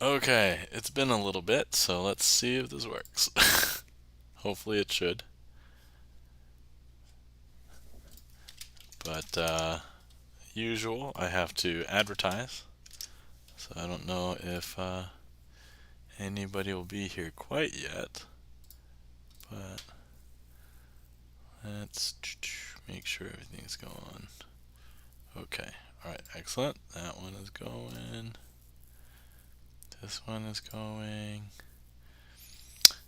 Okay, it's been a little bit, so let's see if this works. Hopefully it should. But usual, I have to advertise. So I don't know if anybody will be here quite yet. But let's make sure everything's going. Okay, alright, excellent. That one is going. This one is going.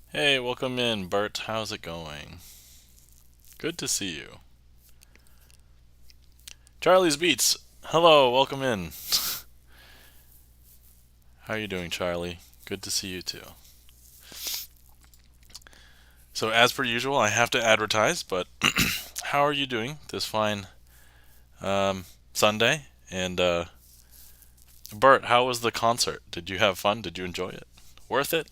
Hey, welcome in, Bert. How's it going? Good to see you. Charlie's Beats. Hello, welcome in. How are you doing, Charlie? Good to see you too. So, as per usual, I have to advertise, but how are you doing this fine Sunday? And Bert, how was the concert? Did you have fun? Did you enjoy it? Worth it?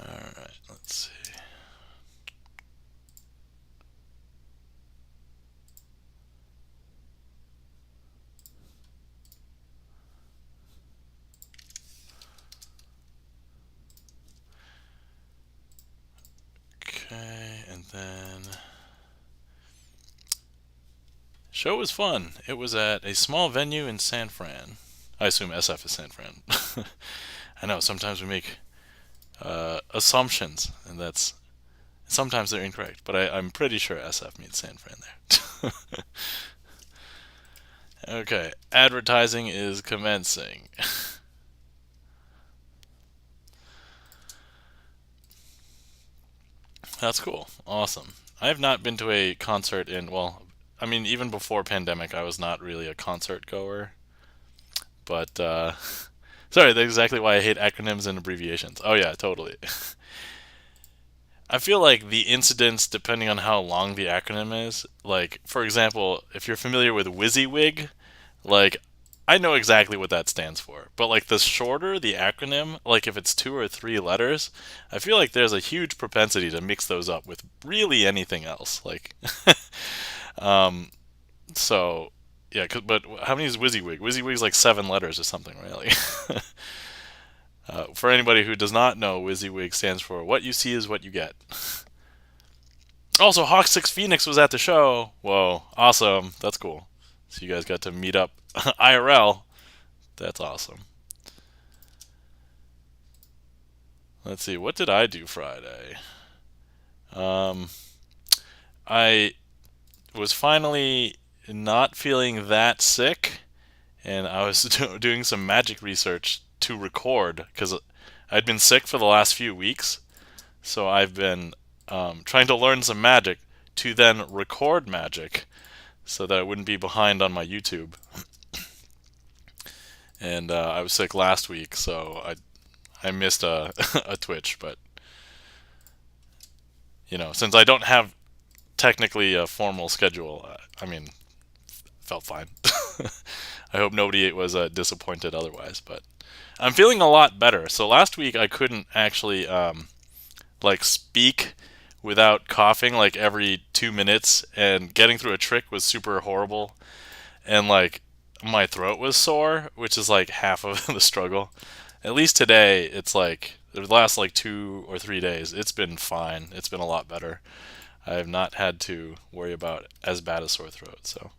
Alright, let's see. Okay, and then. Show was fun. It was at a small venue in San Fran. I assume SF is San Fran. I know sometimes we make assumptions, and that's sometimes they're incorrect, but I'm pretty sure SF means San Fran there. Okay, advertising is commencing. That's cool. Awesome. I have not been to a concert in, well, I mean, even before pandemic, I was not really a concert goer. But, sorry, that's exactly why I hate acronyms and abbreviations. Oh, yeah, totally. I feel like the incidence, depending on how long the acronym is, like, for example, if you're familiar with WYSIWYG, like, I know exactly what that stands for. But, like, the shorter the acronym, like, if it's 2 or 3 letters, I feel like there's a huge propensity to mix those up with really anything else. Like, um, so, yeah, but how many is WYSIWYG? WYSIWYG's like 7 letters or something, right? Like, for anybody who does not know, WYSIWYG stands for What You See Is What You Get. Also, Hawk 6 Phoenix was at the show. Whoa, awesome. That's cool. So you guys got to meet up IRL. That's awesome. Let's see, what did I do Friday? Um, I was finally not feeling that sick, and I was doing some magic research to record because I'd been sick for the last few weeks. So I've been trying to learn some magic to then record magic so that I wouldn't be behind on my YouTube. And I was sick last week, so I missed a a Twitch, but since I don't have technically a formal schedule, I mean, felt fine. I hope nobody was disappointed otherwise, but I'm feeling a lot better. So last week I couldn't actually like speak without coughing like every 2 minutes, and getting through a trick was super horrible, and like my throat was sore, which is like half of the struggle. At least today, it's like the last like 2 or 3 days, it's been fine. It's been a lot better. I have not had to worry about as bad a sore throat. So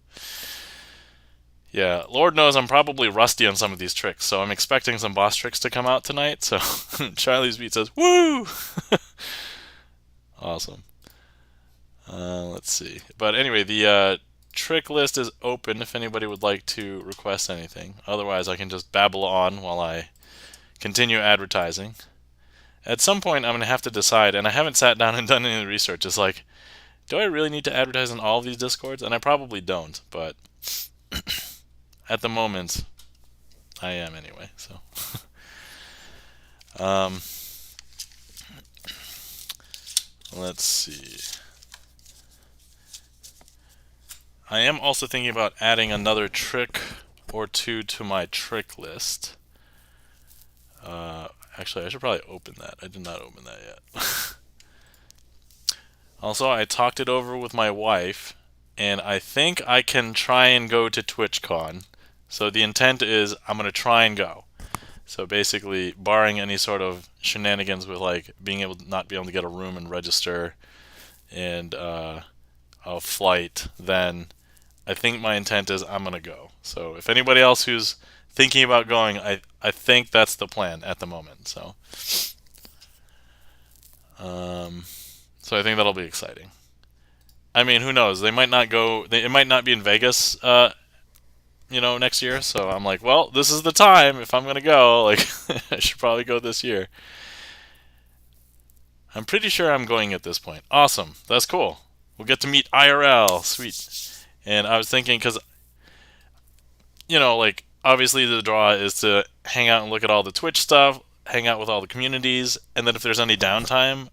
yeah, Lord knows I'm probably rusty on some of these tricks. So I'm expecting some boss tricks to come out tonight. So Charlie's Beat says, "Woo!" Awesome. Let's see. But anyway, the trick list is open if anybody would like to request anything. Otherwise, I can just babble on while I continue advertising. At some point, I'm going to have to decide, and I haven't sat down and done any research. It's like, do I really need to advertise in all of these Discords? And I probably don't, but at the moment, I am anyway. So, um, let's see. I am also thinking about adding another trick or two to my trick list. Actually, I should probably open that. I did not open that yet. Also, I talked it over with my wife, and I think I can try and go to TwitchCon. So the intent is I'm going to try and go. So basically, barring any sort of shenanigans with like being able to not be able to get a room and register and a flight, then I think my intent is I'm going to go. So if anybody else who's thinking about going, I think that's the plan at the moment. So I think that'll be exciting. I mean, who knows? They might not go. It might not be in Vegas, next year. So I'm like, well, this is the time. If I'm gonna go, like, I should probably go this year. I'm pretty sure I'm going at this point. Awesome. That's cool. We'll get to meet IRL. Sweet. And I was thinking, because like obviously the draw is to hang out and look at all the Twitch stuff, hang out with all the communities, and then if there's any downtime,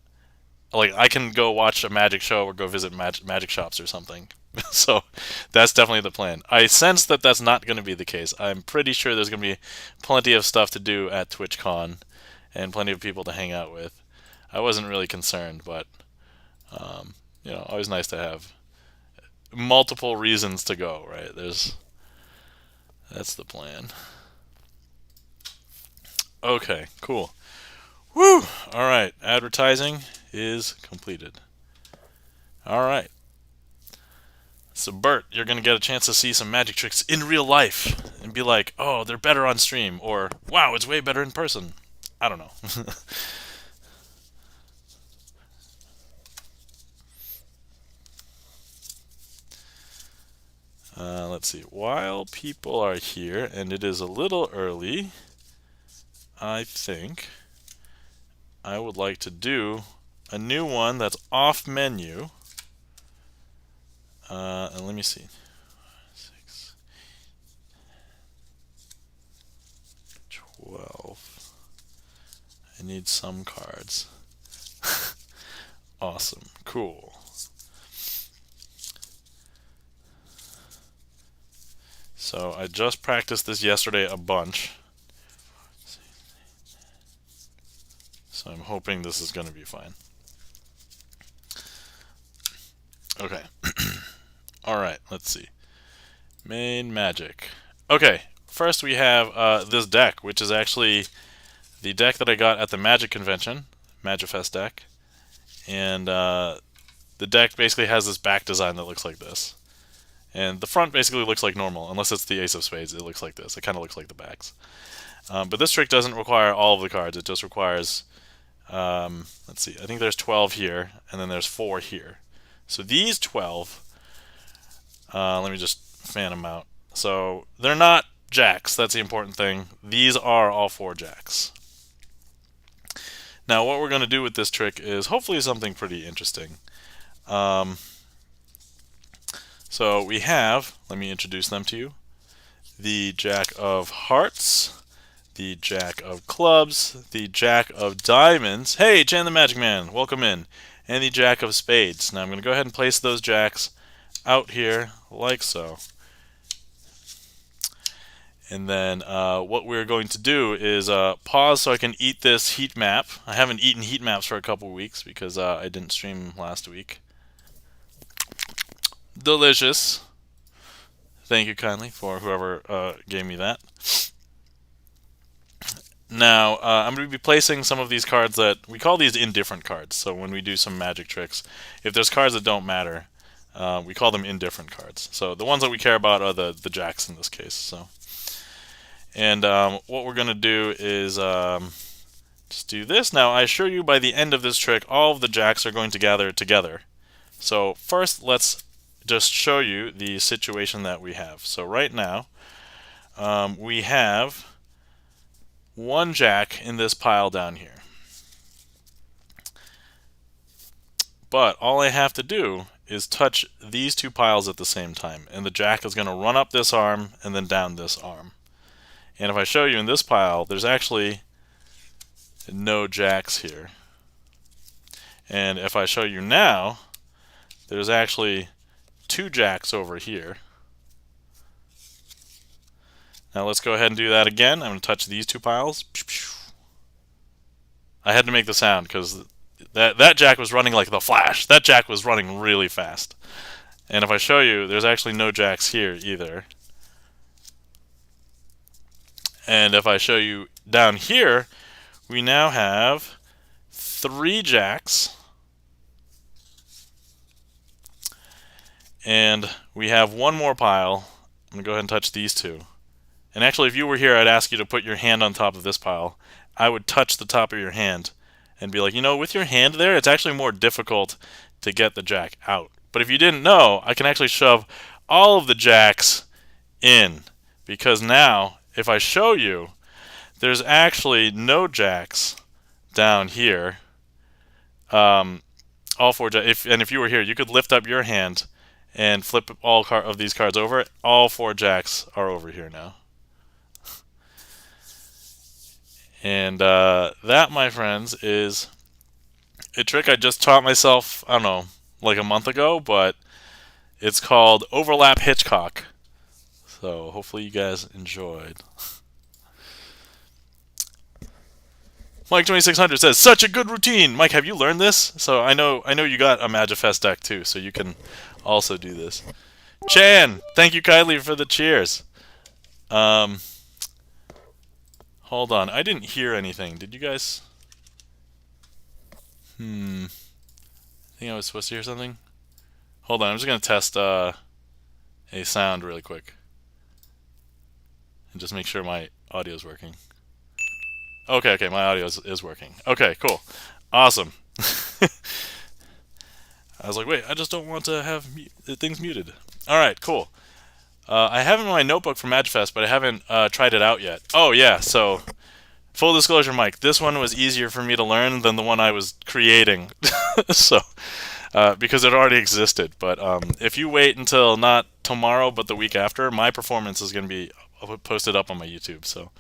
like I can go watch a magic show or go visit magic shops or something. So that's definitely the plan. I sense that that's not going to be the case. I'm pretty sure there's going to be plenty of stuff to do at TwitchCon and plenty of people to hang out with. I wasn't really concerned, but always nice to have multiple reasons to go. Right? That's the plan. Okay, cool. Woo! All right, advertising is completed. All right. So Bert, you're going to get a chance to see some magic tricks in real life and be like, oh, they're better on stream, or wow, it's way better in person. I don't know. Let's see. While people are here, and it is a little early, I think I would like to do a new one that's off menu. And let me see. 6, 12. I need some cards. Awesome. Cool. So I just practiced this yesterday a bunch. So I'm hoping this is going to be fine. Okay. Alright, let's see. Main magic. Okay, first we have this deck, which is actually the deck that I got at the Magic Convention, Magifest deck. And the deck basically has this back design that looks like this. And the front basically looks like normal, unless it's the Ace of Spades, it looks like this. It kind of looks like the backs. But this trick doesn't require all of the cards, it just requires, let's see, I think there's 12 here, and then there's 4 here. So these 12, let me just fan them out. So they're not jacks, that's the important thing. These are all 4 jacks. Now what we're going to do with this trick is hopefully something pretty interesting. So we have, let me introduce them to you, the Jack of Hearts, the Jack of Clubs, the Jack of Diamonds, hey, Jan the Magic Man, welcome in, and the Jack of Spades. Now I'm going to go ahead and place those jacks out here like so. And then what we're going to do is pause so I can eat this heat map. I haven't eaten heat maps for a couple weeks because I didn't stream last week. Delicious. Thank you kindly for whoever gave me that. Now, I'm going to be placing some of these cards that, we call these indifferent cards. So when we do some magic tricks, if there's cards that don't matter, we call them indifferent cards. So the ones that we care about are the jacks in this case. And what we're going to do is just do this. Now, I assure you by the end of this trick, all of the jacks are going to gather together. So first, let's just show you the situation that we have. So right now, we have 1 jack in this pile down here. But all I have to do is touch these 2 piles at the same time, and the jack is going to run up this arm and then down this arm. And if I show you in this pile, there's actually no jacks here. And if I show you now, there's actually 2 jacks over here. Now let's go ahead and do that again. I'm going to touch these 2 piles. I had to make the sound because That jack was running like the Flash. That jack was running really fast. And if I show you, there's actually no jacks here either. And if I show you down here, we now have 3 jacks. And we have one more pile. I'm going to go ahead and touch these 2. And actually, if you were here, I'd ask you to put your hand on top of this pile. I would touch the top of your hand and be like, you know, with your hand there, it's actually more difficult to get the jack out. But if you didn't know, I can actually shove all of the jacks in. Because now, if I show you, there's actually no jacks down here. All 4 jacks. And if you were here, you could lift up your hand and flip all of these cards over. All 4 jacks are over here now. And that, my friends, is a trick I just taught myself, I don't know, like a month ago, but it's called Overlap Hitchcock. So hopefully you guys enjoyed. Mike2600 says, such a good routine. Mike, have you learned this? So I know you got a Magifest deck too, so you can also do this. Chan, thank you kindly for the cheers. Hold on, I didn't hear anything. Did you guys? I think I was supposed to hear something. Hold on, I'm just gonna test a sound really quick. And just make sure my audio is working. Okay, my audio is working. Okay, cool. Awesome. I was like, wait, I just don't want to have things muted. Alright, cool. I have it in my notebook from Magifest, but I haven't tried it out yet. Oh, yeah, so full disclosure, Mike, this one was easier for me to learn than the one I was creating. So, because it already existed. But if you wait until not tomorrow, but the week after, my performance is going to be posted up on my YouTube. So,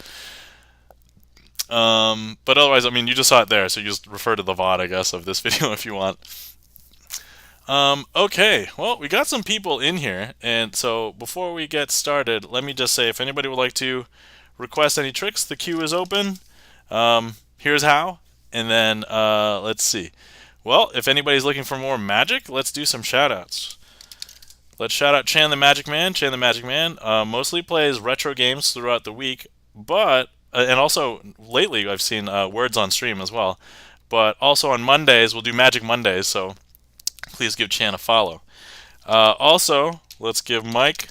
but otherwise, I mean, you just saw it there, so you just refer to the VOD, I guess, of this video if you want. Okay, well, we got some people in here, and so before we get started, let me just say, if anybody would like to request any tricks, the queue is open. Here's how, and then, let's see. Well, if anybody's looking for more magic, let's do some shoutouts. Let's shout out Chan the Magic Man. Chan the Magic Man mostly plays retro games throughout the week, but, and also, lately I've seen words on stream as well, but also on Mondays, we'll do Magic Mondays, so please give Chan a follow. Also, let's give Mike...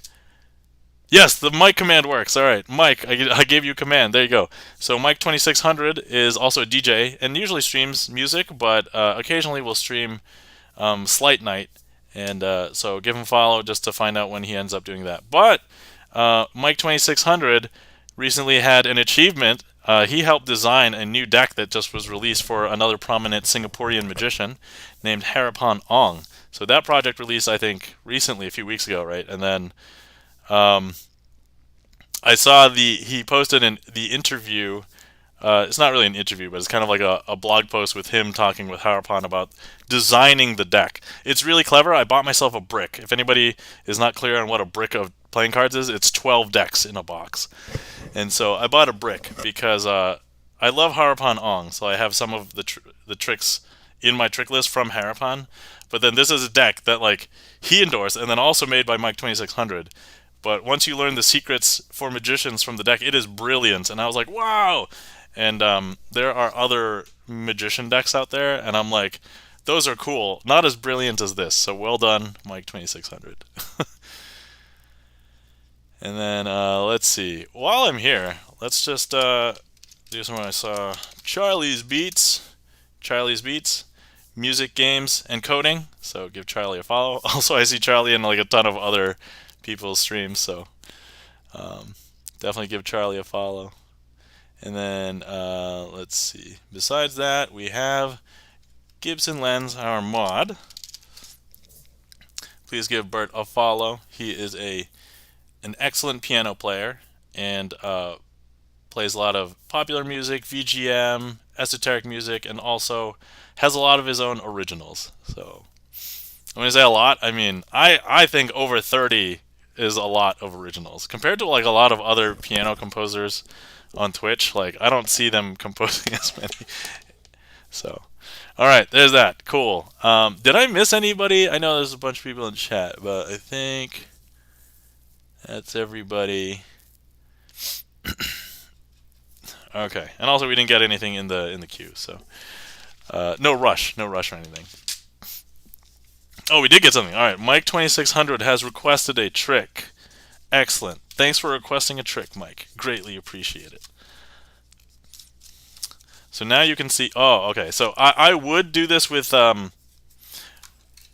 Yes, the Mike command works. All right, Mike, I gave you a command. There you go. So Mike2600 is also a DJ and usually streams music, but occasionally will stream Sleight Night. And so give him a follow just to find out when he ends up doing that. But Mike2600 recently had an achievement. He helped design a new deck that just was released for another prominent Singaporean magician named Harapan Ong. So that project released, I think, recently, a few weeks ago, right? And then I saw he posted the interview. It's not really an interview, but it's kind of like a blog post with him talking with Harapan about designing the deck. It's really clever. I bought myself a brick. If anybody is not clear on what a brick of playing cards is, it's 12 decks in a box. And so I bought a brick because I love Harapan Ong, so I have some of the tricks in my trick list from Harapan. But then this is a deck that like he endorsed and then also made by Mike2600. But once you learn the secrets for magicians from the deck, it is brilliant. And I was like, wow! And there are other magician decks out there, and I'm like, those are cool. Not as brilliant as this. So well done, Mike2600. And then, let's see. While I'm here, let's just do something I saw. Charlie's Beats. Music, games, and coding. So give Charlie a follow. Also, I see Charlie in like a ton of other people's streams, so definitely give Charlie a follow. And then, let's see. Besides that, we have Gibson Lens, our mod. Please give Bert a follow. He is an excellent piano player and plays a lot of popular music, VGM, esoteric music, and also has a lot of his own originals. So when I say a lot, I mean I think over 30 is a lot of originals compared to like a lot of other piano composers on Twitch. Like I don't see them composing as many. So, all right, there's that. Cool. Did I miss anybody? I know there's a bunch of people in chat, but I think that's everybody. Okay, and also we didn't get anything in the queue, so no rush or anything. Oh, we did get something. All right, Mike 2600 has requested a trick. Excellent. Thanks for requesting a trick, Mike. Greatly appreciate it. So now you can see. Oh, okay. So I would do this with a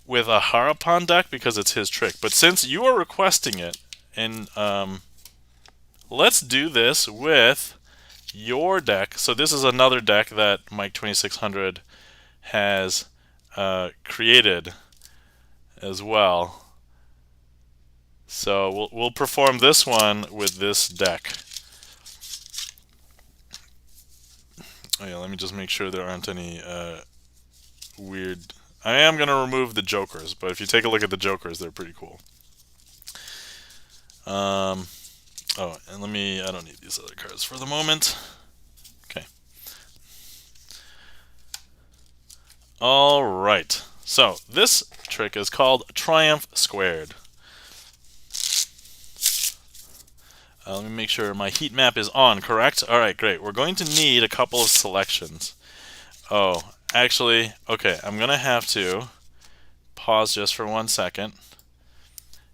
Harapan deck because it's his trick. But since you are requesting it, and let's do this with your deck. So this is another deck that Mike 2600 has created as well. So we'll perform this one with this deck. Oh yeah, let me just make sure there aren't any weird. I am going to remove the jokers, but if you take a look at the jokers, they're pretty cool. Oh, and I don't need these other cards for the moment. Okay. All right. So this trick is called Triumph Squared. Let me make sure my heat map is on, correct? All right, great. We're going to need a couple of selections. Oh, actually, okay, I'm going to have to pause just for 1 second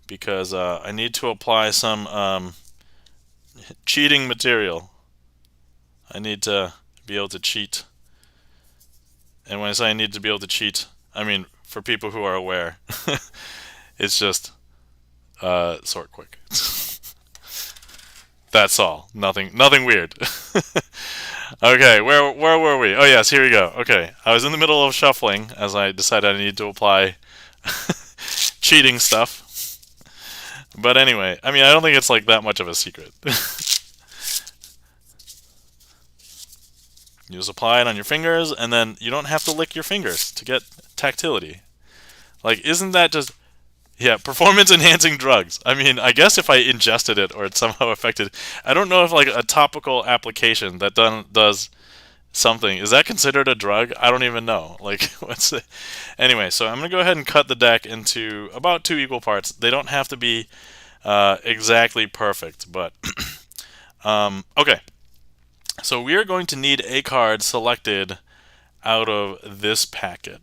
because I need to apply some cheating material. I need to be able to cheat. And when I say I need to be able to cheat, I mean for people who are aware. It's just sort quick. That's all. Nothing weird. Okay, where were we? Oh yes, here we go. Okay, I was in the middle of shuffling as I decided I needed to apply cheating stuff. But anyway, I mean, I don't think it's like that much of a secret. You just apply it on your fingers, and then you don't have to lick your fingers to get tactility. Like, isn't that just... Yeah, performance-enhancing drugs. I mean, I guess if I ingested it or it somehow affected... I don't know if, like, a topical application that does something, is that considered a drug? I don't even know. Like, what's the... Anyway, so I'm going to go ahead and cut the deck into about 2 equal parts. They don't have to be exactly perfect, but... okay. So we are going to need a card selected out of this packet.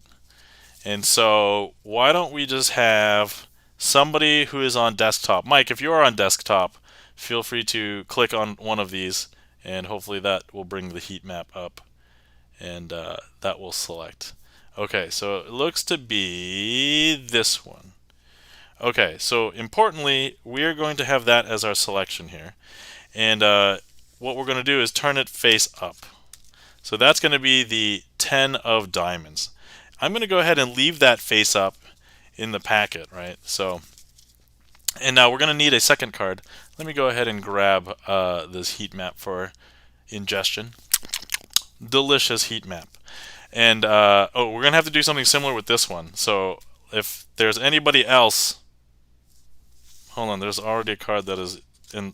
And so why don't we just have somebody who is on desktop. Mike, if you are on desktop, feel free to click on one of these, and hopefully that will bring the heat map up, and that will select. Okay, so it looks to be this one. Okay, so importantly, we are going to have that as our selection here. And what we're going to do is turn it face up. So that's going to be the 10 of diamonds. I'm going to go ahead and leave that face up in the packet, right? So, and now we're going to need a second card. Let me go ahead and grab this heat map for ingestion. Delicious heat map. And oh, we're going to have to do something similar with this one. So if there's anybody else, hold on, there's already a card that is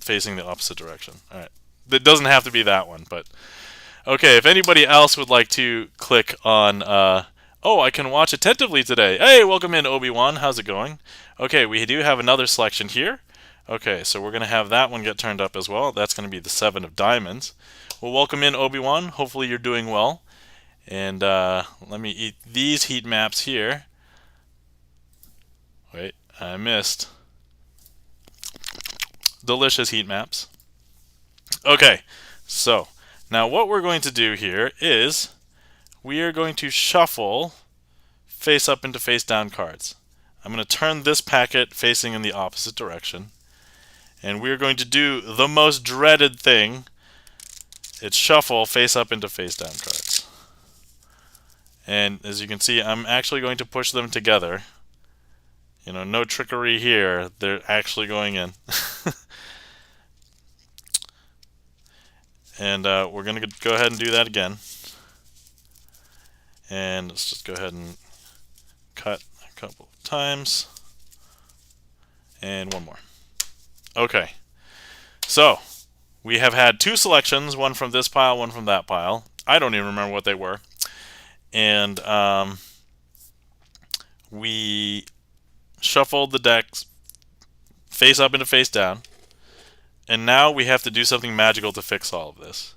facing the opposite direction. All right, it doesn't have to be that one, but okay. If anybody else would like to click on, oh, I can watch attentively today. Hey, welcome in, Obi-Wan. How's it going? Okay, we do have another selection here. Okay, so we're going to have that one get turned up as well. That's going to be the 7 of diamonds. Well, welcome in, Obi-Wan. Hopefully you're doing well. And let me eat these heat maps here. Wait, I missed. Delicious heat maps. Okay, so now what we're going to do here is we are going to shuffle face up into face down cards. I'm going to turn this packet facing in the opposite direction, and we're going to do the most dreaded thing. It's shuffle face up into face down cards. And as you can see, I'm actually going to push them together. You know, no trickery here. They're actually going in. And we're going to go ahead and do that again. And let's just go ahead and cut a couple of times. And one more. Okay. So, we have had 2 selections, one from this pile, one from that pile. I don't even remember what they were. and we shuffled the decks face up into face down, and now we have to do something magical to fix all of this.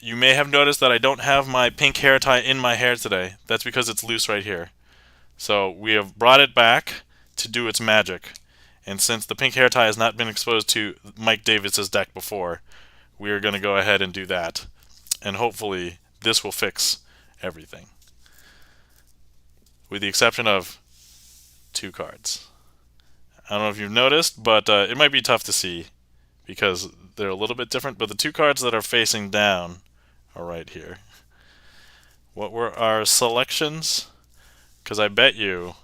You may have noticed that I don't have my pink hair tie in my hair today. That's because it's loose right here. So we have brought it back to do its magic. And since the pink hair tie has not been exposed to Mike Davis's deck before, we are going to go ahead and do that. And hopefully this will fix everything. With the exception of 2 cards. I don't know if you've noticed, but it might be tough to see because they're a little bit different. But the 2 cards that are facing down are right here. What were our selections? Because I bet you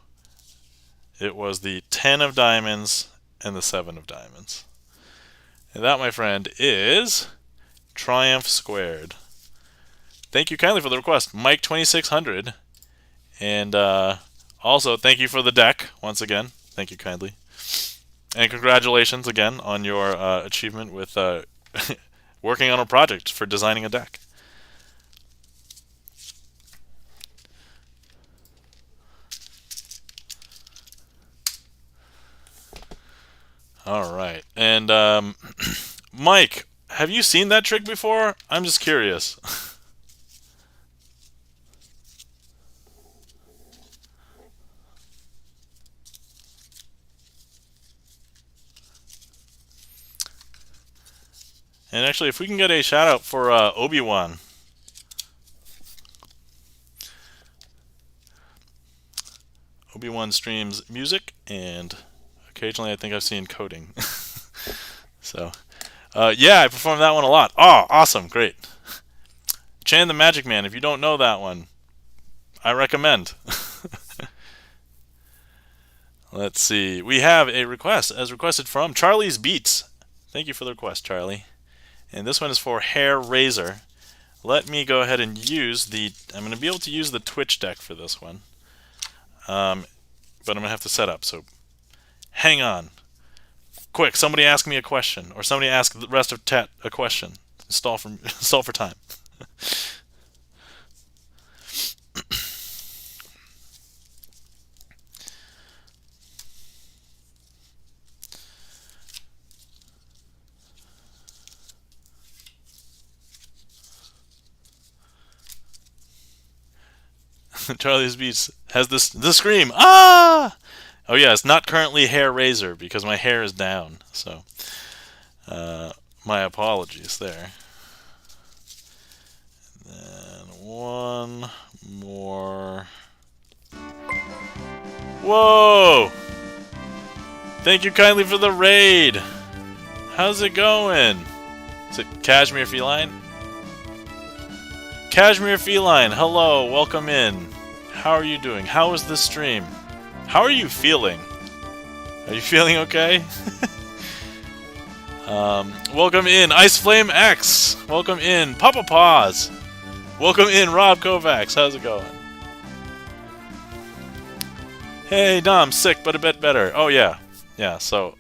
it was the 10 of diamonds and the 7 of diamonds. And that, my friend, is Triumph Squared. Thank you kindly for the request, Mike2600. And also, thank you for the deck, once again. Thank you kindly. And congratulations again on your achievement with working on a project for designing a deck. All right. And Mike, have you seen that trick before? I'm just curious. And actually, if we can get a shout out for Obi-Wan. Obi-Wan streams music, and occasionally I think I've seen coding. So, yeah, I performed that one a lot. Oh, awesome, great. Chan the Magic Man, if you don't know that one, I recommend. Let's see. We have a request, as requested from Charlie's Beats. Thank you for the request, Charlie. And this one is for Hair Razor. Let me go ahead and use the... I'm going to be able to use the Twitch deck for this one. But I'm going to have to set up, so hang on. Quick, somebody ask me a question, or somebody ask the rest of chat a question. Stall for time. Charlie's Beats has the scream. Ah! Oh yeah, it's not currently Hair Razor because my hair is down. So, my apologies there. And then one more. Whoa! Thank you kindly for the raid. How's it going? Is it Cashmere Feline? Cashmere Feline, hello, welcome in. How are you doing? How is this stream? How are you feeling? Are you feeling okay? Welcome in, Ice Flame X. Welcome in, Papa Paws. Welcome in, Rob Kovacs. How's it going? Hey, Dom, sick, but a bit better. Oh, yeah. Yeah, so...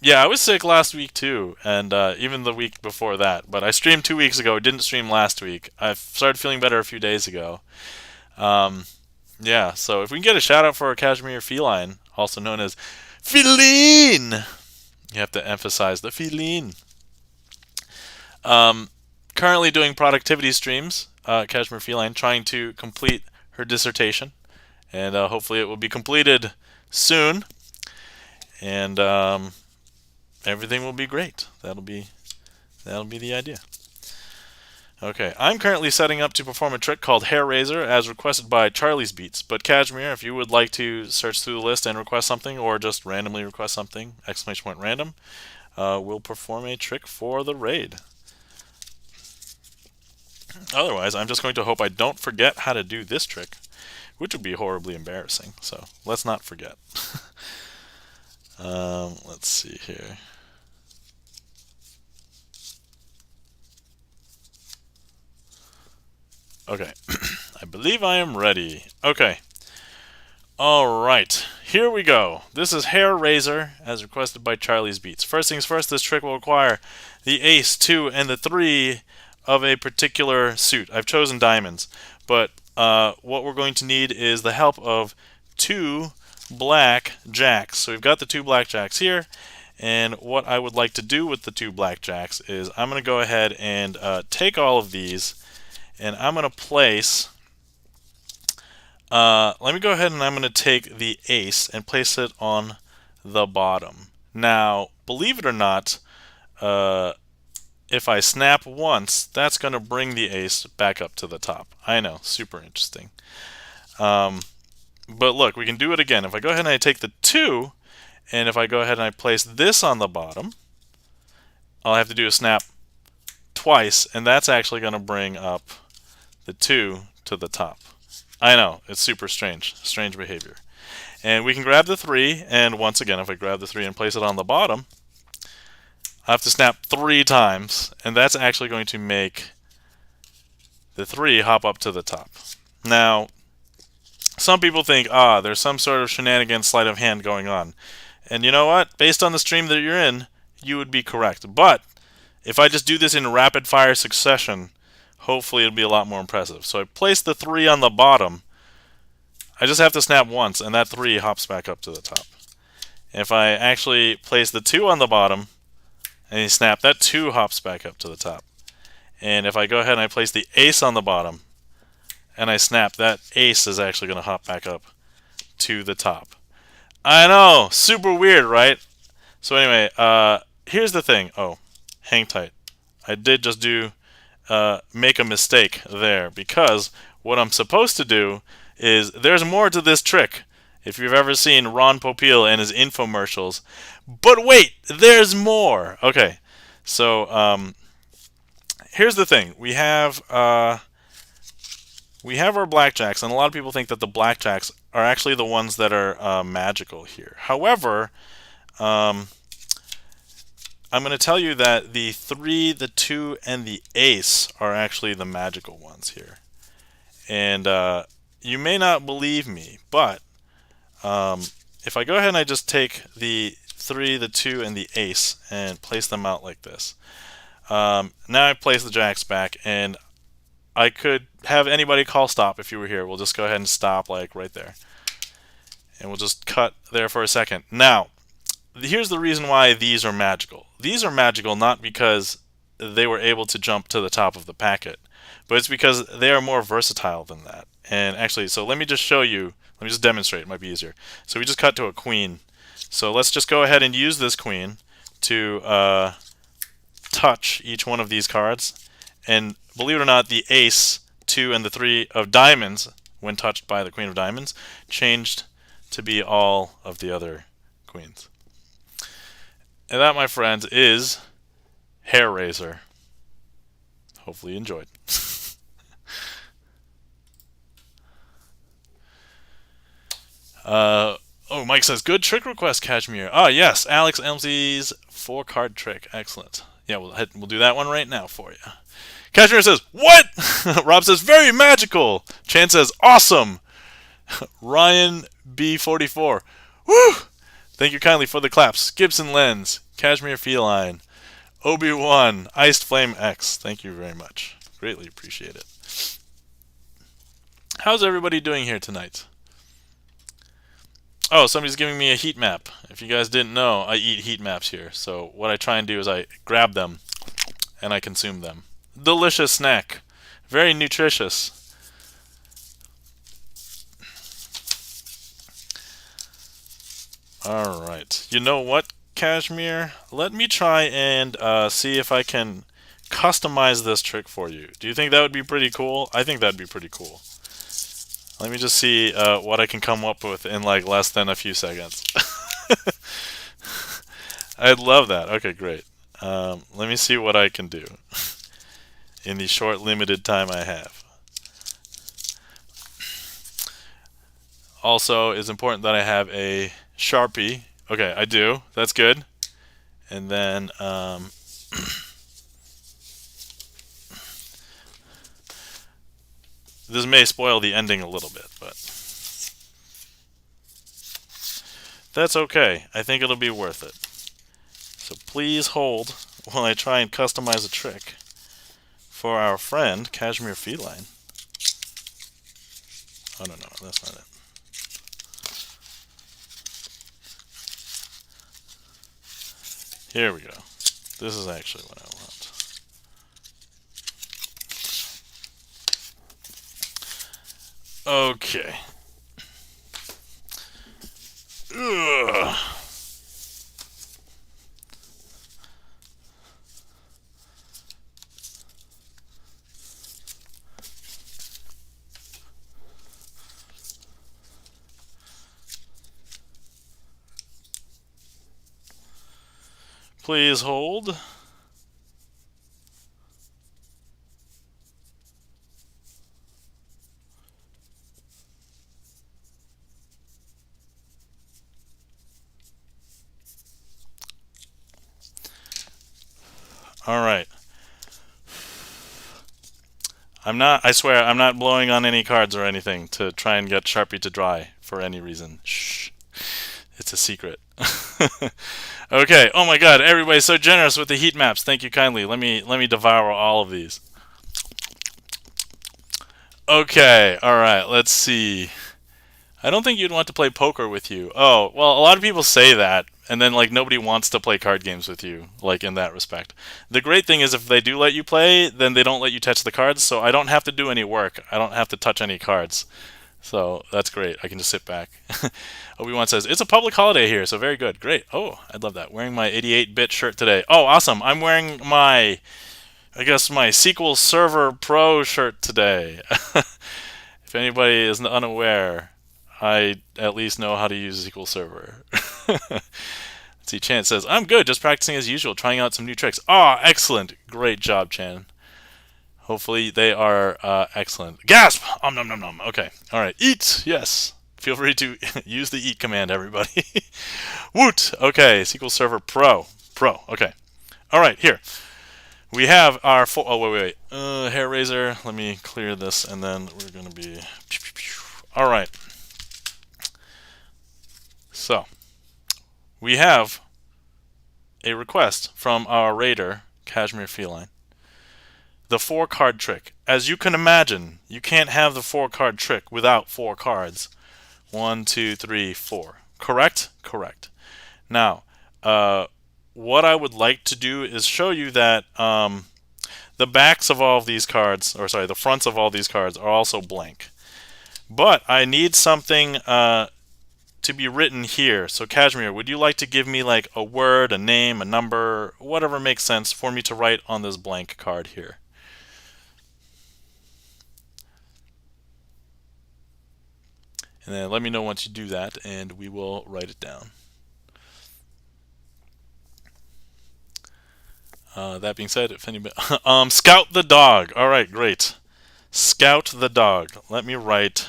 yeah, I was sick last week too, and even the week before that. But I streamed 2 weeks ago, didn't stream last week. I started feeling better a few days ago. Yeah, so if we can get a shout out for our Cashmere Feline, also known as Feline! You have to emphasize the Feline. Currently doing productivity streams, Cashmere Feline, trying to complete her dissertation. And hopefully it will be completed soon. And... everything will be great. That'll be the idea. Okay, I'm currently setting up to perform a trick called Hair Razor as requested by Charlie's Beats. But Cashmere, if you would like to search through the list and request something, or just randomly request something, !random, we'll perform a trick for the raid. Otherwise, I'm just going to hope I don't forget how to do this trick, which would be horribly embarrassing. So let's not forget. Let's see here. Okay, I believe I am ready. Okay. Alright, here we go. This is Hair Razor, as requested by Charlie's Beats. First things first, this trick will require the ace, 2, and the 3 of a particular suit. I've chosen diamonds, but what we're going to need is the help of 2 black jacks. So we've got the 2 black jacks here, and what I would like to do with the 2 black jacks is I'm going to go ahead and take all of these, and I'm going to place, let me go ahead and I'm going to take the ace and place it on the bottom. Now, believe it or not, if I snap once, that's going to bring the ace back up to the top. I know, super interesting. But look, we can do it again. If I go ahead and I take the 2, and if I go ahead and I place this on the bottom, all I have to do is snap twice, and that's actually going to bring up the 2 to the top. I know, it's super strange behavior. And we can grab the 3, and once again, if I grab the 3 and place it on the bottom, I have to snap 3 times, and that's actually going to make the 3 hop up to the top. Now, some people think, there's some sort of shenanigans sleight of hand going on. And you know what? Based on the stream that you're in, you would be correct. But if I just do this in rapid fire succession, hopefully it'll be a lot more impressive. So I place the 3 on the bottom. I just have to snap once, and that 3 hops back up to the top. If I actually place the 2 on the bottom, and you snap, that 2 hops back up to the top. And if I go ahead and I place the ace on the bottom, and I snap, that ace is actually going to hop back up to the top. I know, super weird, right? So anyway, here's the thing. Oh, hang tight. I did just make a mistake there, because what I'm supposed to do is, there's more to this trick. If you've ever seen Ron Popeil and his infomercials. But wait, there's more. Okay, so here's the thing. We have our blackjacks, and a lot of people think that the blackjacks are actually the ones that are magical here. However, I'm going to tell you that the 3, the 2, and the ace are actually the magical ones here. And you may not believe me, but if I go ahead and I just take the 3, the 2, and the ace and place them out like this. Now I place the jacks back, and I could have anybody call stop if you were here. We'll just go ahead and stop like right there. And we'll just cut there for a second. Now, here's the reason why these are magical. These are magical not because they were able to jump to the top of the packet, but it's because they are more versatile than that. And actually, so let me just show you. Let me just demonstrate. It might be easier. So we just cut to a queen. So let's just go ahead and use this queen to touch each one of these cards. And believe it or not, the ace, 2, and the 3 of diamonds, when touched by the queen of diamonds, changed to be all of the other queens. And that, my friends, is Hair Raiser. Hopefully you enjoyed. Oh, Mike says, good trick request, Kashmir. Ah, yes, Alex Elmsey's 4-card trick. Excellent. Yeah, we'll do that one right now for you. Kashmir says, what? Rob says, very magical. Chan says, awesome. Ryan B44. Woo! Thank you kindly for the claps. Gibson Lens, Kashmir Feline, Obi-Wan, Iced Flame X. Thank you very much. Greatly appreciate it. How's everybody doing here tonight? Oh, somebody's giving me a heat map. If you guys didn't know, I eat heat maps here. So what I try and do is I grab them and I consume them. Delicious snack. Very nutritious. Alright. You know what, Kashmir? Let me try and see if I can customize this trick for you. Do you think that would be pretty cool? I think that'd be pretty cool. Let me just see what I can come up with in like less than a few seconds. I'd love that. Okay, great. Let me see what I can do in the short limited time I have. Also, it's important that I have a Sharpie. Okay, I do. That's good. And then this may spoil the ending a little bit, but that's okay. I think it'll be worth it. So please hold while I try and customize a trick for our friend Cashmere Feline. Oh, no, that's not it. Here we go. This is actually what I want. Okay. Ugh. Please hold. All right. I swear, I'm not blowing on any cards or anything to try and get Sharpie to dry for any reason. Shh. It's a secret. Okay. Oh my God! Everybody's so generous with the heat maps. Thank you kindly. Let me devour all of these. Okay. All right. Let's see. I don't think you'd want to play poker with you. Oh, well, a lot of people say that, and then like nobody wants to play card games with you, like in that respect. The great thing is if they do let you play, then they don't let you touch the cards, so I don't have to do any work. I don't have to touch any cards. So that's great. I can just sit back. Obi-Wan says, it's a public holiday here, so very good. Great. Oh, I'd love that. Wearing my 88-bit shirt today. Oh, awesome. I'm wearing my, I guess, my SQL Server Pro shirt today. If anybody is unaware, I at least know how to use SQL Server. Let's see, Chan says, I'm good, just practicing as usual, trying out some new tricks. Oh, excellent. Great job, Chan. Hopefully they are excellent. Gasp! Nom nom nom. Okay. All right. Eat! Yes. Feel free to use the eat command, everybody. Woot! Okay. SQL Server Pro. Okay. All right. Here. We have our... Oh, wait. Hair razor. Let me clear this, and then we're going to be... All right. So, we have a request from our raider, Cashmere Feline. The 4-card trick. As you can imagine, you can't have the 4-card trick without 4 cards. 1, 2, 3, 4. Correct? Correct. Now, what I would like to do is show you that the backs of all of these cards, or sorry, the fronts of all these cards are also blank. But I need something to be written here. So Cashmere, would you like to give me like a word, a name, a number, whatever makes sense for me to write on this blank card here? And then let me know once you do that, and we will write it down. That being said, if anybody... Scout the dog. All right, great. Scout the dog. Let me write...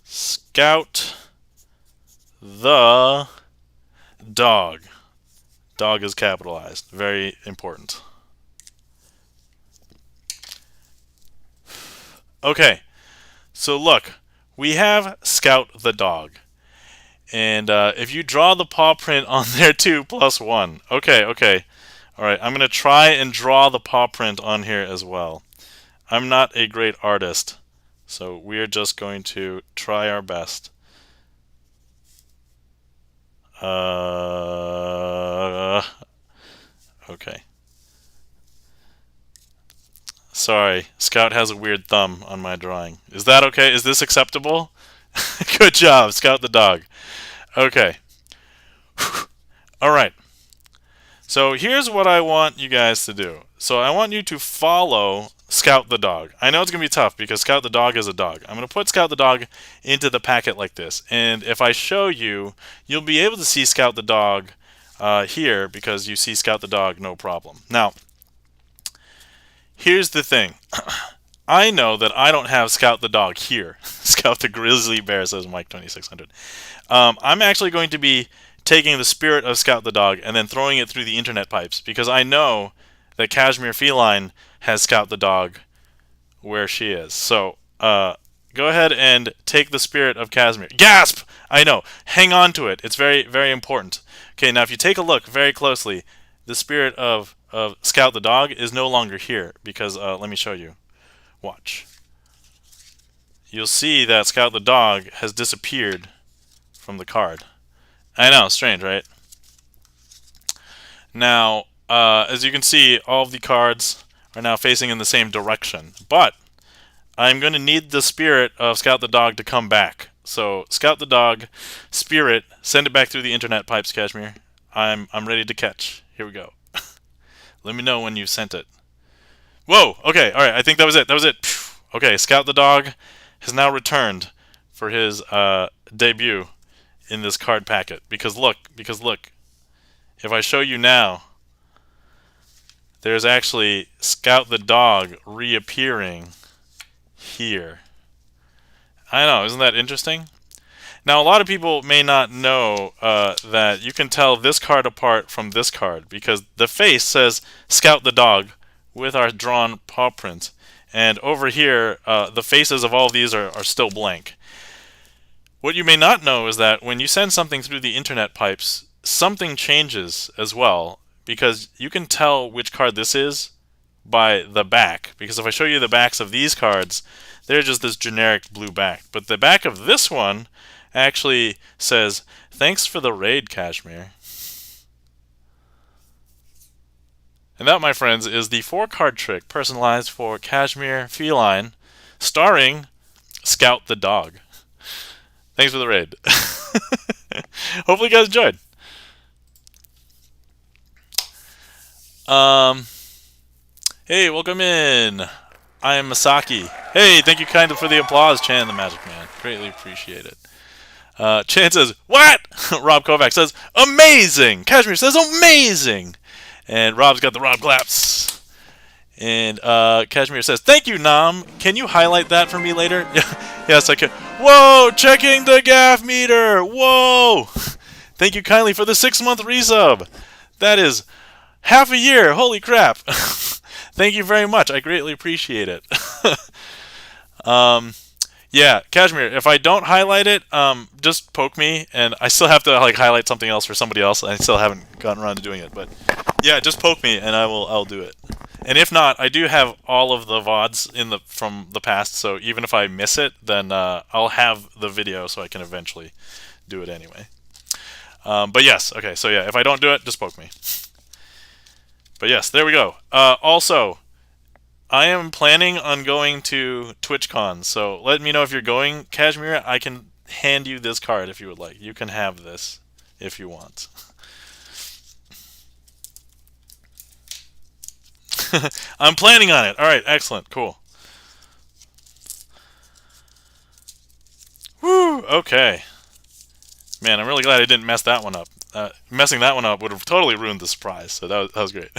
Scout the dog. Dog is capitalized. Very important. Okay. So look. We have Scout the dog. And if you draw the paw print on there too, +1. Okay. Alright, I'm going to try and draw the paw print on here as well. I'm not a great artist, so we're just going to try our best. Okay. Sorry, Scout has a weird thumb on my drawing. Is that okay? Is this acceptable? Good job, Scout the dog. Okay. Alright. So here's what I want you guys to do. So I want you to follow Scout the dog. I know it's going to be tough because Scout the dog is a dog. I'm going to put Scout the dog into the packet like this. And if I show you, you'll be able to see Scout the dog here because you see Scout the dog no problem. Now, here's the thing. I know that I don't have Scout the dog here. Scout the grizzly bear, says Mike2600. I'm actually going to be taking the spirit of Scout the dog and then throwing it through the internet pipes because I know that Cashmere Feline has Scout the dog where she is. So go ahead and take the spirit of Cashmere. Gasp! I know. Hang on to it. It's very, very important. Okay, now if you take a look very closely, the spirit of of Scout the dog is no longer here because let me show you. Watch. You'll see that Scout the dog has disappeared from the card. I know, strange, right? Now, as you can see, all of the cards are now facing in the same direction. But I'm going to need the spirit of Scout the dog to come back. So, Scout the dog, spirit, send it back through the internet pipes, Kashmir. I'm ready to catch. Here we go. Let me know when you've sent it. Whoa! Okay, alright, I think that was it. That was it. Okay, Scout the dog has now returned for his debut in this card packet. Because look, if I show you now, there's actually Scout the dog reappearing here. I know, isn't that interesting? Now, a lot of people may not know that you can tell this card apart from this card because the face says Scout the dog with our drawn paw print. And over here, the faces of all of these are still blank. What you may not know is that when you send something through the internet pipes, something changes as well, because you can tell which card this is by the back. Because if I show you the backs of these cards, they're just this generic blue back. But the back of this one actually says, "Thanks for the raid, Kashmir." And that, my friends, is the 4-card trick personalized for Kashmir Feline, starring Scout the dog. Thanks for the raid. Hopefully you guys enjoyed. Hey, welcome in. I am Masaki. Hey, thank you kindly for the applause, Chan the Magic Man. Greatly appreciate it. Chan says, what? Rob Kovac says, amazing. Kashmir says, amazing. And Rob's got the Rob claps. And Kashmir says, thank you, Nam. Can you highlight that for me later? Yes, I can. Whoa, checking the gaff meter. Whoa. Thank you kindly for the 6-month resub. That is half a year. Holy crap. Thank you very much. I greatly appreciate it. Yeah, Kashmir, if I don't highlight it, just poke me, and I still have to like highlight something else for somebody else. I still haven't gotten around to doing it, but yeah, just poke me, and I'll do it. And if not, I do have all of the VODs from the past, so even if I miss it, then I'll have the video, so I can eventually do it anyway. But yes, okay, so yeah, if I don't do it, just poke me. But yes, there we go. Also, I am planning on going to TwitchCon, so let me know if you're going, Kashmir. I can hand you this card if you would like. You can have this if you want. I'm planning on it. All right, excellent, cool. Woo, okay. Man, I'm really glad I didn't mess that one up. Messing that one up would have totally ruined the surprise, so that was great.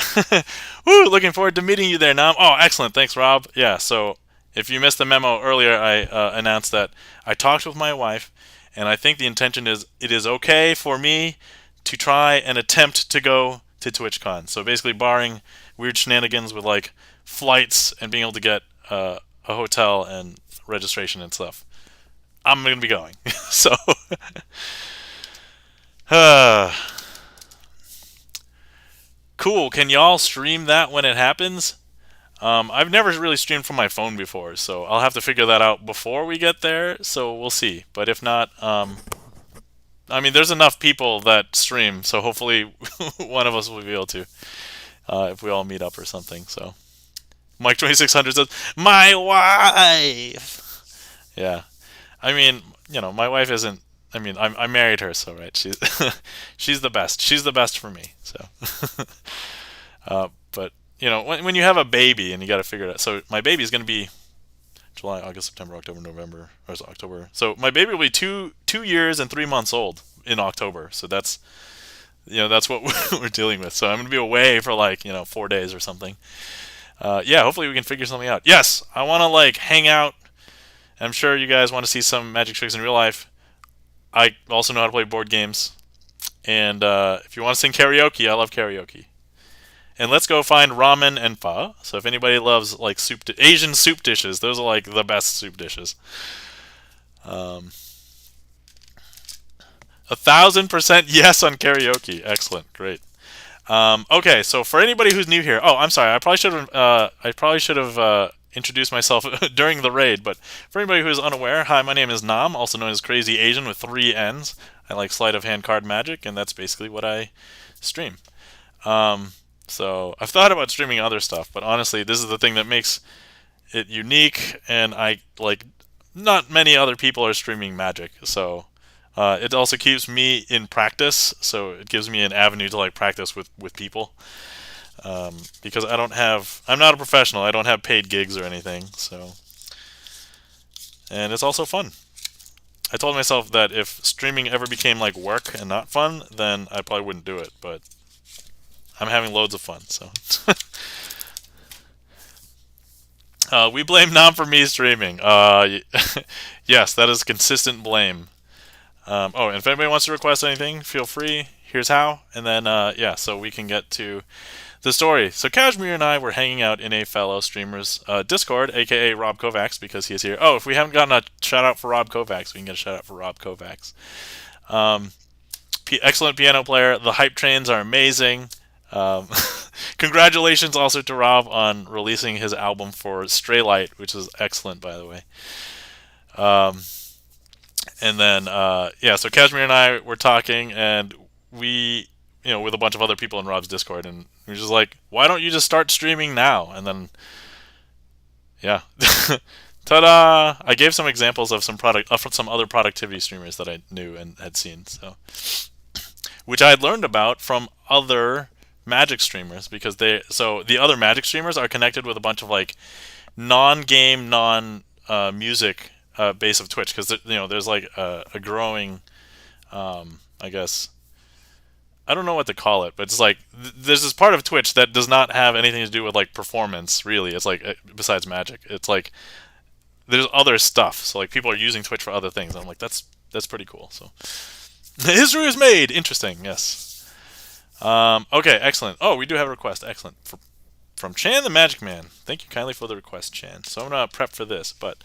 Woo, looking forward to meeting you there, Nam. Oh, excellent, thanks, Rob. Yeah, so if you missed the memo earlier, I announced that I talked with my wife, and I think the intention is it is okay for me to try and attempt to go to TwitchCon. So basically barring weird shenanigans with like flights and being able to get a hotel and registration and stuff, I'm going to be going. So cool. Can y'all stream that when it happens? I've never really streamed from my phone before, so I'll have to figure that out before we get there, so we'll see. But if not, I mean, there's enough people that stream, so hopefully one of us will be able to, if we all meet up or something. So Mike2600 says, my wife! Yeah. I mean, you know, my wife isn't, I mean, I married her, so right, she's she's the best. She's the best for me. So, but you know, when you have a baby and you got to figure it out. So my baby is going to be July, August, September, October, November, or is it October? So my baby will be 2 years and 3 months old in October. So that's, you know, that's what we're dealing with. So I'm going to be away for like, you know, 4 days or something. Yeah, hopefully we can figure something out. Yes, I want to like hang out. I'm sure you guys want to see some magic tricks in real life. I also know how to play board games. And if you want to sing karaoke, I love karaoke. And let's go find ramen and pho. So if anybody loves like Asian soup dishes, those are like the best soup dishes. 1000% yes on karaoke. Excellent, great. Okay, so for anybody who's new here, oh, I'm sorry, I probably should have introduced myself during the raid. But for anybody who is unaware, hi, my name is Nam, also known as Crazy Asian with 3 N's. I like sleight of hand card magic, and that's basically what I stream. Um, so I've thought about streaming other stuff, but honestly, this is the thing that makes it unique, and I like not many other people are streaming magic, so it also keeps me in practice, so it gives me an avenue to like practice with people. Because I'm not a professional. I don't have paid gigs or anything. So, and it's also fun. I told myself that if streaming ever became like work and not fun, then I probably wouldn't do it. But I'm having loads of fun. So, we blame Nam for me streaming. Yes, that is consistent blame. Oh, and if anybody wants to request anything, feel free. Here's how, and then yeah, so we can get to the story. So Kashmir and I were hanging out in a fellow streamer's Discord, aka Rob Kovacs, because he is here. Oh, if we haven't gotten a shout out for Rob Kovacs, we can get a shout out for Rob Kovacs. Um, Excellent piano player. The hype trains are amazing. Um, Congratulations also to Rob on releasing his album for Sleight, which is excellent, by the way. Um, and then yeah, so Kashmir and I were talking, and we, with a bunch of other people in Rob's Discord, and we were just like, why don't you just start streaming now? And then, yeah, ta-da! I gave some examples of some other productivity streamers that I knew and had seen, so which I had learned about from other Magic streamers, because the other Magic streamers are connected with a bunch of like non-game, non-music base of Twitch, because there's like a growing, I guess, I don't know what to call it, but it's like there's this part of Twitch that does not have anything to do with like performance, really. It's like besides Magic, it's like there's other stuff. So like people are using Twitch for other things. I'm like, that's pretty cool. So history is made. Interesting. Yes. Okay. Excellent. Oh, we do have a request. Excellent. From Chan the Magic Man. Thank you kindly for the request, Chan. So I'm gonna prep for this, but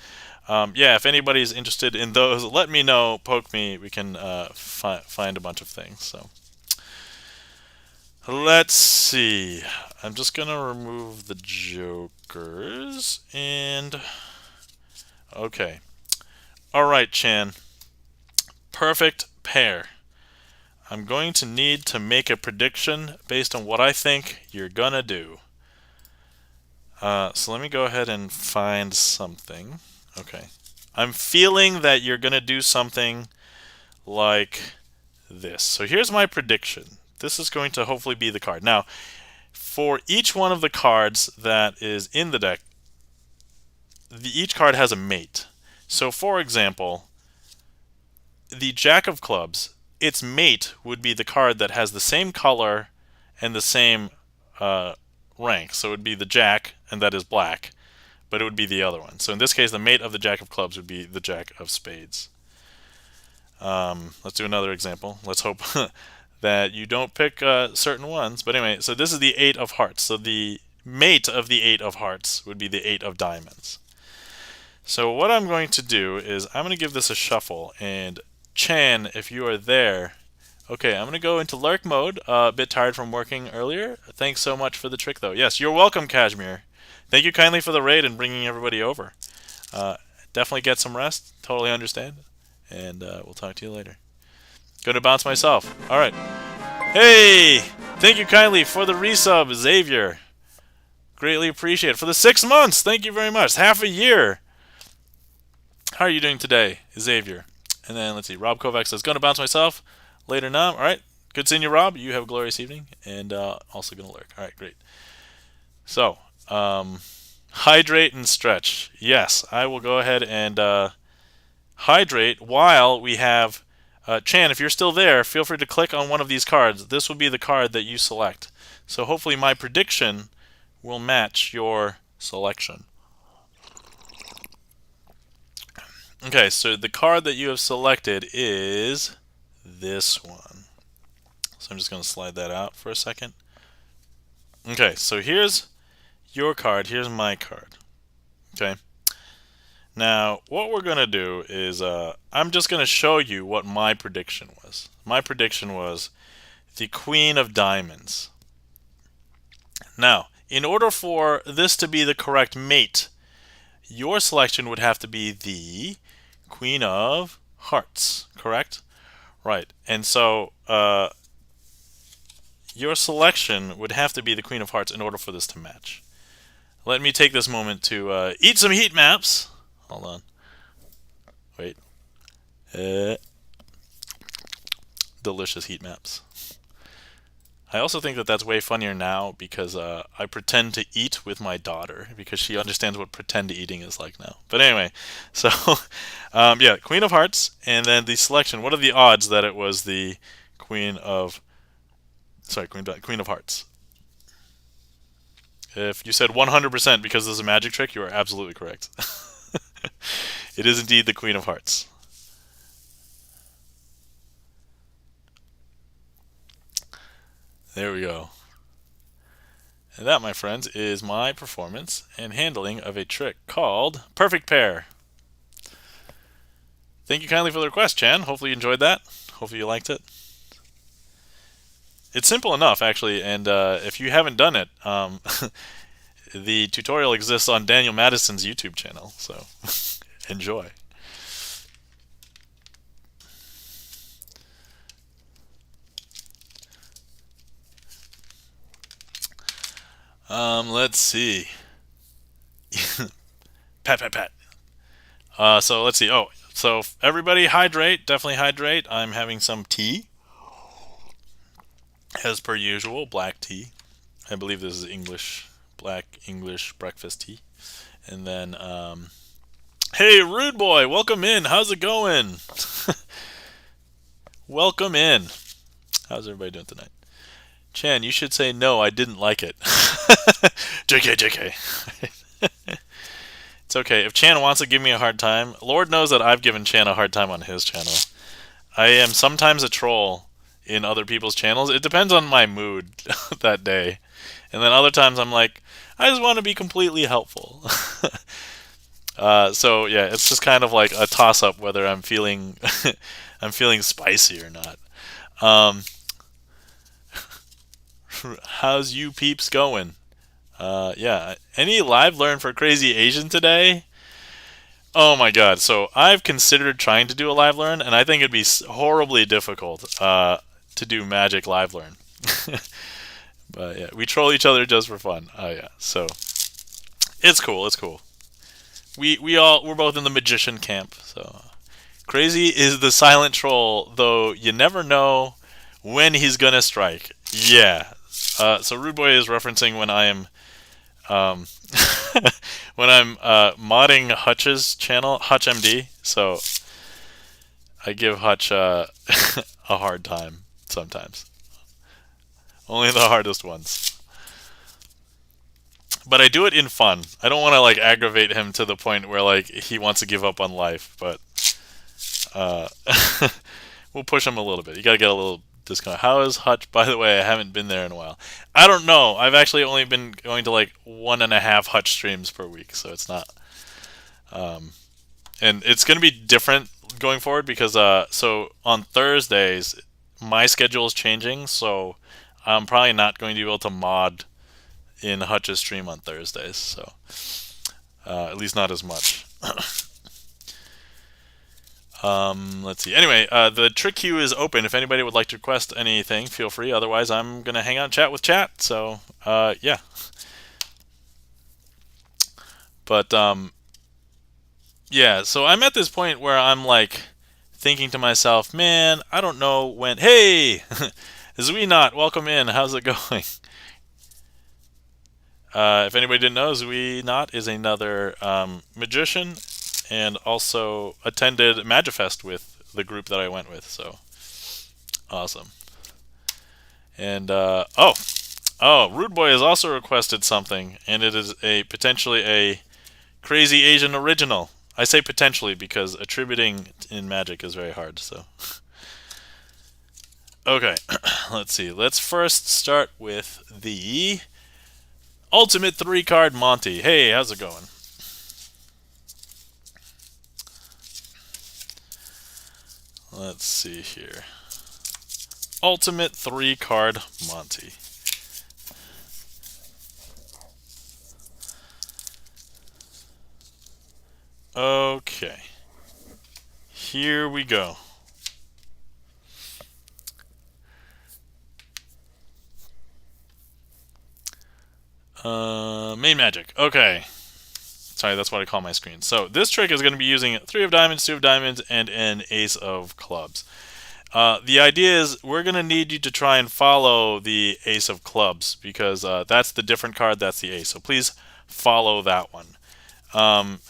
yeah, if anybody's interested in those, let me know. Poke me. We can find a bunch of things. So. Let's see. I'm just going to remove the jokers. And. Okay. Alright, Chan. Perfect pair. I'm going to need to make a prediction based on what I think you're going to do. So let me go ahead and find something. Okay. I'm feeling that you're going to do something like this. So here's my prediction. This is going to hopefully be the card. Now, for each one of the cards that is in the deck, each card has a mate. So, for example, the Jack of Clubs, its mate would be the card that has the same color and the same rank. So it would be the Jack, and that is black, but it would be the other one. So in this case, the mate of the Jack of Clubs would be the Jack of Spades. Let's do another example. Let's hope that you don't pick certain ones. But anyway, so this is the 8 of Hearts. So the mate of the 8 of Hearts would be the 8 of Diamonds. So what I'm going to do is I'm going to give this a shuffle. And Chan, if you are there, okay, I'm going to go into lurk mode. A bit tired from working earlier. Thanks so much for the trick, though. Yes, you're welcome, Kashmir. Thank you kindly for the raid and bringing everybody over. Definitely get some rest. Totally understand. And we'll talk to you later. Gonna bounce myself. Alright. Hey! Thank you kindly for the resub, Xavier. Greatly appreciate it. For the 6 months! Thank you very much. Half a year. How are you doing today, Xavier? And then, let's see. Rob Kovacs says, gonna bounce myself. Later now. Alright. Good seeing you, Rob. You have a glorious evening. And also gonna lurk. Alright, great. So, hydrate and stretch. Yes, I will go ahead and hydrate while we have Chan. If you're still there, feel free to click on one of these cards. This will be the card that you select. So hopefully my prediction will match your selection. Okay, so the card that you have selected is this one. So I'm just going to slide that out for a second. Okay, so here's your card. Here's my card. Okay. Now, what we're going to do is I'm just going to show you what my prediction was. My prediction was the Queen of Diamonds. Now, in order for this to be the correct mate, your selection would have to be the Queen of Hearts, correct? Right. And so your selection would have to be the Queen of Hearts in order for this to match. Let me take this moment to eat some heat maps. Hold on. Wait. Delicious heat maps. I also think that that's way funnier now because I pretend to eat with my daughter because she understands what pretend eating is like now. But anyway, so yeah, Queen of Hearts, and then the selection. What are the odds that it was the Queen of Queen of Hearts? If you said 100% because this is a magic trick, you are absolutely correct. It is indeed the Queen of Hearts. There we go. And that, my friends, is my performance and handling of a trick called Perfect Pair. Thank you kindly for the request, Chan. Hopefully you enjoyed that. Hopefully you liked it. It's simple enough, actually, and if you haven't done it, the tutorial exists on Daniel Madison's YouTube channel, so enjoy. Let's see. Pat, pat, pat. So let's see. Oh, so everybody hydrate. Definitely hydrate. I'm having some tea. As per usual, black tea. I believe this is English, black English breakfast tea. And then, hey, Rude Boy, welcome in. How's it going? Welcome in. How's everybody doing tonight? Chan, you should say no, I didn't like it. JK, JK. It's okay. If Chan wants to give me a hard time, Lord knows that I've given Chan a hard time on his channel. I am sometimes a troll in other people's channels. It depends on my mood that day. And then other times I'm like, I just want to be completely helpful. So yeah, it's just kind of like a toss-up whether I'm feeling I'm feeling spicy or not. Um, how's you peeps going? Yeah, any live learn for Crazy Asian today? Oh my god! So I've considered trying to do a live learn, and I think it'd be horribly difficult to do magic live learn. But yeah, we troll each other just for fun. Oh yeah, so it's cool. It's cool. We're both in the magician camp. So Crazy is the silent troll, though you never know when he's gonna strike. Yeah. So Rude Boy is referencing when I am um, when I'm modding Hutch's channel, Hutch MD. So I give Hutch a hard time sometimes. Only the hardest ones. But I do it in fun. I don't want to like aggravate him to the point where like he wants to give up on life, but uh, we'll push him a little bit. You gotta get a little discount. How is Hutch? By the way, I haven't been there in a while. I don't know. I've actually only been going to like 1.5 Hutch streams per week, so it's not. And it's gonna be different going forward because so on Thursdays my schedule is changing, so I'm probably not going to be able to mod in Hutch's stream on Thursdays. So at least not as much. Let's see. Anyway, the trick queue is open. If anybody would like to request anything, feel free. Otherwise, I'm gonna hang out and chat with chat. So, yeah. But yeah. So I'm at this point where I'm like thinking to myself, man, I don't know when. Hey, Not welcome in. How's it going? If anybody didn't know, Not is another magician and also attended Magifest with the group that I went with. So awesome. And Rude Boy has also requested something, and it is potentially a Crazy Asian original. I say potentially because attributing in Magic is very hard. So okay, let's see. Let's first start with the Ultimate 3-card Monty. Hey, how's it going? Let's see here. Ultimate 3-card Monty. Okay. Here we go. Main magic. Okay. Sorry, that's what I call my screen. So this trick is going to be using 3 of diamonds, 2 of diamonds, and an ace of clubs. The idea is we're going to need you to try and follow the ace of clubs because that's the different card, that's the ace. So please follow that one.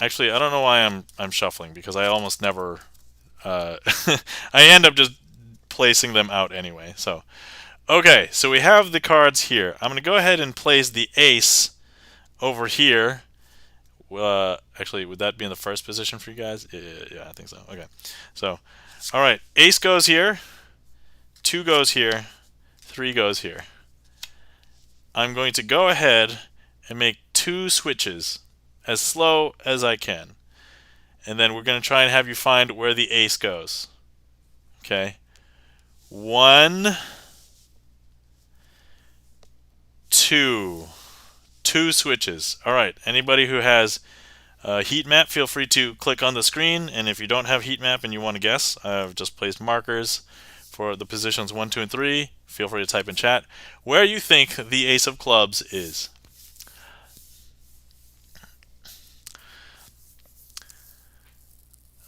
Actually, I don't know why I'm shuffling because I almost never... I end up just placing them out anyway. So, okay, so we have the cards here. I'm going to go ahead and place the ace over here. Actually, would that be in the first position for you guys? Yeah, I think so. Okay. So, all right. Ace goes here. 2 goes here. 3 goes here. I'm going to go ahead and make 2 switches as slow as I can. And then we're going to try and have you find where the ace goes. Okay. 1, 2. 2 switches. All right. Anybody who has a heat map, feel free to click on the screen. And if you don't have heat map and you want to guess, I've just placed markers for the positions 1, 2, and 3. Feel free to type in chat where you think the ace of clubs is.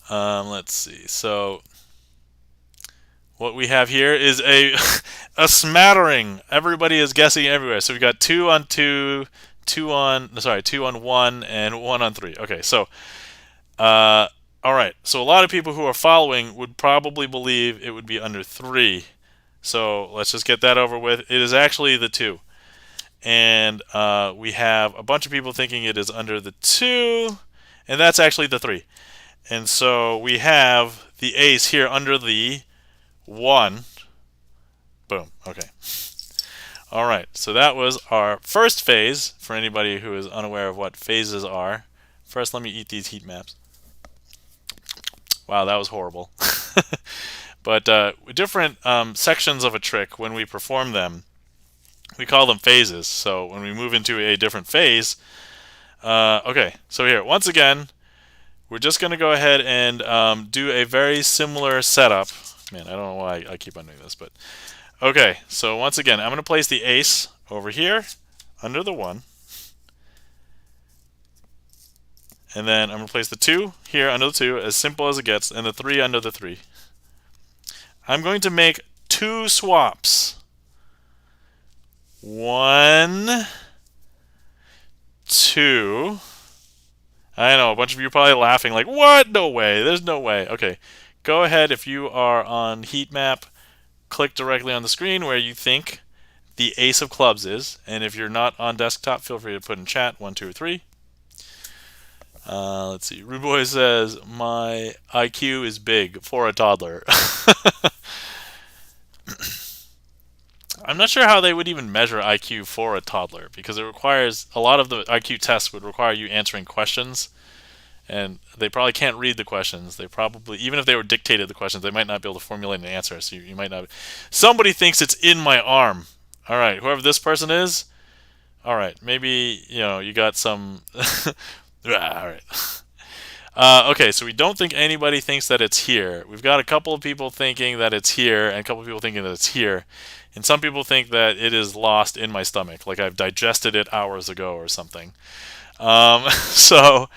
Let's see. So what we have here is a a smattering. Everybody is guessing everywhere. So we got 2 on 2, 2 on 1, and 1 on 3. Okay, so all right. So a lot of people who are following would probably believe it would be under 3. So let's just get that over with. It is actually the 2. And we have a bunch of people thinking it is under the 2, and that's actually the 3. And so we have the ace here under the 1. Boom. Okay. All right. So that was our first phase for anybody who is unaware of what phases are. First, let me eat these heat maps. Wow, that was horrible. But different sections of a trick, when we perform them, we call them phases. So when we move into a different phase, okay. So here, once again, we're just going to go ahead and do a very similar setup. Man, I don't know why I keep on doing this, but okay. So once again, I'm going to place the ace over here under the 1. And then I'm going to place the 2 here under the 2, as simple as it gets, and the 3 under the 3. I'm going to make 2 swaps. 1, 2. I know, a bunch of you are probably laughing like, what? No way. There's no way. Okay, go ahead if you are on heat map, click directly on the screen where you think the ace of clubs is. And if you're not on desktop, feel free to put in chat 1, 2, or 3. Let's see. Ruboy says, my IQ is big for a toddler. I'm not sure how they would even measure IQ for a toddler, because it requires, a lot of the IQ tests would require you answering questions, and they probably can't read the questions. They probably, even if they were dictated the questions, they might not be able to formulate an answer, so you might not. Somebody thinks it's in my arm. All right, whoever this person is, all right, maybe, you got some... All right. Okay, so we don't think anybody thinks that it's here. We've got a couple of people thinking that it's here, and a couple of people thinking that it's here. And some people think that it is lost in my stomach, like I've digested it hours ago or something. So,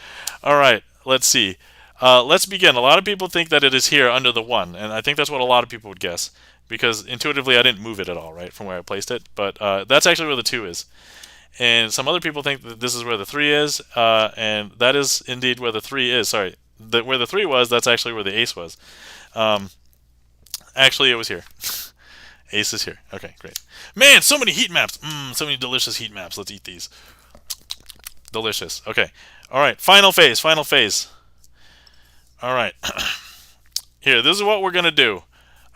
all right, let's see. Let's begin. A lot of people think that it is here under the 1, and I think that's what a lot of people would guess, because intuitively I didn't move it at all, right, from where I placed it. But that's actually where the 2 is. And some other people think that this is where the 3 is, and that is indeed where the 3 is. Sorry, where the 3 was, that's actually where the ace was. Actually, it was here. Ace is here. Okay, great. Man, so many heat maps. So many delicious heat maps. Let's eat these. Delicious. Okay. All right, final phase, final phase. All right. Here, this is what we're going to do.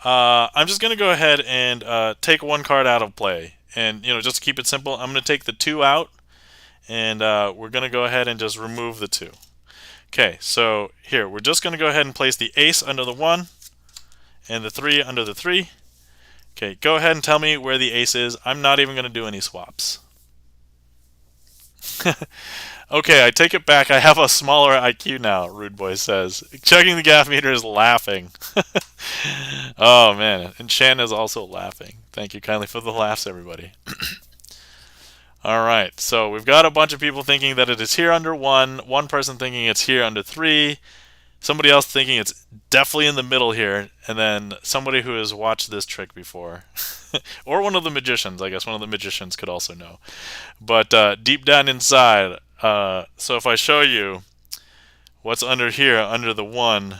I'm just going to go ahead and take 1 card out of play. And, just to keep it simple, I'm going to take the 2 out, and we're going to go ahead and just remove the 2. Okay, so here, we're just going to go ahead and place the ace under the 1 and the 3 under the 3. Okay, go ahead and tell me where the ace is. I'm not even going to do any swaps. Okay, I take it back. I have a smaller IQ now, Rude Boy says. Checking the gaff meter is laughing. Oh, man. And Shan is also laughing. Thank you kindly for the laughs, everybody. All right, so we've got a bunch of people thinking that it is here under 1, one person thinking it's here under 3, somebody else thinking it's definitely in the middle here, and then somebody who has watched this trick before. Or one of the magicians. I guess one of the magicians could also know. But deep down inside, so if I show you what's under here, under the 1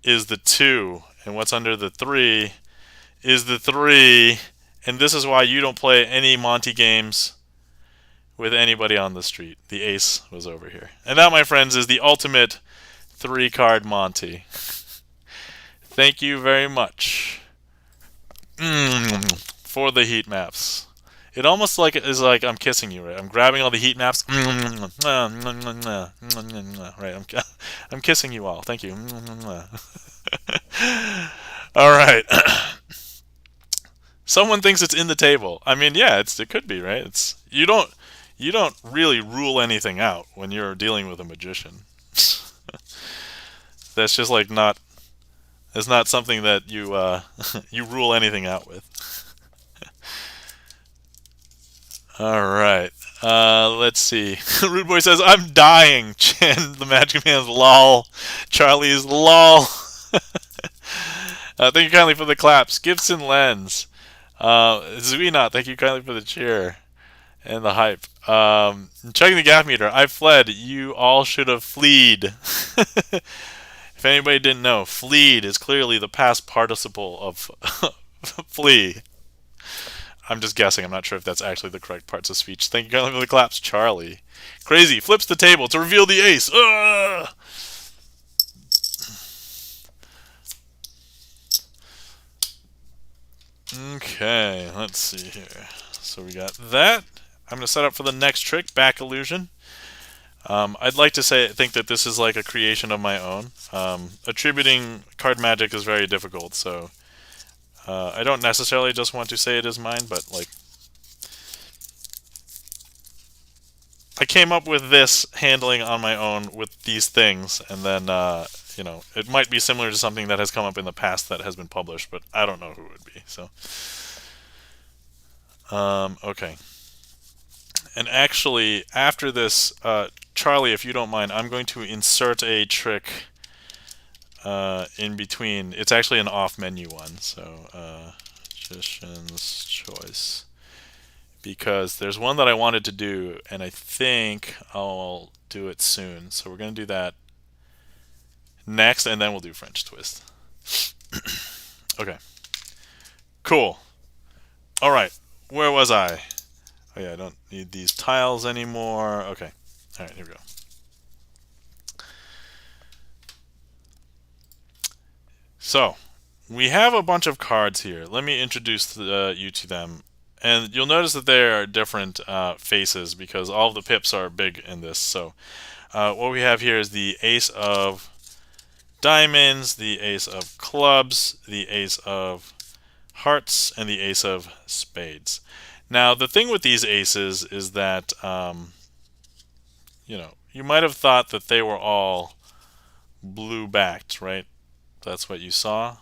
is the 2, and what's under the 3 is the 3, and this is why you don't play any Monty games with anybody on the street. The ace was over here. And that, my friends, is the ultimate 3-card Monty. Thank you very much for the heat maps. It almost like is like I'm kissing you, right? I'm grabbing all the heat maps. Right, I'm kissing you all. Thank you. All right. Someone thinks it's in the table. I mean, yeah, it could be, right? It's you don't really rule anything out when you're dealing with a magician. That's just like not. It's not something that you you rule anything out with. All right. Let's see. Rude Boy says, "I'm dying." Chan, the Magic Man's lol. Charlie's lol. Thank you kindly for the claps. Gibson Lens. Zuina, thank you kindly for the cheer and the hype. Checking the gaff meter. I fled. You all should have fleed. If anybody didn't know, fleed is clearly the past participle of flee. I'm just guessing. I'm not sure if that's actually the correct parts of speech. Thank you kindly for the claps, Charlie. Crazy flips the table to reveal the ace. Ugh! Okay, let's see here. So we got that. I'm going to set up for the next trick, back illusion. I'd like to think that this is like a creation of my own. Attributing card magic is very difficult, so I don't necessarily just want to say it is mine, but like I came up with this handling on my own with these things, and then you know, it might be similar to something that has come up in the past that has been published, but I don't know who it would be. So okay. And actually, after this, Charlie, if you don't mind, I'm going to insert a trick in between. It's actually an off-menu one, so Magician's Choice. Because there's one that I wanted to do, and I think I'll do it soon. So we're going to do that next, and then we'll do French Twist. Okay. Cool. All right. Where was I? Oh yeah, I don't need these tiles anymore. Okay. All right, here we go. So, we have a bunch of cards here. Let me introduce you to them. And you'll notice that there are different faces because all of the pips are big in this. So, what we have here is the Ace of Diamonds, the Ace of Clubs, the Ace of Hearts, and the Ace of Spades. Now, the thing with these aces is that, you know, you might have thought that they were all blue-backed, right? That's what you saw.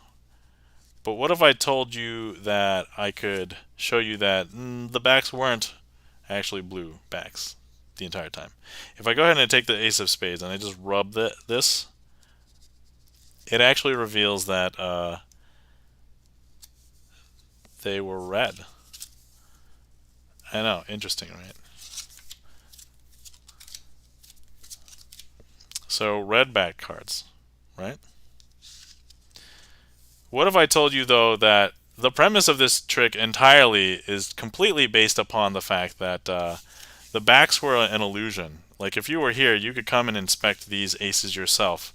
But what if I told you that I could show you that the backs weren't actually blue backs the entire time? If I go ahead and I take the Ace of Spades and I just rub this, it actually reveals that they were red. I know, interesting, right? So red back cards, right? What if I told you, though, that the premise of this trick entirely is completely based upon the fact that the backs were an illusion. Like if you were here, you could come and inspect these aces yourself,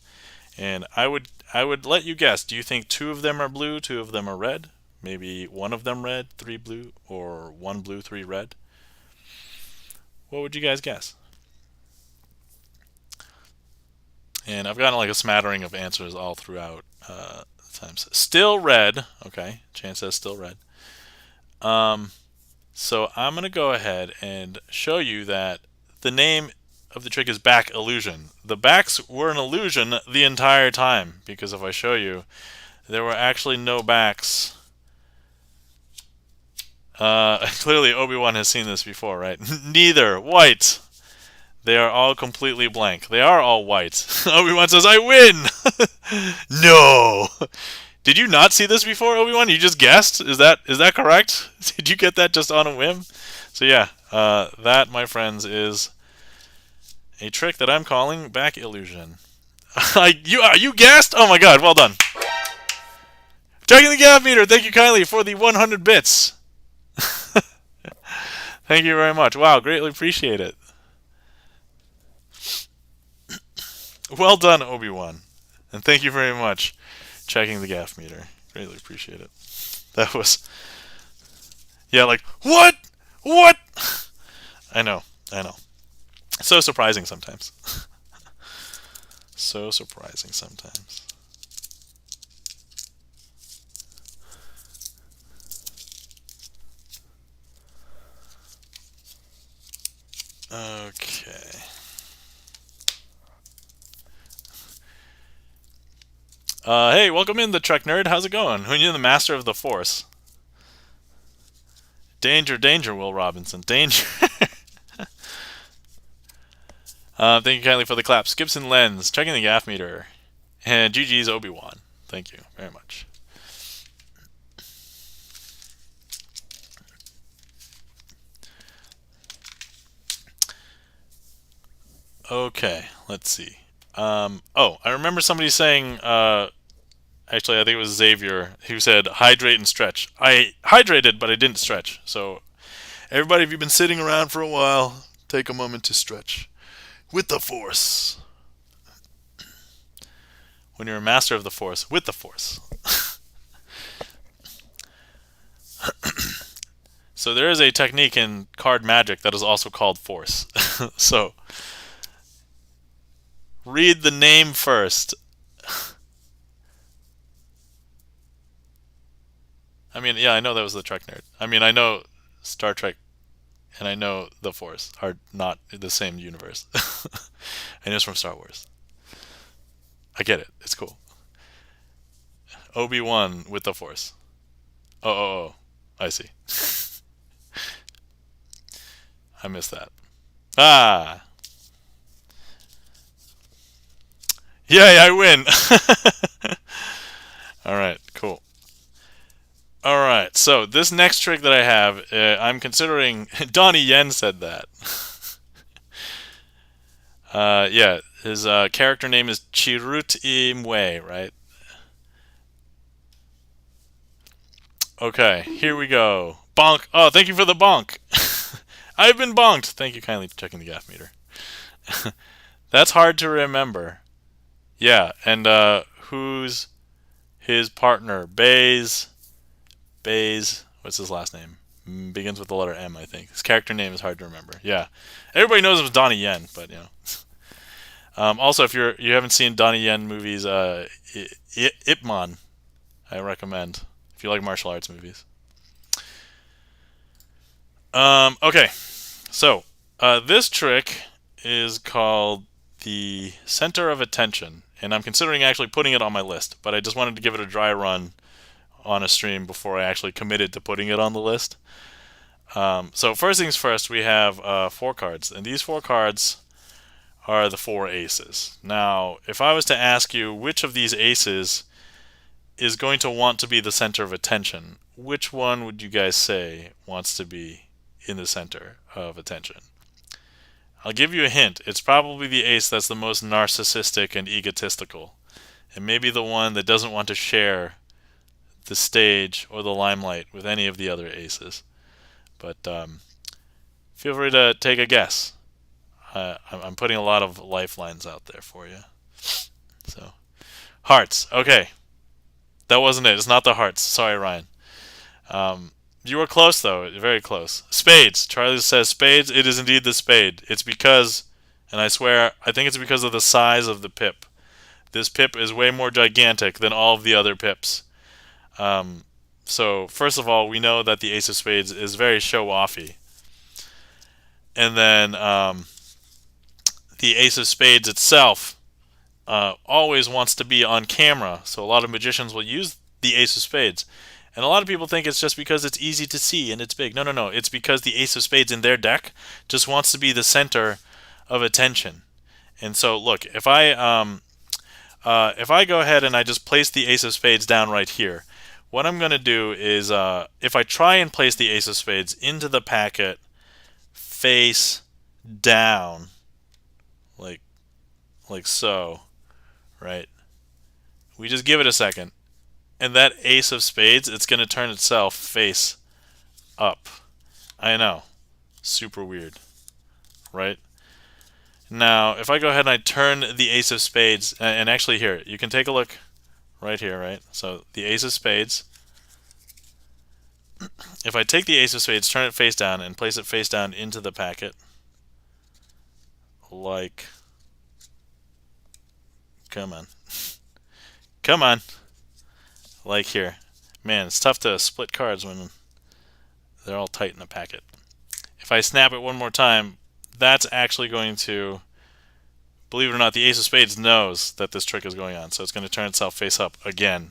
and I would let you guess. Do you think 2 of them are blue, 2 of them are red? Maybe 1 of them red, 3 blue, or 1 blue, 3 red? What would you guys guess? And I've gotten like a smattering of answers all throughout times. Still red. Okay, Chan says still red. So I'm going to go ahead and show you that the name of the trick is back illusion. The backs were an illusion the entire time, because if I show you, there were actually no backs. Clearly Obi-Wan has seen this before, right? Neither. White. They are all completely blank. They are all white. Obi-Wan says, I win! No! Did you not see this before, Obi-Wan? You just guessed? Is that correct? Did you get that just on a whim? So yeah, that, my friends, is a trick that I'm calling back illusion. You guessed? Oh my god, well done. Checking the gap meter, thank you kindly for the 100 bits. Thank you very much. Wow, greatly appreciate it. Well done, Obi-Wan. And thank you very much. Checking the gaff meter. Greatly appreciate it. That was... Yeah, like, what? What? I know. So surprising sometimes. So surprising sometimes. Okay. Hey, welcome in, the Trek Nerd. How's it going? Who are you, the master of the Force? Danger, danger, Will Robinson. Danger. Thank you kindly for the claps. Gibson Lens, checking the gaff meter. And GG's Obi-Wan. Thank you very much. Okay, let's see. Oh, I remember somebody saying, actually I think it was Xavier, who said hydrate and stretch. I hydrated, but I didn't stretch. So everybody, if you've been sitting around for a while, take a moment to stretch. With the Force. When you're a master of the Force, with the Force. So there is a technique in card magic that is also called Force. So read the name first. I mean, yeah, I know that was the Trek Nerd. I mean, I know Star Trek and I know the Force are not the same universe. I know it's from Star Wars. I get it. It's cool. Obi-Wan with the Force. Oh. I see. I missed that. Ah. Yay, I win. Alright, cool. Alright, so this next trick that I have, I'm considering... Donnie Yen said that. Yeah, his character name is Chirut Imwe, right? Okay, here we go. Bonk. Oh, thank you for the bonk. I've been bonked. Thank you kindly for checking the gaff meter. That's hard to remember. Yeah, and who's his partner? Baze. What's his last name? Begins with the letter M, I think. His character name is hard to remember. Yeah, everybody knows it was Donnie Yen, but you know. Also, if you haven't seen Donnie Yen movies, Ip Man, I recommend if you like martial arts movies. Okay, so this trick is called the Center of Attention, and I'm considering actually putting it on my list, but I just wanted to give it a dry run on a stream before I actually committed to putting it on the list. So first things first, we have 4 cards, and these 4 cards are the 4 aces. Now, if I was to ask you which of these aces is going to want to be the center of attention, which one would you guys say wants to be in the center of attention? I'll give you a hint. It's probably the ace that's the most narcissistic and egotistical, and maybe the one that doesn't want to share the stage or the limelight with any of the other aces. But feel free to take a guess. I'm putting a lot of lifelines out there for you. So, hearts. Okay. That wasn't it. It's not the hearts. Sorry, Ryan. You were close, though. Very close. Spades. Charlie says spades. It is indeed the spade. It's because, and I swear, I think it's because of the size of the pip. This pip is way more gigantic than all of the other pips. So, first of all, we know that the ace of spades is very show-offy. And then, the ace of spades itself always wants to be on camera. So a lot of magicians will use the ace of spades. And a lot of people think it's just because it's easy to see and it's big. No, no, no. It's because the ace of spades in their deck just wants to be the center of attention. And so, look, if I go ahead and I just place the ace of spades down right here, what I'm going to do is, if I try and place the ace of spades into the packet face down, like so, right? We just give it a second. And that ace of spades, it's going to turn itself face up. I know. Super weird. Right? Now, if I go ahead and I turn the ace of spades, and actually here, you can take a look right here, right? So the ace of spades, if I take the ace of spades, turn it face down, and place it face down into the packet, like, come on. Come on. Like here. Man, it's tough to split cards when they're all tight in the packet. If I snap it one more time, that's actually going to, believe it or not, the ace of spades knows that this trick is going on, so it's going to turn itself face up again.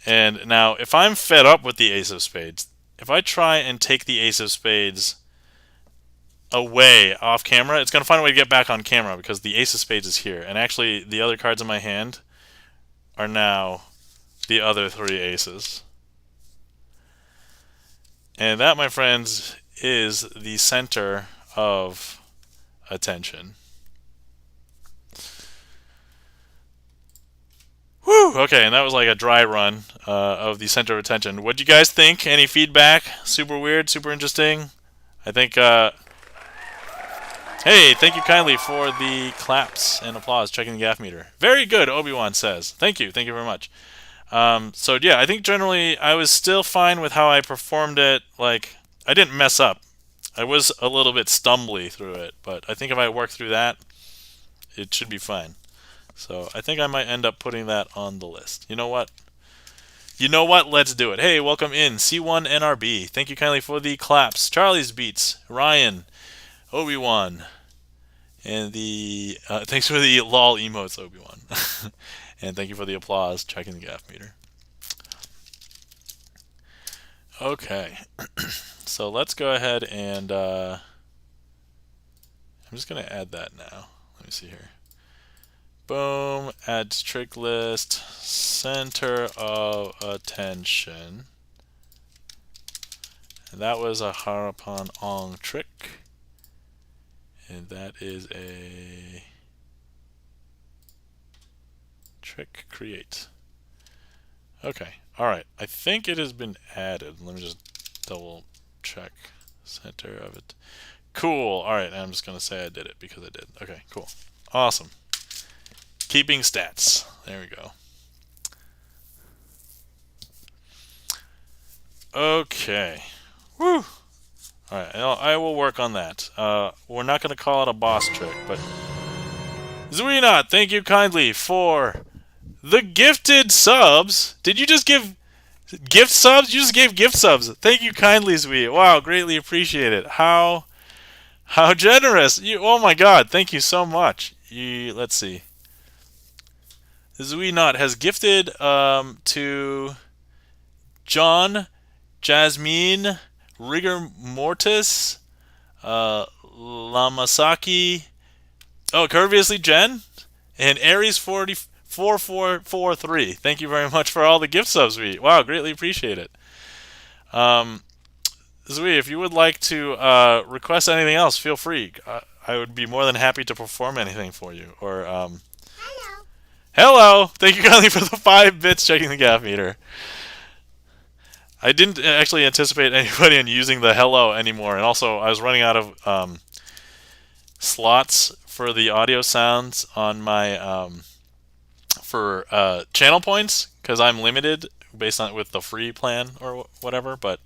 And now, if I'm fed up with the ace of spades, if I try and take the ace of spades away off camera, it's going to find a way to get back on camera because the ace of spades is here. And actually, the other cards in my hand are now the other three aces. And that, my friends, is the center of attention. Whew! Okay, and that was like a dry run of the center of attention. What do you guys think? Any feedback? Super weird? Super interesting? I think, hey, thank you kindly for the claps and applause, checking the gaff meter. Very good, Obi-Wan says. Thank you very much. So yeah, I think generally I was still fine with how I performed it. Like, I didn't mess up. I was a little bit stumbly through it, but I think if I work through that, it should be fine. So I think I might end up putting that on the list. You know what? Let's do it. Hey, welcome in, C1NRB. Thank you kindly for the claps. Charlie's Beats, Ryan, Obi-Wan, and the thanks for the lol emotes, Obi-Wan. And thank you for the applause, checking the gaff meter. Okay, so let's go ahead and I'm just going to add that now. Let me see here. Boom, add to trick list, center of attention. And that was a Harapon Ong trick. And that is a trick create. Okay, alright. I think it has been added. Let me just double check center of it. Cool. Alright, I'm just going to say I did it because I did. Okay, cool. Awesome. Keeping stats. There we go. Okay. Woo! Alright, I will work on that. We're not going to call it a boss trick, but Zweenot, thank you kindly for the gifted subs. Did you just give gift subs? You just gave gift subs. Thank you kindly, Zwee. Wow, greatly appreciate it. How generous. Oh my god, thank you so much. Let's see. Zweenot has gifted to John, Jasmine, Rigor Mortis, Lamasaki, Curviously Jen, and Aries 4443. Thank you very much for all the gift subs. Wow, greatly appreciate it. Zui, if you would like to request anything else, feel free. I would be more than happy to perform anything for you. Or Hello! Thank you kindly for the 5 bits checking the gaff meter. I didn't actually anticipate anybody on using the hello anymore, and also I was running out of slots for the audio sounds on my for channel points, because I'm limited based on with the free plan or whatever. But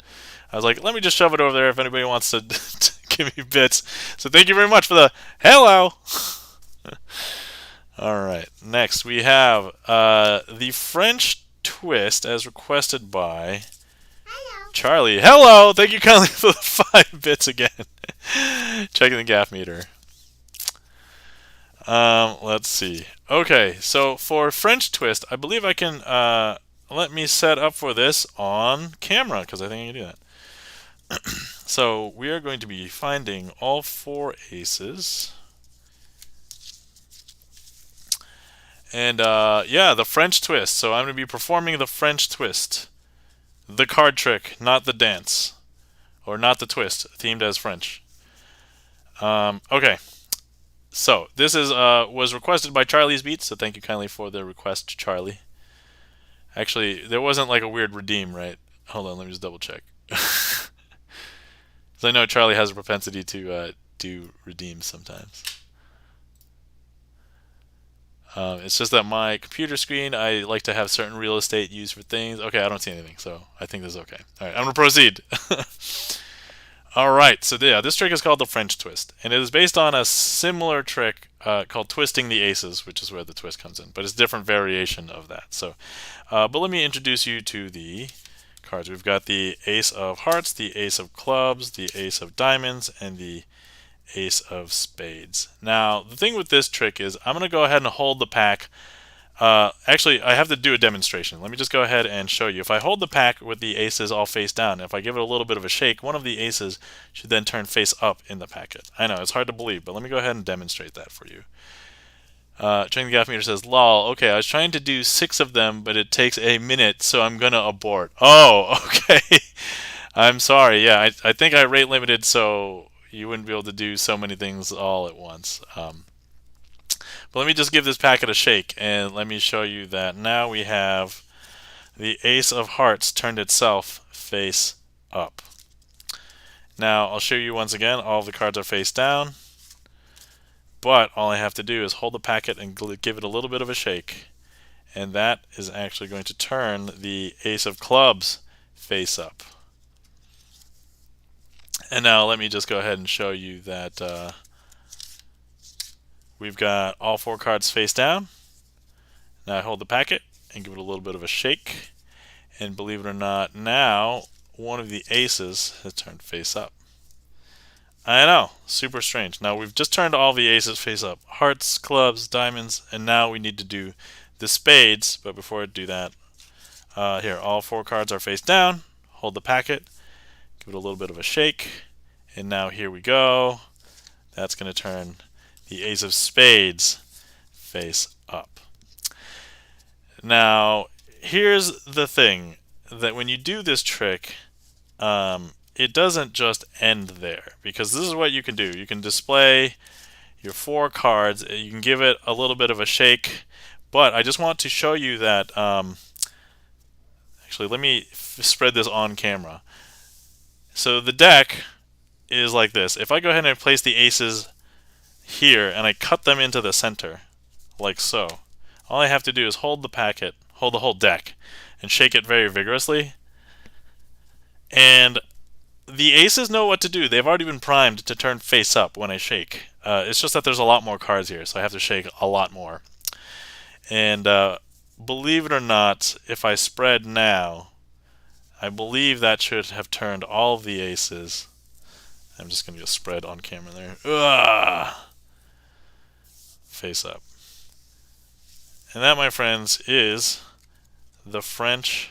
I was like, let me just shove it over there if anybody wants to, to give me bits. So thank you very much for the hello. All right, next we have the French twist as requested by Charlie. Hello! Thank you kindly for the 5 bits again. Checking the gaff meter. Let's see. Okay, so for French twist, I believe I can let me set up for this on camera because I think I can do that. So we are going to be finding all 4 aces. And yeah, the French twist. So I'm going to be performing the French twist. The card trick, not the dance. Or not the twist, themed as French. Okay. So this is was requested by Charlie's Beats, so thank you kindly for the request, Charlie. Actually, there wasn't like a weird redeem, right? Hold on, let me just double check. Because I know Charlie has a propensity to do redeems sometimes. It's just that my computer screen, I like to have certain real estate used for things. Okay, I don't see anything, so I think this is okay. All right, I'm going to proceed. All right, so yeah, this trick is called the French twist, and it is based on a similar trick called twisting the aces, which is where the twist comes in, but it's a different variation of that. So, but let me introduce you to the cards. We've got the ace of hearts, the ace of clubs, the ace of diamonds, and the ace of spades. Now, the thing with this trick is I'm going to go ahead and hold the pack. Actually, I have to do a demonstration. Let me just go ahead and show you. If I hold the pack with the aces all face down, if I give it a little bit of a shake, one of the aces should then turn face up in the packet. I know, it's hard to believe, but let me go ahead and demonstrate that for you. Checking the gaff meter says, lol, okay, I was trying to do 6 of them, but it takes a minute, so I'm going to abort. Oh, okay. I'm sorry. Yeah, I think I rate limited, so you wouldn't be able to do so many things all at once. But let me just give this packet a shake, and let me show you that now we have the ace of hearts turned itself face up. Now, I'll show you once again, all of the cards are face down, but all I have to do is hold the packet and give it a little bit of a shake, and that is actually going to turn the ace of clubs face up. And now let me just go ahead and show you that we've got all 4 cards face down. Now I hold the packet and give it a little bit of a shake, and believe it or not, now one of the aces has turned face up. I know, super strange. Now we've just turned all the aces face up. Hearts, clubs, diamonds, and now we need to do the spades, but before I do that, here, all 4 cards are face down. Hold the packet, give it a little bit of a shake, and now here we go. That's going to turn the ace of spades face up. Now, here's the thing, that when you do this trick, it doesn't just end there, because this is what you can do. You can display your 4 cards, you can give it a little bit of a shake, but I just want to show you that, actually let me spread this on camera. So the deck is like this. If I go ahead and place the aces here and I cut them into the center, like so, all I have to do is hold the packet, hold the whole deck, and shake it very vigorously. And the aces know what to do. They've already been primed to turn face up when I shake. It's just that there's a lot more cards here, so I have to shake a lot more. And believe it or not, if I spread now, I believe that should have turned all of the aces. I'm just going to spread on camera there. Ugh! Face up. And that, my friends, is the French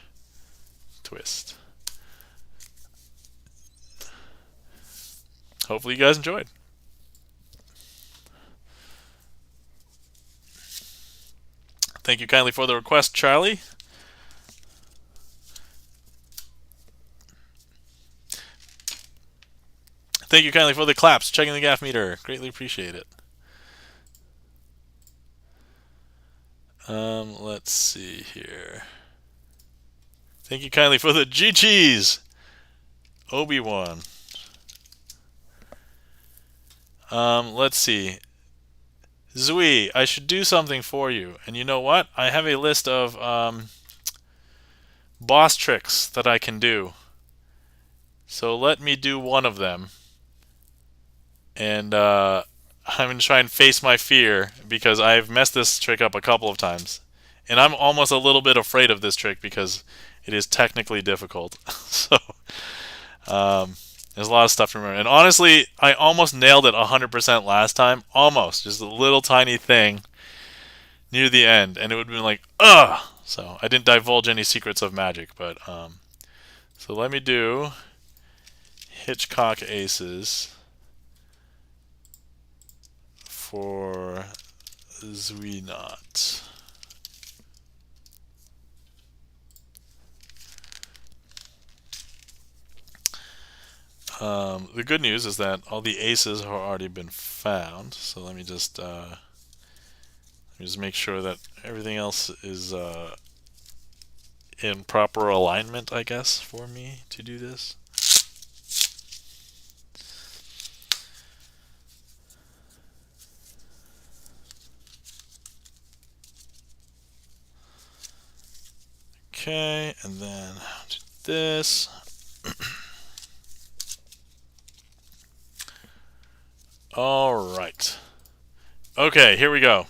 twist. Hopefully you guys enjoyed. Thank you kindly for the request, Charlie. Thank you kindly for the claps, checking the gaff meter. Greatly appreciate it. Let's see here. Thank you kindly for the G-Cheese. Obi-Wan. Let's see. Zui, I should do something for you. And you know what? I have a list of boss tricks that I can do. So let me do one of them. And I'm going to try and face my fear, because I've messed this trick up a couple of times. And I'm almost a little bit afraid of this trick because it is technically difficult. So, There's a lot of stuff to remember. And honestly, I almost nailed it 100% last time. Almost. Just a little tiny thing near the end. And it would have been like, ugh! So I didn't divulge any secrets of magic. But, so let me do Hitchcock Aces for Zwinot. The good news is that all the aces have already been found. So let me just make sure that everything else is in proper alignment, I guess, for me to do this. Okay, and then do this. All right. Okay, here we go.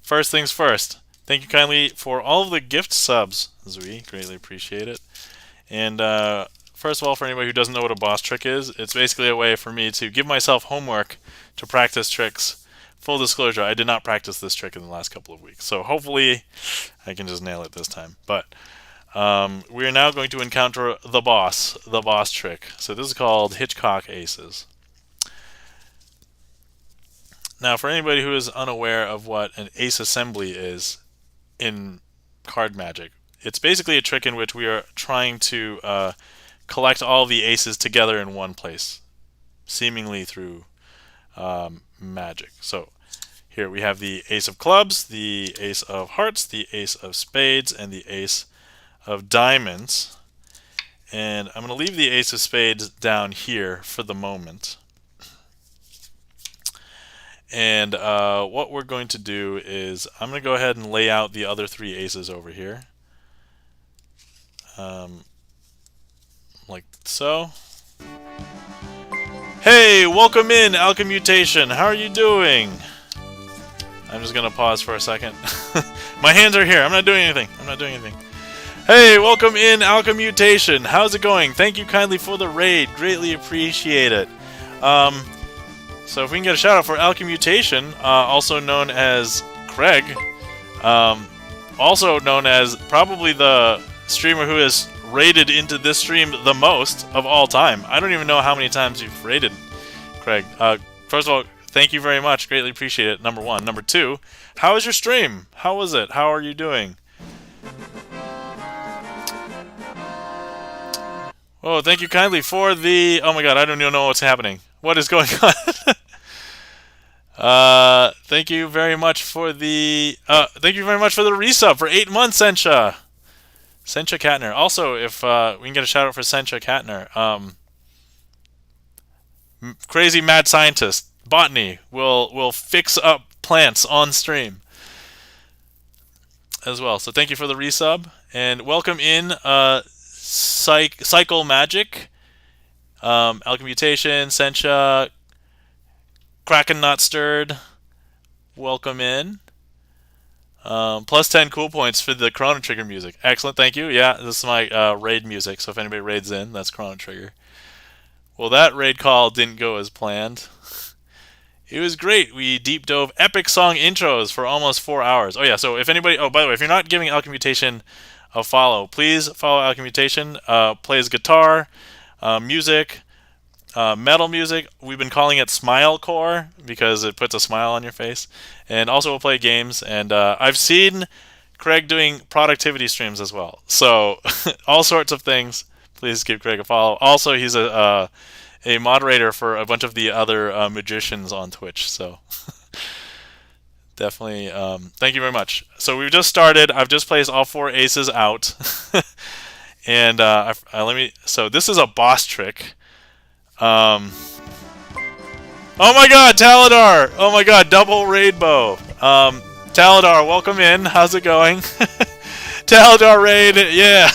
First things first. Thank you kindly for all of the gift subs, Zui. Greatly appreciate it. And first of all, for anybody who doesn't know what a boss trick is, it's basically a way for me to give myself homework to practice tricks. Full disclosure, I did not practice this trick in the last couple of weeks, so hopefully I can just nail it this time. But we are now going to encounter the boss trick. So this is called Hitchcock Aces. Now, for anybody who is unaware of what an ace assembly is in card magic, it's basically a trick in which we are trying to collect all the aces together in one place, seemingly through magic. So here we have the ace of clubs, the ace of hearts, the ace of spades, and the ace of diamonds. And I'm going to leave the ace of spades down here for the moment. And what we're going to do is I'm going to go ahead and lay out the other three aces over here. Like so. Hey, welcome in, Alchemutation. How are you doing? I'm just going to pause for a second. My hands are here. I'm not doing anything. Hey, welcome in, Alchemutation. How's it going? Thank you kindly for the raid. Greatly appreciate it. So if we can get a shout out for Alchemutation, also known as Craig, also known as probably the streamer who has raided into this stream the most of all time. I don't even know how many times you've raided, Craig. First of all, thank you very much. Greatly appreciate it, number one. Number two, how was your stream? How was it? How are you doing? Oh, thank you kindly for the... Oh my god, I don't even know what's happening. What is going on? Thank you very much for the resub for 8 months, Sencha Katner. Also, if we can get a shout out for Sencha Katner, crazy mad scientist, botany will fix up plants on stream as well. So thank you for the resub and welcome in Cycle Magic, Alchemutation, Sencha, Kraken Not Stirred, welcome in. Plus 10 cool points for the Chrono Trigger music. Excellent, thank you. Yeah, this is my raid music, so if anybody raids in, that's Chrono Trigger. Well, that raid call didn't go as planned. It was great. We deep dove epic song intros for almost 4 hours. Oh yeah, so if anybody... Oh, by the way, if you're not giving Alchemutation a follow, please follow Alchemutation. Plays guitar, music, metal music. We've been calling it Smilecore because it puts a smile on your face. And also we'll play games. And I've seen Craig doing productivity streams as well. So all sorts of things. Please give Craig a follow. Also, he's a moderator for a bunch of the other magicians on Twitch. So definitely, thank you very much. So we've just started. I've just placed all 4 aces out. And so this is a boss trick. Oh my god, Taladar! Oh my god, double rainbow. Taladar, welcome in. How's it going? Taladar raid, yeah.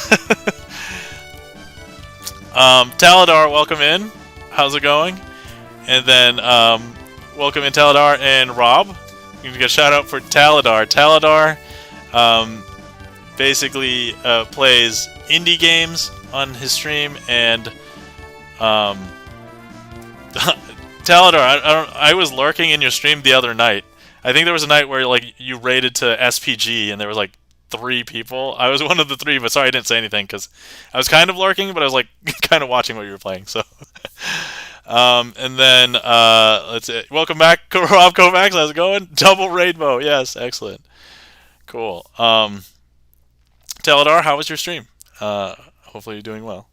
Taladar, welcome in. How's it going? And then welcome in Taladar and Rob. You can get a shout out for Taladar. Taladar basically plays indie games on his stream and Talador, I was lurking in your stream the other night. I think there was a night where like you raided to SPG and there was like 3 people. I was one of the 3, but sorry I didn't say anything because I was kind of lurking, but I was like kind of watching what you were playing. So, and then let's see. Welcome back, Rob Kovacs. How's it going? Double rainbow. Yes, excellent. Cool. Taladar, how was your stream? Hopefully you're doing well.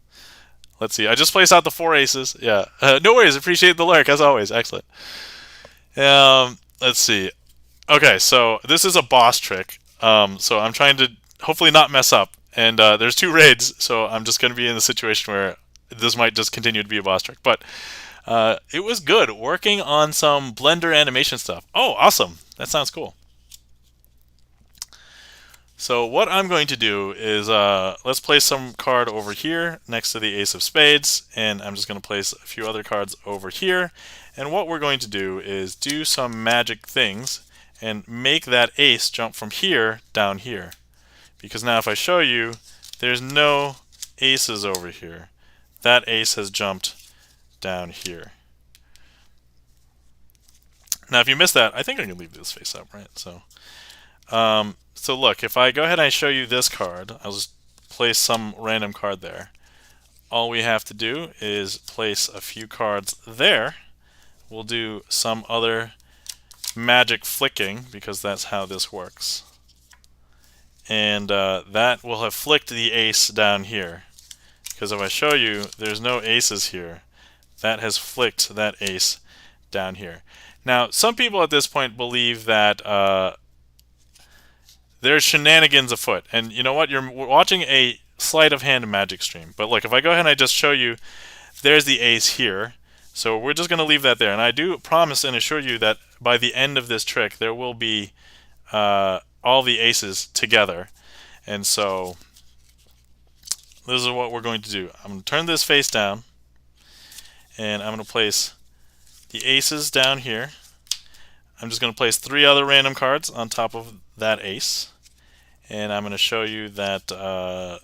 Let's see. I just placed out the 4 aces. Yeah. No worries. Appreciate the lurk as always. Excellent. Let's see. Okay, so this is a boss trick. So I'm trying to hopefully not mess up. And there's 2 raids, so I'm just going to be in the situation where this might just continue to be a boss trick. But it was good working on some Blender animation stuff. Oh, awesome. That sounds cool. So what I'm going to do is let's place some card over here next to the ace of spades, and I'm just going to place a few other cards over here. And what we're going to do is do some magic things and make that ace jump from here down here. Because now if I show you, there's no aces over here. That ace has jumped down here. Now if you missed that, I think I can leave this face up, right? So look, if I go ahead and I show you this card, I'll just place some random card there. All we have to do is place a few cards there. We'll do some other magic flicking because that's how this works. And that will have flicked the ace down here. Because if I show you, there's no aces here. That has flicked that ace down here. Now, some people at this point believe that there's shenanigans afoot. And you know what? You're watching a sleight of hand magic stream. But look, if I go ahead and I just show you, there's the ace here. So we're just going to leave that there. And I do promise and assure you that by the end of this trick, there will be all the aces together. And so this is what we're going to do. I'm going to turn this face down. And I'm going to place the aces down here. I'm just going to place 3 other random cards on top of that ace. And I'm going to show you that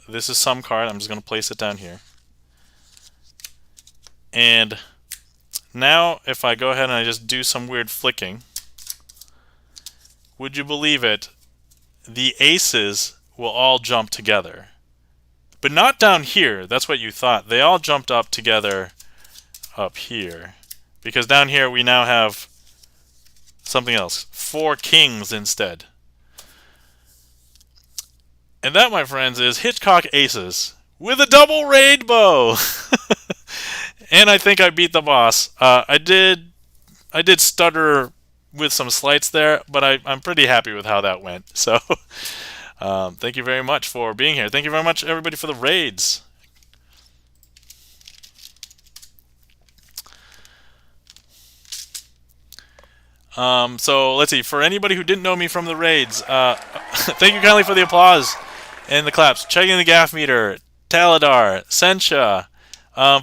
this is some card. I'm just going to place it down here. And now if I go ahead and I just do some weird flicking, would you believe it? The aces will all jump together. But not down here. That's what you thought. They all jumped up together up here. Because down here we now have something else. 4 kings instead. And that, my friends, is Hitchcock aces with a double rainbow. And I think I beat the boss. I did stutter with some sleights there, but I'm pretty happy with how that went. So thank you very much for being here. Thank you very much, everybody, for the raids. So let's see. For anybody who didn't know me from the raids, thank you kindly for the applause and the claps. Checking the gaff meter. Taladar, Sensha,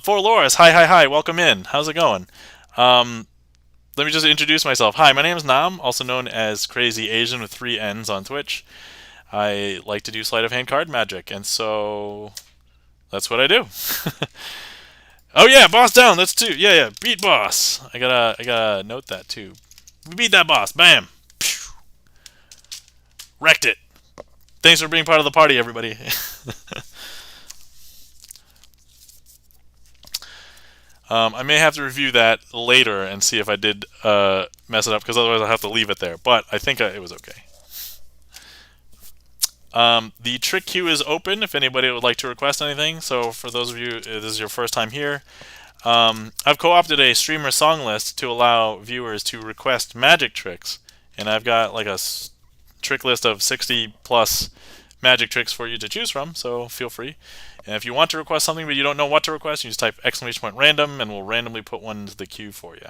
for Loris. Hi. Welcome in. How's it going? Let me just introduce myself. Hi, my name is Nam, also known as Crazy Asian with 3 N's on Twitch. I like to do sleight of hand card magic, and so that's what I do. Oh yeah, boss down. That's 2. Yeah. Beat boss. I gotta note that too. We beat that boss. Bam. Pew. Wrecked it. Thanks for being part of the party, everybody. I may have to review that later and see if I did mess it up, because otherwise I'll have to leave it there. But I think it was okay. The trick queue is open if anybody would like to request anything. So for those of you, this is your first time here, I've co-opted a StreamerSonglist to allow viewers to request magic tricks. And I've got like a trick list of 60 plus magic tricks for you to choose from, so feel free. And if you want to request something but you don't know what to request, you just type !random and we'll randomly put one into the queue for you.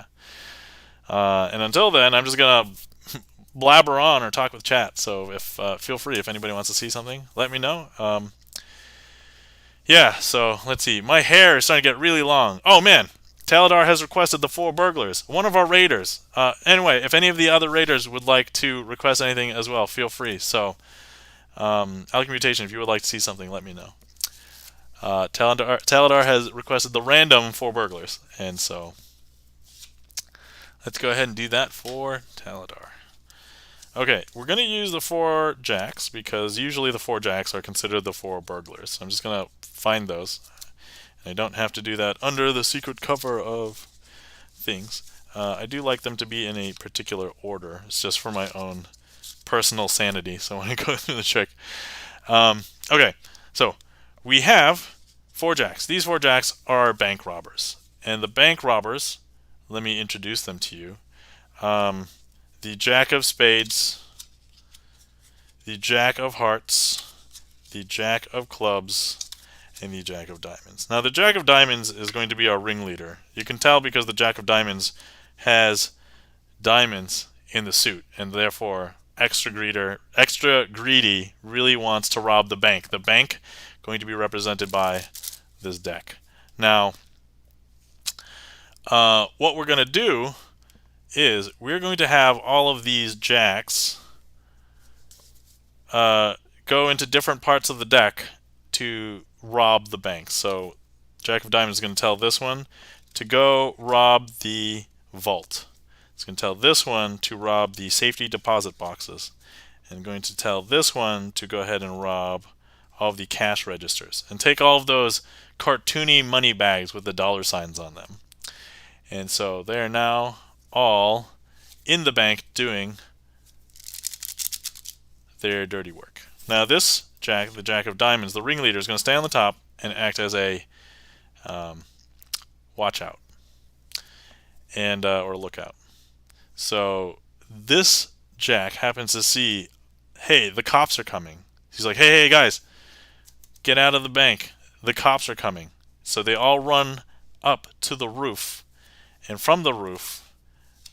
And until then, I'm just going to blabber on or talk with chat, so if feel free if anybody wants to see something, let me know. Yeah, so let's see. My hair is starting to get really long. Oh man, Taladar has requested the 4 burglars, one of our raiders. Anyway, if any of the other raiders would like to request anything as well, feel free. So, Alchemmutation, if you would like to see something, let me know. Taladar has requested the random 4 burglars, and so Let's go ahead and do that for Taladar. Okay, we're going to use the 4 jacks because usually the 4 jacks are considered the 4 burglars. So I'm just going to find those. I don't have to do that under the secret cover of things. I do like them to be in a particular order. It's just for my own personal sanity, so when I go through the trick. Okay, so we have 4 jacks. These 4 jacks are bank robbers. And the bank robbers, let me introduce them to you. The Jack of Spades, the Jack of Hearts, the Jack of Clubs, and the Jack of Diamonds. Now the Jack of Diamonds is going to be our ringleader. You can tell because the Jack of Diamonds has diamonds in the suit, and therefore extra greedy really wants to rob the bank. The bank going to be represented by this deck. Now, what we're going to do is we're going to have all of these jacks go into different parts of the deck to rob the bank. So Jack of Diamonds is going to tell this one to go rob the vault. It's going to tell this one to rob the safety deposit boxes. And going to tell this one to go ahead and rob all of the cash registers. And take all of those cartoony money bags with the dollar signs on them. And so they are now all in the bank doing their dirty work. Now this Jack, the Jack of Diamonds, the ringleader, is going to stay on the top and act as a watch out and or lookout. So this Jack happens to see, hey, the cops are coming. He's like, hey guys, get out of the bank. The cops are coming. So they all run up to the roof, and from the roof,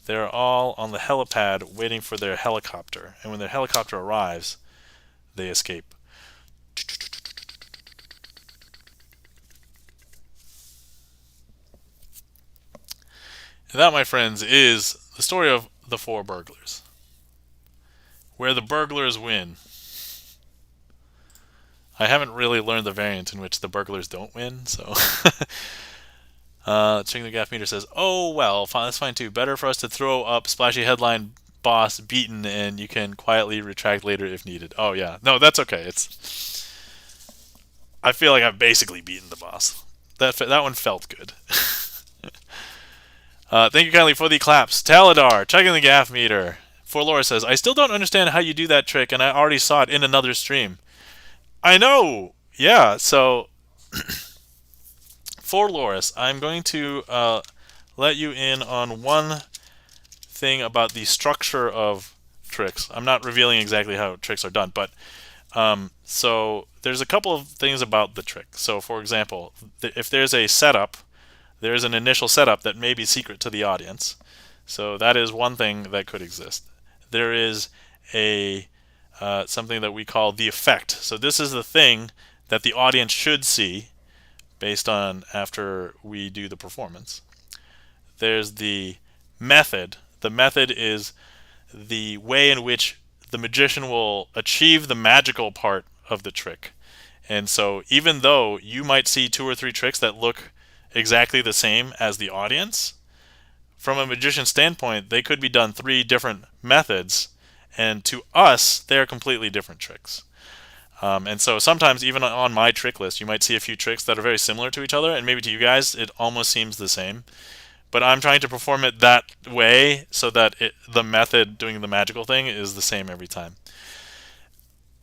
they're all on the helipad waiting for their helicopter. And when their helicopter arrives, they escape. And that, my friends, is the story of the 4 burglars, where the burglars win. I haven't really learned the variant in which the burglars don't win, so... Checking the gaff meter says, oh, well, fine, that's fine too. Better for us to throw up splashy headline, boss beaten, and you can quietly retract later if needed. Oh, yeah. No, that's okay. I feel like I've basically beaten the boss. That one felt good. Thank you kindly for the claps. Taladar, checking the gaff meter. For Laura says, I still don't understand how you do that trick, and I already saw it in another stream. I know! Yeah, so... For Loris, I'm going to let you in on one thing about the structure of tricks. I'm not revealing exactly how tricks are done, but so there's a couple of things about the trick. So for example, if there's a setup, there's an initial setup that may be secret to the audience. So that is one thing that could exist. There is a something that we call the effect. So this is the thing that the audience should see based on after we do the performance. There's the method. The method is the way in which the magician will achieve the magical part of the trick. And so even though you might see 2 or 3 tricks that look exactly the same as the audience, from a magician's standpoint, they could be done 3 different methods, and to us, they're completely different tricks. And so sometimes even on my trick list, you might see a few tricks that are very similar to each other, and maybe to you guys it almost seems the same. But I'm trying to perform it that way so that the method doing the magical thing is the same every time.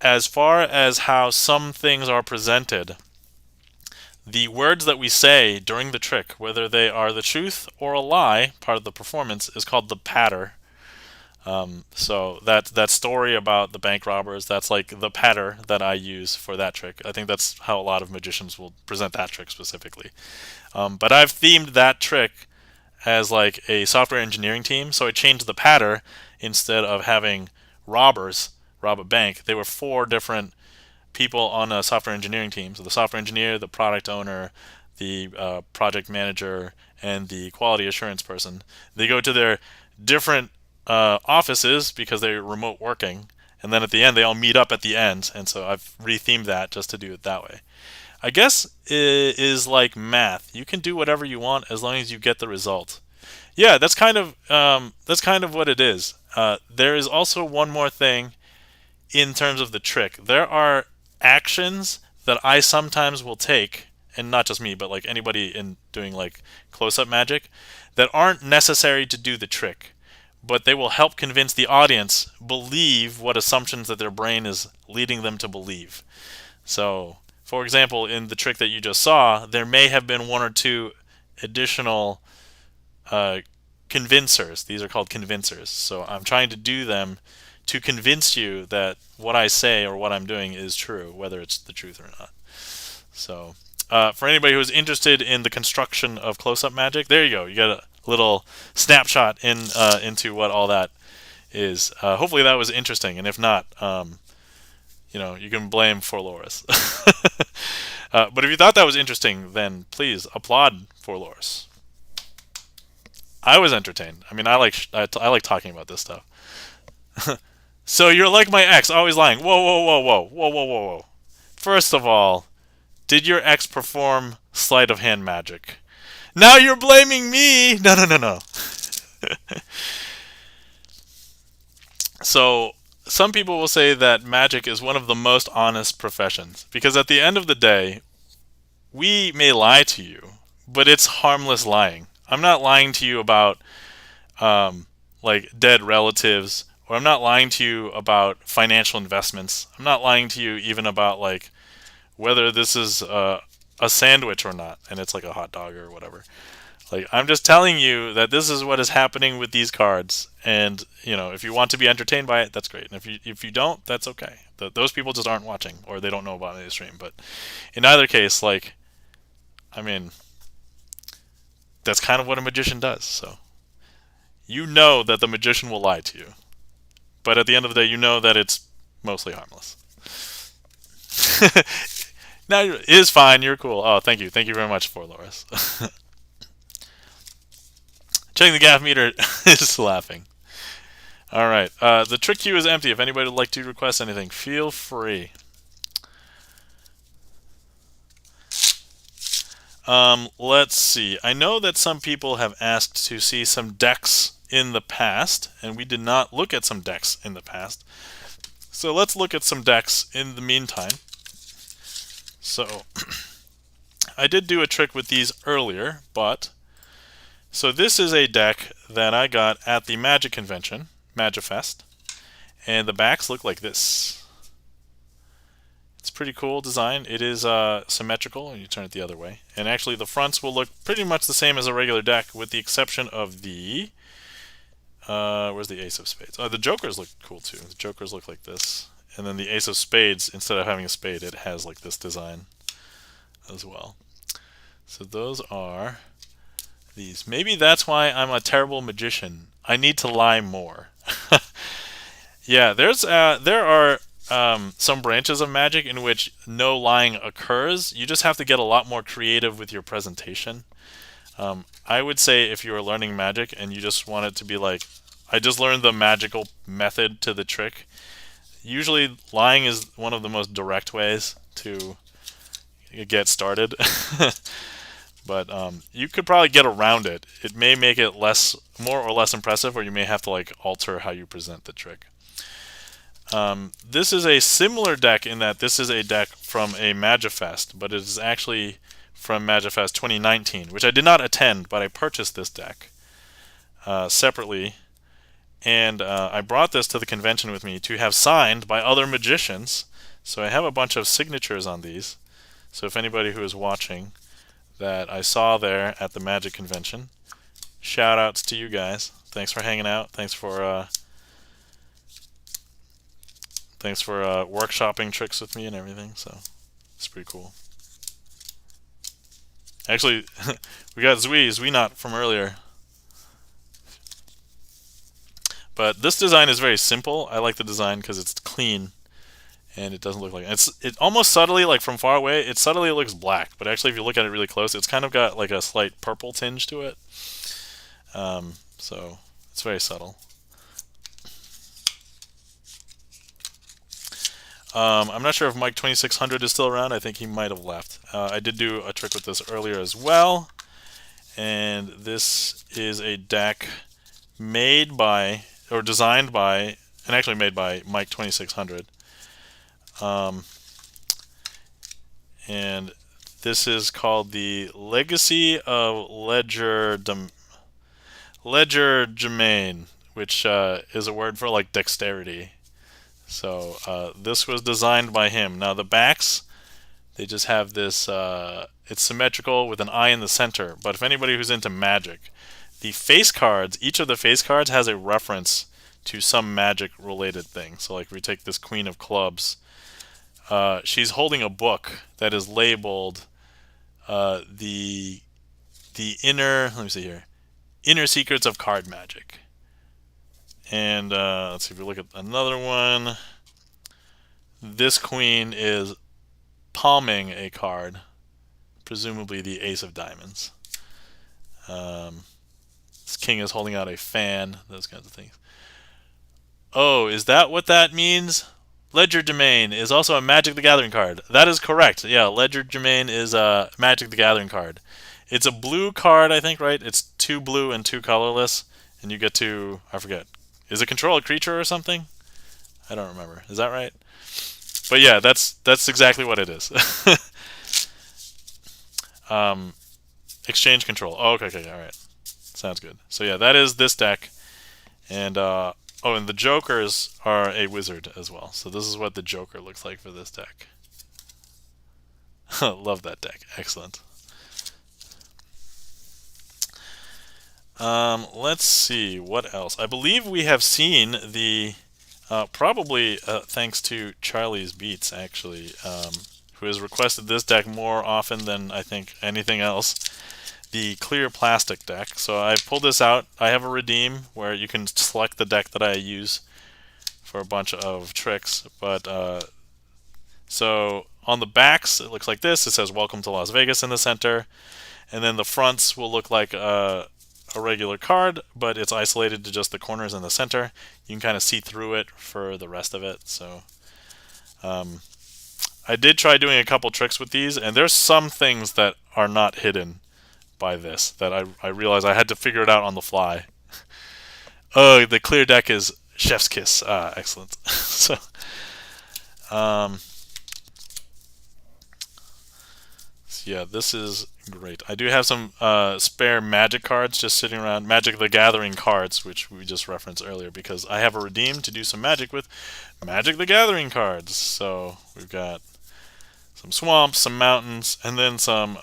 As far as how some things are presented, the words that we say during the trick, whether they are the truth or a lie, part of the performance, is called the patter. So that story about the bank robbers, that's like the patter that I use for that trick. I think that's how a lot of magicians will present that trick specifically. But I've themed that trick as like a software engineering team, so I changed the patter. Instead of having robbers rob a bank, they were 4 different people on a software engineering team. So the software engineer, the product owner, the project manager, and the quality assurance person. They go to their different offices because they're remote working, and then at the end they all meet up at the end, and so I've rethemed that just to do it that way. I guess it is like math. You can do whatever you want as long as you get the result. Yeah, that's kind of what it is. There is also one more thing in terms of the trick. There are actions that I sometimes will take, and not just me, but like anybody in doing like close-up magic, that aren't necessary to do the trick, but they will help convince the audience believe what assumptions that their brain is leading them to believe. So, for example, in the trick that you just saw, there may have been one or two additional uh, convincers. These are called convincers. So I'm trying to do them to convince you that what I say or what I'm doing is true, whether it's the truth or not. So for anybody who's interested in the construction of close-up magic, there you go. You got a little snapshot into what all that is. Hopefully that was interesting, and if not, you can blame for Loris. But if you thought that was interesting, then please applaud for Loris. I was entertained. I mean, I like talking about this stuff. So you're like my ex, always lying. Whoa, whoa, whoa, whoa, whoa, whoa, whoa, whoa. First of all, did your ex perform sleight of hand magic? Now you're blaming me. No, no, no, no. So some people will say that magic is one of the most honest professions because at the end of the day, we may lie to you, but it's harmless lying. I'm not lying to you about like dead relatives, or I'm not lying to you about financial investments. I'm not lying to you even about like whether this is a sandwich or not, and it's like a hot dog or whatever. Like I'm just telling you that this is what is happening with these cards, and if you want to be entertained by it, that's great. And if you don't, that's okay. Those people just aren't watching, or they don't know about the stream. But in either case, like, I mean, that's kind of what a magician does. So you know that the magician will lie to you, but at the end of the day, you know that it's mostly harmless. Now it is fine. You're cool. Oh, thank you very much for Loris. Checking the gaff meter is laughing. All right. The trick queue is empty. If anybody would like to request anything, feel free. Let's see. I know that some people have asked to see some decks in the past, and we did not look at some decks in the past. So let's look at some decks in the meantime. So I did do a trick with these earlier, but so this is a deck that I got at the Magic Convention, Magifest, and the backs look like this. It's a pretty cool design. It is symmetrical, and you turn it the other way. And actually the fronts will look pretty much the same as a regular deck, with the exception of the... where's the Ace of Spades? Oh, the Jokers look cool too. The Jokers look like this. And then the Ace of Spades, instead of having a spade, it has like this design as well. So those are these. Maybe that's why I'm a terrible magician. I need to lie more. Yeah, there are some branches of magic in which no lying occurs. You just have to get a lot more creative with your presentation. I would say if you are learning magic and you just want it to be like, I just learned the magical method to the trick. Usually lying is one of the most direct ways to get started. But you could probably get around it. It may make it more or less impressive, or you may have to like alter how you present the trick. This is a similar deck in that this is a deck from a Magifest, but it is actually from Magifest 2019, which I did not attend, but I purchased this deck separately, and I brought this to the convention with me to have signed by other magicians. So I have a bunch of signatures on these. So if anybody who is watching that I saw there at the Magic Convention, shout outs to you guys. Thanks for hanging out. Thanks for workshopping tricks with me and everything. So it's pretty cool. Actually, we got Zui not from earlier. But this design is very simple. I like the design because it's clean and it doesn't look like it almost subtly, like from far away, it subtly looks black, but actually if you look at it really close, it's kind of got like a slight purple tinge to it. So it's very subtle. I'm not sure if Mike 2600 is still around. I think he might have left. I did do a trick with this earlier as well, And this is a deck made by, or designed by, and actually made by Mike 2600. And this is called the Legacy of Legerdemain, which is a word for like dexterity. So this was designed by him. Now the backs, they just have this, it's symmetrical with an eye in the center. But if anybody who's into magic, the face cards, each of the face cards has a reference to some magic related thing. So like if we take this Queen of Clubs, she's holding a book that is labeled the inner, let me see here, Inner Secrets of Card Magic. And let's see if we look at another one. This queen is palming a card, presumably the Ace of Diamonds. This king is holding out a fan, those kinds of things. Oh, is that what that means? Legerdemain is also a Magic the Gathering card. That is correct. Yeah, Legerdemain is a Magic the Gathering card. It's a blue card, I think, right? It's 2 blue and 2 colorless, and you get to, I forget, is it control a creature or something? I don't remember. Is that right? But yeah, that's exactly what it is. Exchange control. Oh, okay, all right. Sounds good. So yeah, that is this deck, and oh, and the Jokers are a wizard as well. So this is what the Joker looks like for this deck. Love that deck. Excellent. Let's see what else. I believe we have seen the probably thanks to Charlie's Beats actually, who has requested this deck more often than I think anything else. The clear plastic deck. So I pulled this out. I have a redeem where you can select the deck that I use for a bunch of tricks. But so on the backs, it looks like this. It says "Welcome to Las Vegas" in the center, and then the fronts will look like a regular card, but it's isolated to just the corners in the center. You can kind of see through it for the rest of it. So I did try doing a couple tricks with these, and there's some things that are not hidden by this that I realized I had to figure it out on the fly. Oh, the clear deck is Chef's Kiss. Excellent. So, yeah, this is great. I do have some spare Magic cards just sitting around. Magic the Gathering cards, which we just referenced earlier, because I have a redeem to do some Magic with Magic the Gathering cards. So we've got some swamps, some mountains, and then some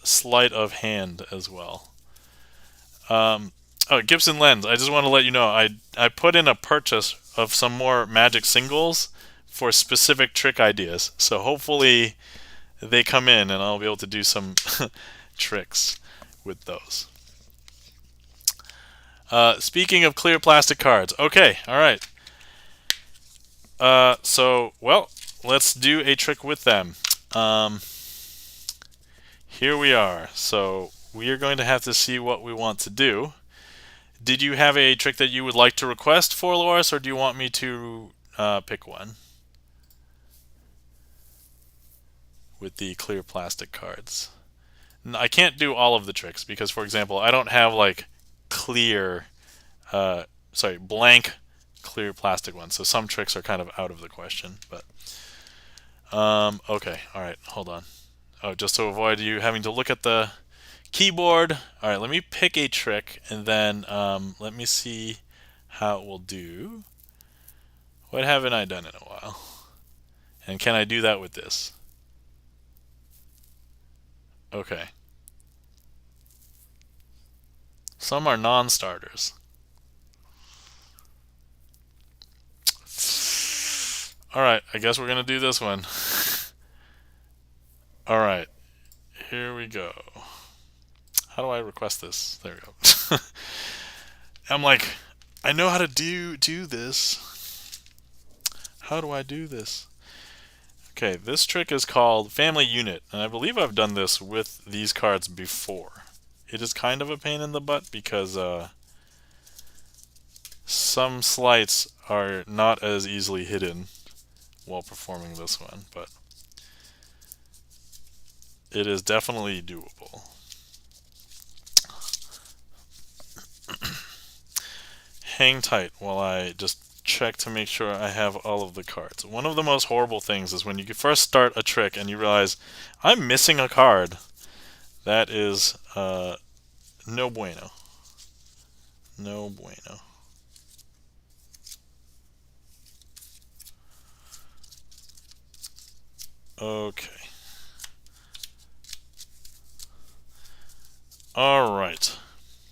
sleight of hand as well. Oh, Gibson Lens. I just want to let you know I put in a purchase of some more Magic singles for specific trick ideas. So hopefully they come in and I'll be able to do some tricks with those. Speaking of clear plastic cards. Okay, all right. So, well, let's do a trick with them. Here we are. So we are going to have to see what we want to do. Did you have a trick that you would like to request for Loris, or do you want me to pick one with the clear plastic cards? I can't do all of the tricks because, for example, I don't have like blank clear plastic ones. So some tricks are kind of out of the question. But okay, all right, hold on. Oh, just to avoid you having to look at the keyboard. All right, let me pick a trick and then let me see how it will do. What haven't I done in a while? And can I do that with this? Okay. Some are non-starters. Alright, I guess we're going to do this one. Alright, here we go. How do I request this? There we go. I'm like, I know how to do this. How do I do this? Okay, this trick is called Family Unit, and I believe I've done this with these cards before. It is kind of a pain in the butt because some sleights are not as easily hidden while performing this one, but it is definitely doable. hang tight while I just check to make sure I have all of the cards. One of the most horrible things is when you first start a trick and you realize, I'm missing a card. That is no bueno. No bueno. Okay. Alright.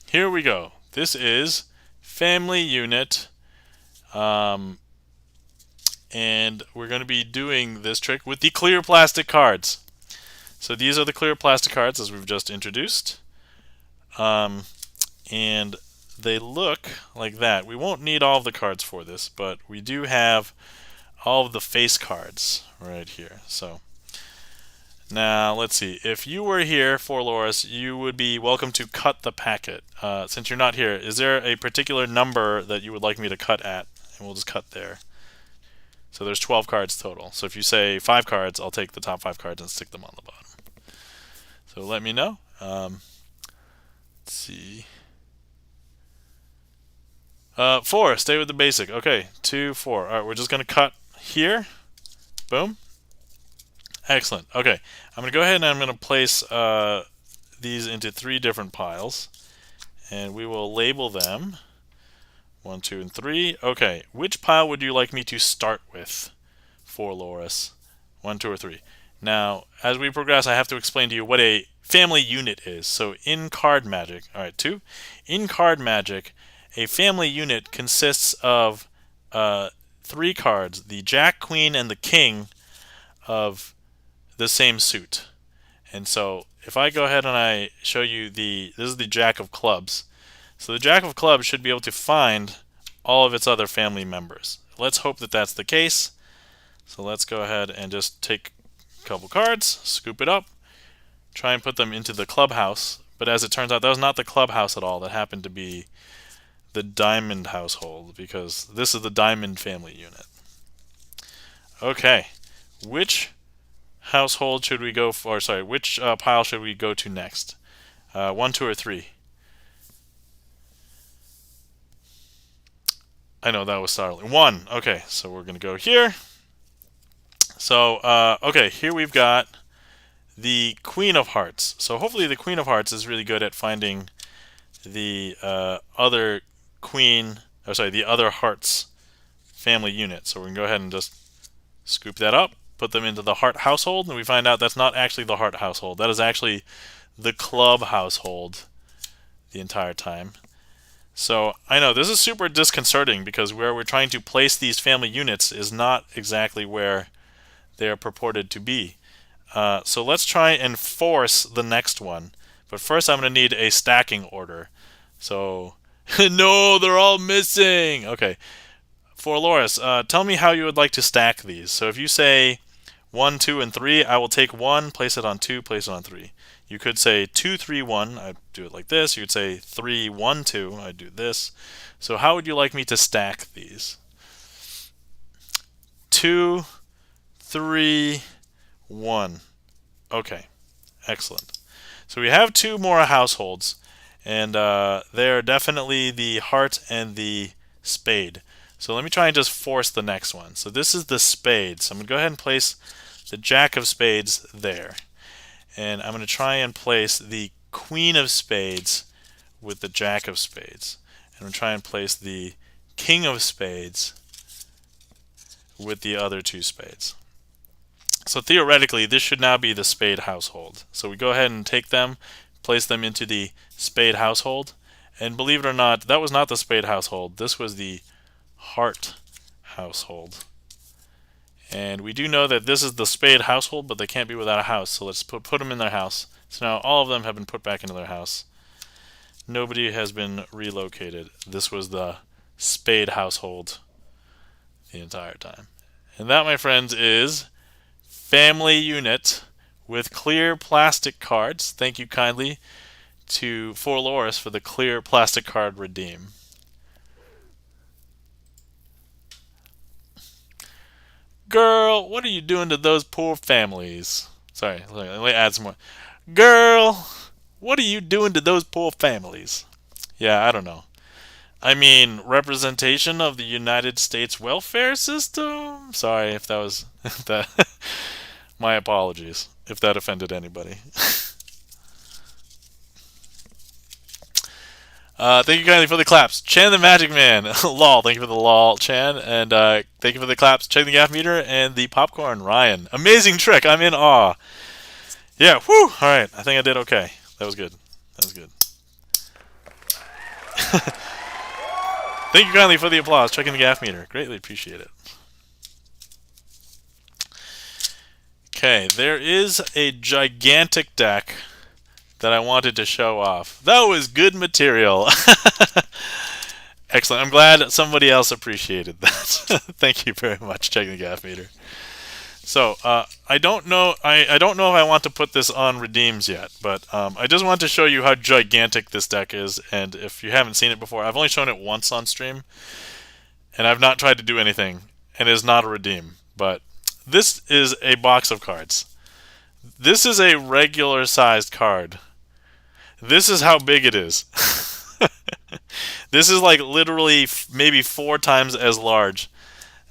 Here we go. This is family unit. And we're going to be doing this trick with the clear plastic cards. So these are the clear plastic cards as we've just introduced. And they look like that. We won't need all of the cards for this, but we do have all of the face cards right here. So now let's see. If you were here for Loris, you would be welcome to cut the packet. Since you're not here, is there a particular number that you would like me to cut at? And we'll just cut there. So there's 12 cards total. So if you say 5 cards, I'll take the top 5 cards and stick them on the bottom. So let me know. Let's see. 4, stay with the basic. Okay, 2, 4. All right, we're just going to cut here. Boom. Excellent. Okay, I'm going to go ahead and I'm going to place these into 3 different piles. And we will label them 1, 2, and 3. Okay, which pile would you like me to start with for Loris? 1, 2, or 3. Now, as we progress, I have to explain to you what a family unit is. So in card magic, all right, 2. In card magic, a family unit consists of 3 cards, the Jack, Queen, and the King of the same suit. And so if I go ahead and I show you this is the Jack of Clubs. So the Jack of Clubs should be able to find all of its other family members. Let's hope that that's the case. So let's go ahead and just take a couple cards, scoop it up, try and put them into the clubhouse. But as it turns out, that was not the clubhouse at all. That happened to be the diamond household, because this is the diamond family unit. Okay, which household should we go for? Sorry, which pile should we go to next? 1, 2, or 3? I know that was startling. 1. Okay, so we're going to go here. So, okay, here we've got the Queen of Hearts. So hopefully the Queen of Hearts is really good at finding the other Queen, or sorry, the other Hearts family unit. So we can go ahead and just scoop that up, put them into the Heart household, and we find out that's not actually the Heart household. That is actually the Club household the entire time. So I know this is super disconcerting because where we're trying to place these family units is not exactly where they are purported to be. So let's try and force the next one. But first I'm going to need a stacking order. So, no, they're all missing! Okay, for Loris, tell me how you would like to stack these. So if you say 1, 2, and 3, I will take 1, place it on 2, place it on 3. You could say 2, 3, 1. I'd do it like this. You could say 3, 1, 2. I'd do this. So how would you like me to stack these? 2, 3, 1. Okay, excellent. So we have 2 more households, and they are definitely the Heart and the Spade. So let me try and just force the next one. So this is the Spade. So I'm going to go ahead and place the Jack of Spades there. And I'm going to try and place the Queen of Spades with the Jack of Spades. And I'm going to try and place the King of Spades with the other 2 spades. So theoretically, this should now be the Spade household. So we go ahead and take them, place them into the Spade household. And believe it or not, that was not the Spade household. This was the Heart household. And we do know that this is the Spade household, but they can't be without a house. So let's put them in their house. So now all of them have been put back into their house. Nobody has been relocated. This was the Spade household the entire time. And that, my friends, is family unit with clear plastic cards. Thank you kindly to For Loris for the clear plastic card redeem. Girl, what are you doing to those poor families? Sorry, let me add some more. Girl, what are you doing to those poor families? Yeah, I don't know. I mean, representation of the United States welfare system? Sorry if that was that. My apologies if that offended anybody. Thank you kindly for the claps. Chan the Magic Man. Lol, thank you for the lol, Chan. And thank you for the claps. Check the gaff meter and the popcorn, Ryan. Amazing trick. I'm in awe. Yeah, whew. Alright, I think I did okay. That was good. That was good. Thank you kindly for the applause. Checking the gaff meter. Greatly appreciate it. Okay, there is a gigantic deck that I wanted to show off. That was good material. Excellent. I'm glad somebody else appreciated that. Thank you very much. Checking the gaff meter. So I don't know. I don't know if I want to put this on redeems yet, but I just want to show you how gigantic this deck is. And if you haven't seen it before, I've only shown it once on stream, and I've not tried to do anything, and it is not a redeem. But this is a box of cards. This is a regular sized card. This is how big it is. This is like literally maybe 4 times as large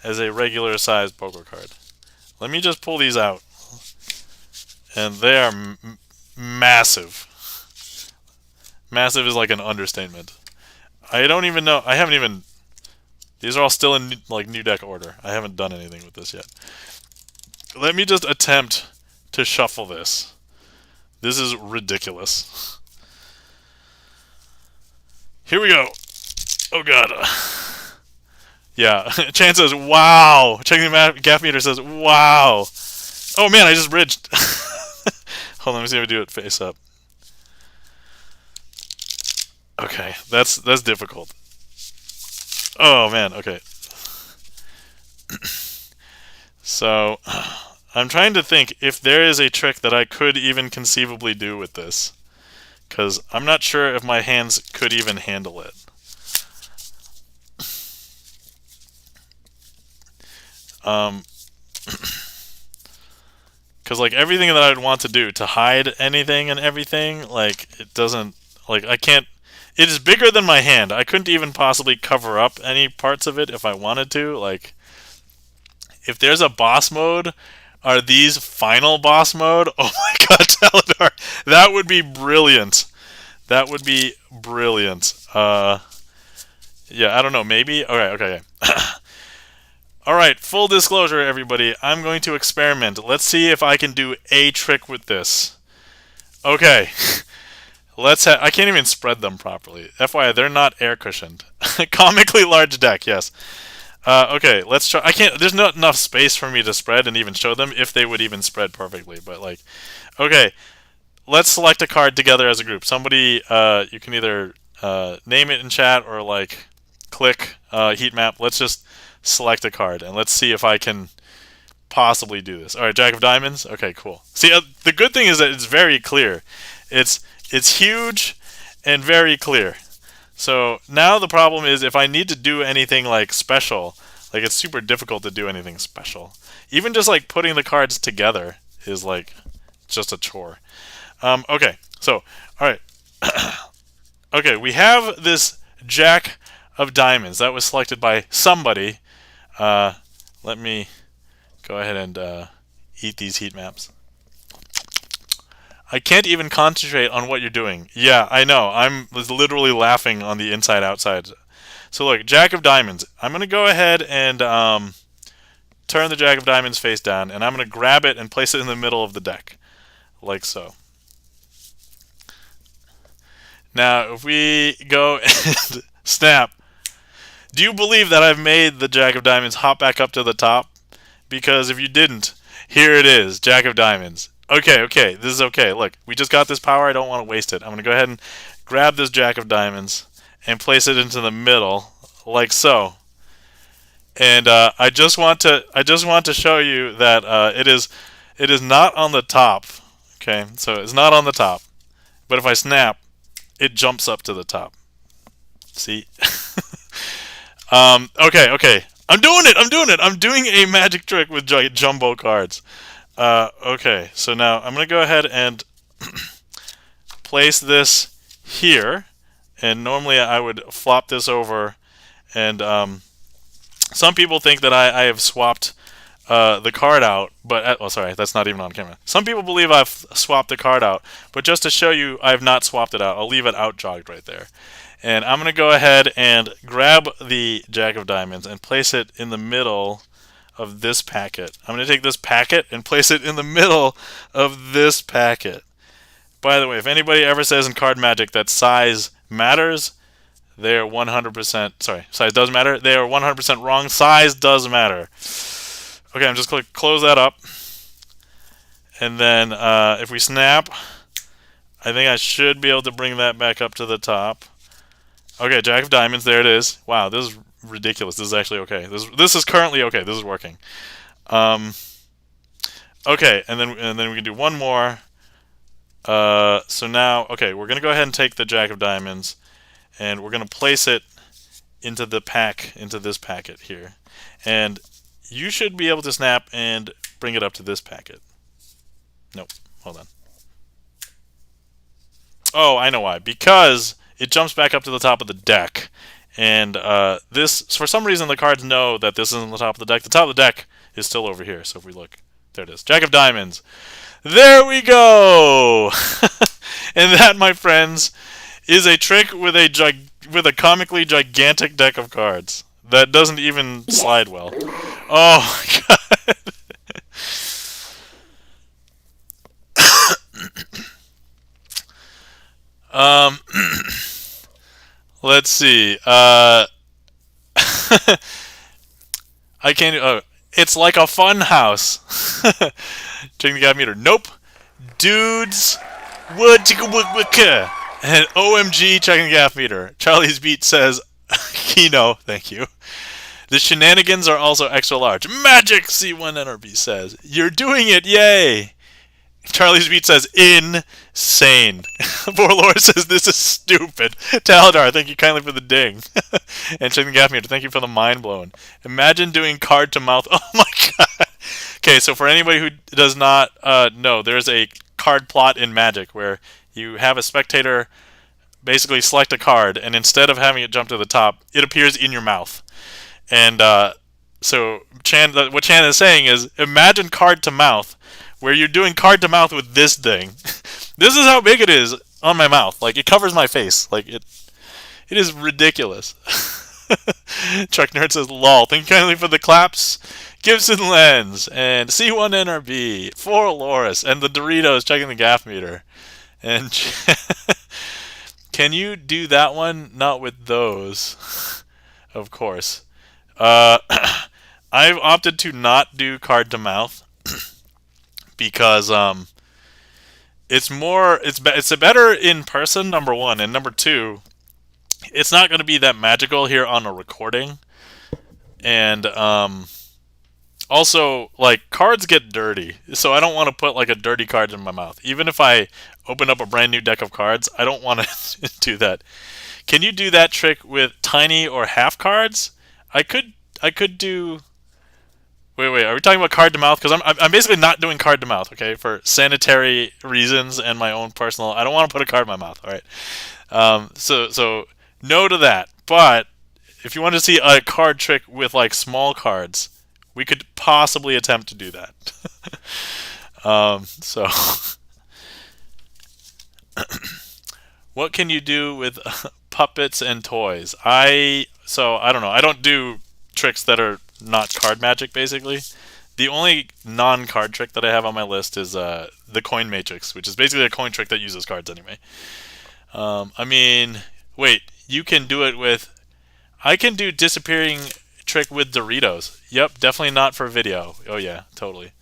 as a regular sized poker card. Let me just pull these out. And they are massive. Massive is like an understatement. I don't even know. I haven't even... These are all still in like new deck order. I haven't done anything with this yet. Let me just attempt to shuffle this. This is ridiculous. Here we go. Oh god. Yeah, Chan says, wow. Checking the gaff meter says, wow. Oh man, I just bridged. Hold on, let me see if I do it face up. Okay, that's difficult. Oh man, okay. So, I'm trying to think if there is a trick that I could even conceivably do with this. Because I'm not sure if my hands could even handle it. Because like everything that I'd want to do to hide anything and everything, like it doesn't, like I can't, it is bigger than my hand. I couldn't even possibly cover up any parts of it if I wanted to. Like, if there's a boss mode, are these final boss mode? Oh my god, Taladar, that would be brilliant. That would be brilliant. Yeah, I don't know, maybe? Alright, okay. Alright, full disclosure, everybody. I'm going to experiment. Let's see if I can do a trick with this. Okay. I can't even spread them properly. FYI, they're not air cushioned. Comically large deck, yes. Okay, let's try. There's not enough space for me to spread and even show them if they would even spread perfectly. But like, okay, let's select a card together as a group. Somebody, you can either name it in chat or like click heat map. Let's just select a card and let's see if I can possibly do this. All right, Jack of Diamonds. Okay, cool. See, the good thing is that it's very clear. It's huge and very clear. So now the problem is if I need to do anything like special, like it's super difficult to do anything special. Even just like putting the cards together is like just a chore. Okay, so, alright. Okay, we have this Jack of Diamonds. That was selected by somebody. Let me go ahead and eat these heat maps. I can't even concentrate on what you're doing. Yeah, I know. I'm literally laughing on the inside outside. So look, Jack of Diamonds. I'm going to go ahead and turn the Jack of Diamonds face down, and I'm going to grab it and place it in the middle of the deck. Like so. Now, if we go and snap, do you believe that I've made the Jack of Diamonds hop back up to the top? Because if you didn't, here it is, Jack of Diamonds. Okay, this is okay. Look, we just got this power. I don't want to waste it. I'm going to go ahead and grab this Jack of Diamonds and place it into the middle, like so. And I just want to show you that it is not on the top. Okay, so it's not on the top. But if I snap, it jumps up to the top. See? Okay. I'm doing it. I'm doing a magic trick with jumbo cards. Okay, so now I'm going to go ahead and place this here, And normally I would flop this over, and some people think that I have swapped the card out, but oh, sorry, that's not even on camera. Some people believe I've swapped the card out, but just to show you, I have not swapped it out. I'll leave it out jogged right there. And I'm going to go ahead and grab the Jack of Diamonds and place it in the middle of this packet. I'm going to take this packet and place it in the middle of this packet. By the way, if anybody ever says in card magic that size matters, they are 100%, sorry, size does matter, they are 100% wrong. Size does matter. Okay, I'm just going to close that up. And then if we snap, I think I should be able to bring that back up to the top. Okay, Jack of Diamonds, there it is. Wow, this is ridiculous. This is actually okay. This is currently okay. This is working. Okay, and then we can do one more. So now, okay, we're gonna go ahead and take the Jack of Diamonds, and we're gonna place it into the pack, into this packet here, and you should be able to snap and bring it up to this packet. Nope, hold on. Oh, I know why. Because it jumps back up to the top of the deck. And this, for some reason, the cards know that this isn't the top of the deck. The top of the deck is still over here. So if we look, there it is. Jack of Diamonds. There we go! And that, my friends, is a trick with a comically gigantic deck of cards that doesn't even slide well. Oh my god. Let's see. I can't. Oh, it's like a fun house. Checking the gap meter. Nope. Dudes. And OMG, checking the gap meter. Charlie's Beat says, Kino, thank you. The shenanigans are also extra large. Magic, C1 NRB says. You're doing it, yay. Charlie's Beat says, insane. Borlor says, this is stupid. Taladar, thank you kindly for the ding. And checking the gap meter, thank you for the mind blown. Imagine doing card to mouth. Oh my god. Okay, so for anybody who does not know, there's a card plot in Magic where you have a spectator basically select a card, and instead of having it jump to the top, it appears in your mouth. And so what Chan is saying is, imagine card to mouth, where you're doing card to mouth with this thing. This is how big it is on my mouth. Like, it covers my face. Like, it is ridiculous. Chuck Nerd says, lol. Thank you kindly for the claps. Gibson Lens, and C1 NRB, for Loris, and the Doritos checking the gap meter. And can you do that one? Not with those. Of course. I've opted to not do card to mouth. Because it's better in person, number one, and number two, it's not going to be that magical here on a recording, and also, like, cards get dirty, so I don't want to put like a dirty card in my mouth. Even if I open up a brand new deck of cards, I don't want to do that. Can you do that trick with tiny or half cards? I could do. Wait, are we talking about card to mouth? Because I'm basically not doing card to mouth, okay? For sanitary reasons and my own personal, I don't want to put a card in my mouth, all right? So no to that. But if you want to see a card trick with like small cards, we could possibly attempt to do that. So what can you do with puppets and toys? I don't know. I don't do tricks that are not card magic, basically. The only non-card trick that I have on my list is the coin matrix, which is basically a coin trick that uses cards anyway. I mean, wait, you can do it with... I can do disappearing trick with Doritos. Yep, definitely not for video. Oh yeah, totally.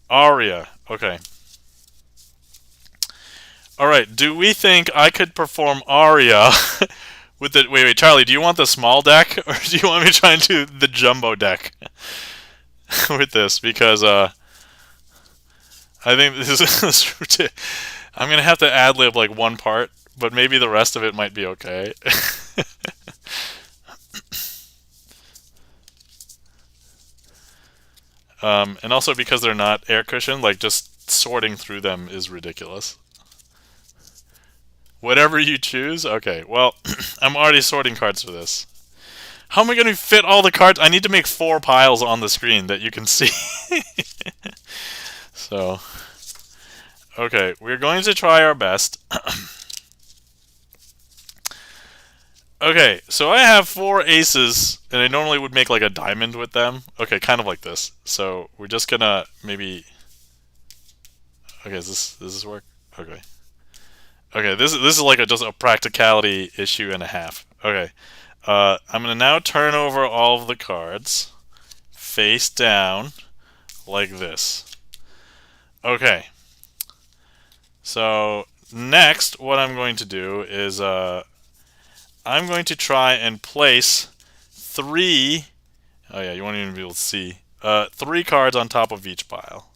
Aria, okay. Alright, do we think I could perform Aria with the... Wait, Charlie, do you want the small deck, or do you want me to try and do the jumbo deck with this? Because, I think this is... I'm going to have to ad-lib, like, one part, but maybe the rest of it might be okay. And also because they're not air cushioned, like, just sorting through them is ridiculous. Whatever you choose? Okay, well, I'm already sorting cards for this. How am I going to fit all the cards? I need to make 4 piles on the screen that you can see. So, okay, we're going to try our best. Okay, so I have 4 aces, and I normally would make like a diamond with them. Okay, kind of like this. So we're just gonna maybe. Okay, does this work? Okay. Okay, this is like just a practicality issue and a half. Okay, I'm gonna now turn over all of the cards, face down, like this. Okay. So next, what I'm going to do is I'm going to try and place 3. Oh yeah, you won't even be able to see. 3 cards on top of each pile.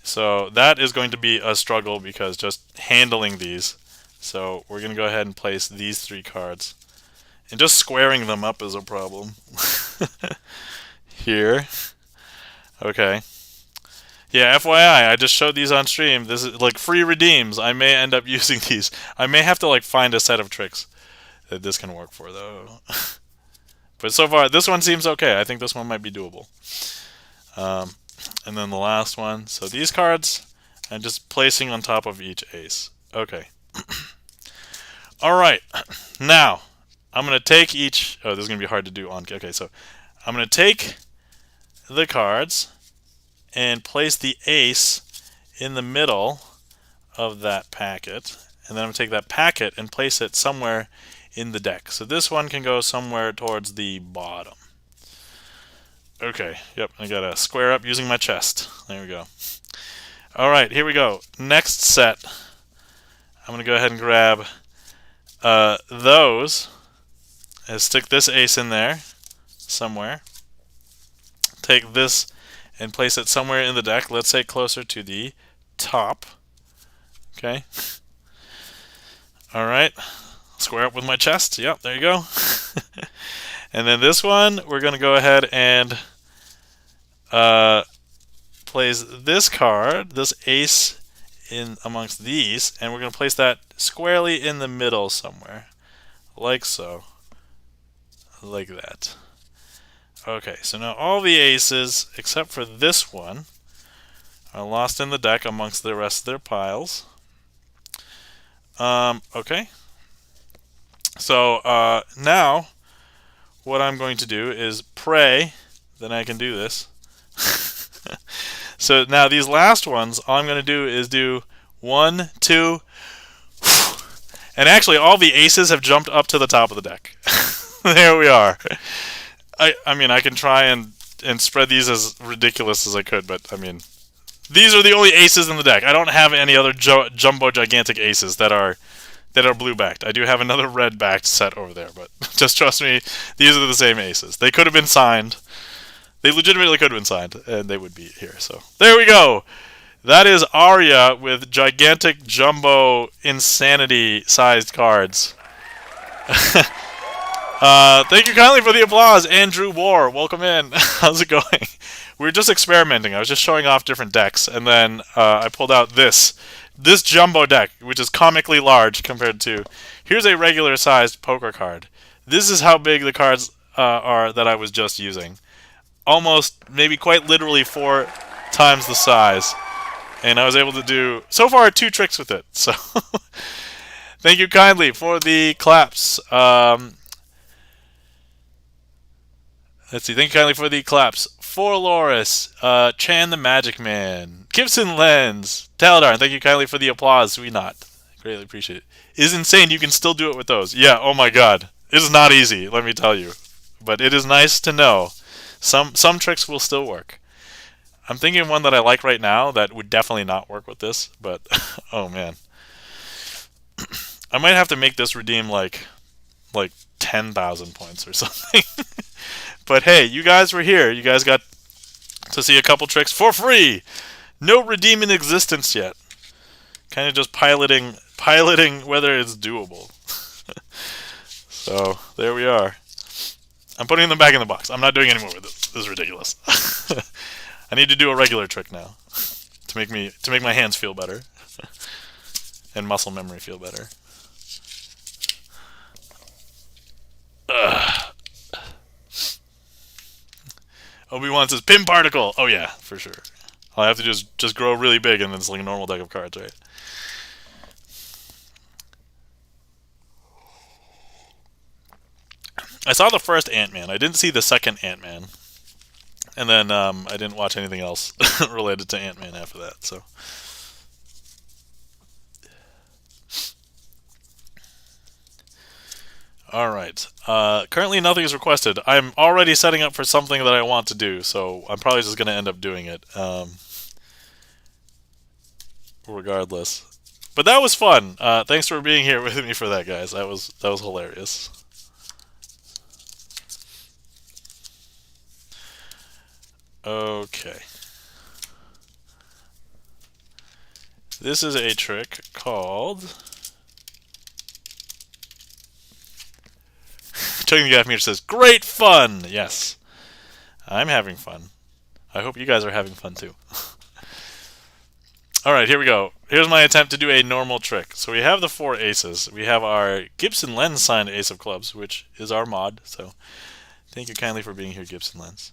So that is going to be a struggle because just handling these. So we're going to go ahead and place these 3 cards. And just squaring them up is a problem. Here. Okay. Yeah, FYI, I just showed these on stream. This is like free redeems. I may end up using these. I may have to like find a set of tricks that this can work for though. But so far, this one seems okay. I think this one might be doable. And then the last one. So these cards, I'm just placing on top of each ace. Okay. All right. Now, I'm going to take each. Oh, this is going to be hard to do on. Okay, so I'm going to take the cards and place the ace in the middle of that packet. And then I'm going to take that packet and place it somewhere in the deck. So this one can go somewhere towards the bottom. Okay, yep, I got to square up using my chest. There we go. All right, here we go. Next set. I'm going to go ahead and grab those and stick this ace in there somewhere. Take this and place it somewhere in the deck, let's say closer to the top. Okay. All right. Square up with my chest. Yep, there you go. And then this one, we're going to go ahead and place this card, this ace, in amongst these, and we're going to place that squarely in the middle somewhere, like so. Like that. Okay, so now all the aces, except for this one, are lost in the deck amongst the rest of their piles. Okay. So now, what I'm going to do is pray that I can do this. So now these last ones, all I'm going to do is do 1, 2, and actually all the aces have jumped up to the top of the deck. There we are. I mean, I can try and spread these as ridiculous as I could, but I mean, these are the only aces in the deck. I don't have any other jumbo gigantic aces that are blue-backed. I do have another red-backed set over there, but just trust me, these are the same aces. They could have been signed. They legitimately could have been signed, and they would be here. So there we go. That is Arya with gigantic jumbo insanity-sized cards. Thank you kindly for the applause, Andrew War. Welcome in. How's it going? We were just experimenting. I was just showing off different decks, and then I pulled out this jumbo deck, which is comically large compared to. Here's a regular-sized poker card. This is how big the cards are that I was just using. Almost, maybe quite literally 4 times the size. And I was able to do, so far, 2 tricks with it. So, thank you kindly for the claps. Let's see. Thank you kindly for the claps. For Loris, Chan the Magic Man, Gibson Lens, Taladar, thank you kindly for the applause. Sweet Not. Greatly appreciate it. It is insane. You can still do it with those. Yeah, oh my god. It is not easy, let me tell you. But it is nice to know. Some tricks will still work. I'm thinking of one that I like right now that would definitely not work with this, but oh man. I might have to make this redeem like 10,000 points or something. But hey, you guys were here. You guys got to see a couple tricks for free. No redeem in existence yet. Kind of just piloting whether it's doable. So there we are. I'm putting them back in the box. I'm not doing any more with it. This is ridiculous. I need to do a regular trick now to make my hands feel better. And muscle memory feel better. Ugh. Obi-Wan says, Pim Particle! Oh yeah, for sure. All I have to do is just grow really big and then it's like a normal deck of cards, right? I saw the first Ant-Man. I didn't see the second Ant-Man. And then I didn't watch anything else related to Ant-Man after that, so... Alright. Currently nothing is requested. I'm already setting up for something that I want to do, so I'm probably just going to end up doing it. Regardless. But that was fun. Thanks for being here with me for that, guys. That was hilarious. Okay. This is a trick called... Checking the Gaff Meter says, great fun! Yes. I'm having fun. I hope you guys are having fun too. Alright, here we go. Here's my attempt to do a normal trick. So we have the 4 aces. We have our Gibson Lens signed Ace of Clubs, which is our mod. So thank you kindly for being here, Gibson Lens.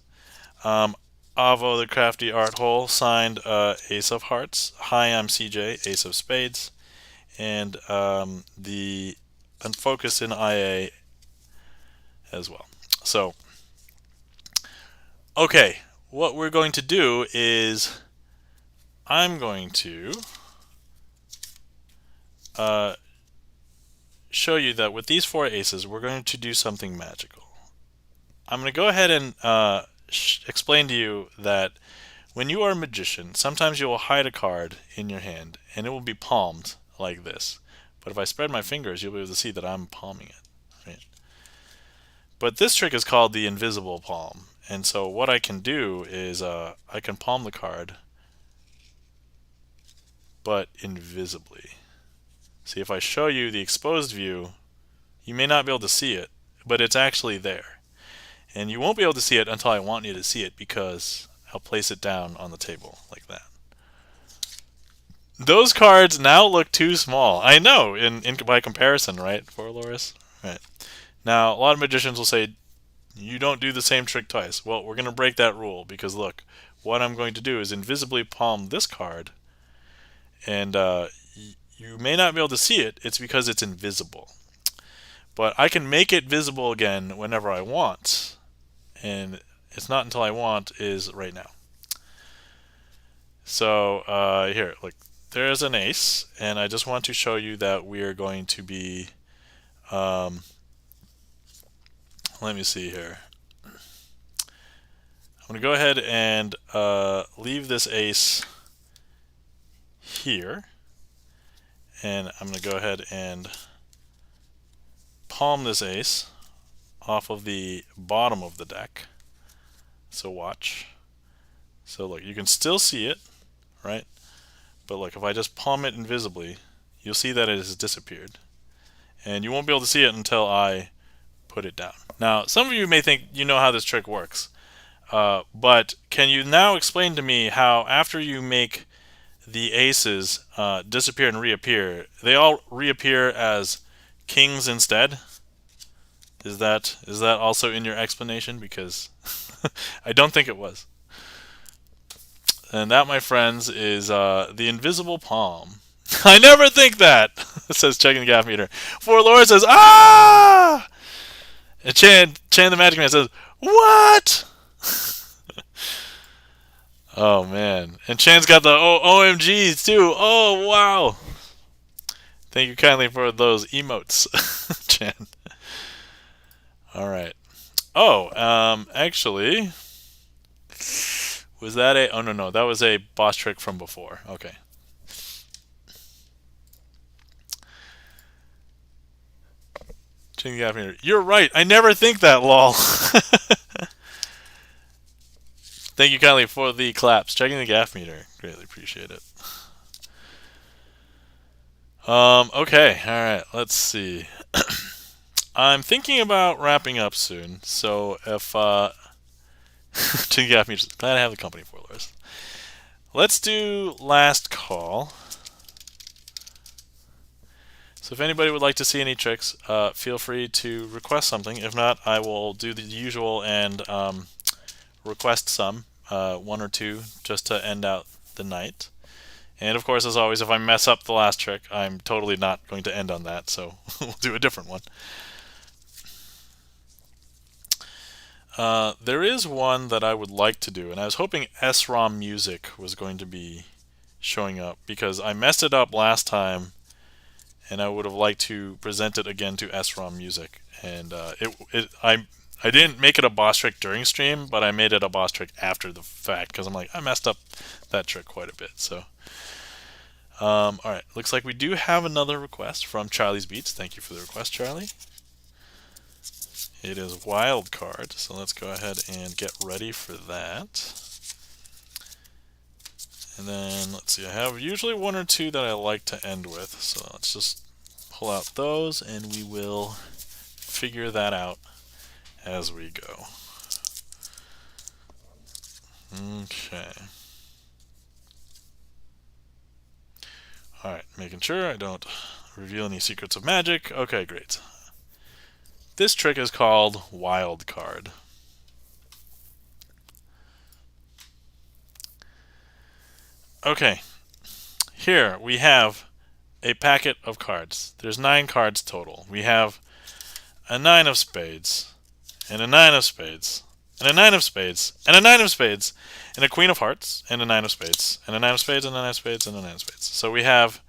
Avo the Crafty Art Hole signed Ace of Hearts. Hi, I'm CJ, Ace of Spades. And the Unfocused in IA as well. So, okay, what we're going to do is I'm going to show you that with these 4 aces, we're going to do something magical. I'm going to go ahead and explain to you that when you are a magician, sometimes you will hide a card in your hand, and it will be palmed like this. But if I spread my fingers, you'll be able to see that I'm palming it. Right? But this trick is called the invisible palm. And so what I can do is I can palm the card, but invisibly. See, if I show you the exposed view, you may not be able to see it, but it's actually there. And you won't be able to see it until I want you to see it, because I'll place it down on the table like that. Those cards now look too small. I know, by comparison, right, for Loris? Right. Now, a lot of magicians will say, you don't do the same trick twice. Well, we're going to break that rule, because look, what I'm going to do is invisibly palm this card, and you may not be able to see it. It's because it's invisible. But I can make it visible again whenever I want, and it's not until I want is right now. So here, look, there's an ace, and I just want to show you that we are going to be, let me see here. I'm going to go ahead and leave this ace here, and I'm going to go ahead and palm this ace off of the bottom of the deck. So watch. So look, you can still see it, right? But look, if I just palm it invisibly, you'll see that it has disappeared. And you won't be able to see it until I put it down. Now, some of you may think you know how this trick works. But can you now explain to me how after you make the aces disappear and reappear, they all reappear as kings instead? Is that also in your explanation? Because I don't think it was. And that, my friends, is the invisible palm. I never think that, says Checking the Gaff Meter. For Laura says, ah! And Chan the Magic Man says, what? Oh, man. And Chan's got the OMGs, too. Oh, wow. Thank you kindly for those emotes, Chan. All right. Oh, actually, was that a... Oh, no, that was a boss trick from before. Okay. Checking the Gaff Meter. You're right. I never think that, lol. Thank you kindly for the claps. Checking the Gaff Meter. Greatly appreciate it. Okay. All right. Let's see. I'm thinking about wrapping up soon. So if Checking the Gaff Meter. Glad I have the company for Loris. Let's do last call. So if anybody would like to see any tricks, feel free to request something. If not, I will do the usual and request some, one or two, just to end out the night. And of course, as always, if I mess up the last trick, I'm totally not going to end on that, so we'll do a different one. There is one that I would like to do, and I was hoping SROM music was going to be showing up, because I messed it up last time, and I would have liked to present it again to SROM music. And I didn't make it a boss trick during stream, but I made it a boss trick after the fact, because I'm like, I messed up that trick quite a bit. So, alright, looks like we do have another request from Charlie's Beats. Thank you for the request, Charlie. It is wild card, so let's go ahead and get ready for that. And then, let's see, I have usually one or two that I like to end with, so let's just pull out those and we will figure that out as we go. Okay. Alright, making sure I don't reveal any secrets of magic. Okay, great. This trick is called wild card. Okay, here we have a packet of cards. There's 9 cards total. We have a 9 of spades, and a 9 of spades, and a 9 of spades, and a 9 of spades, and a queen of hearts, and a 9 of spades, and a 9 of spades, and a 9 of spades, and a 9 of spades. So we have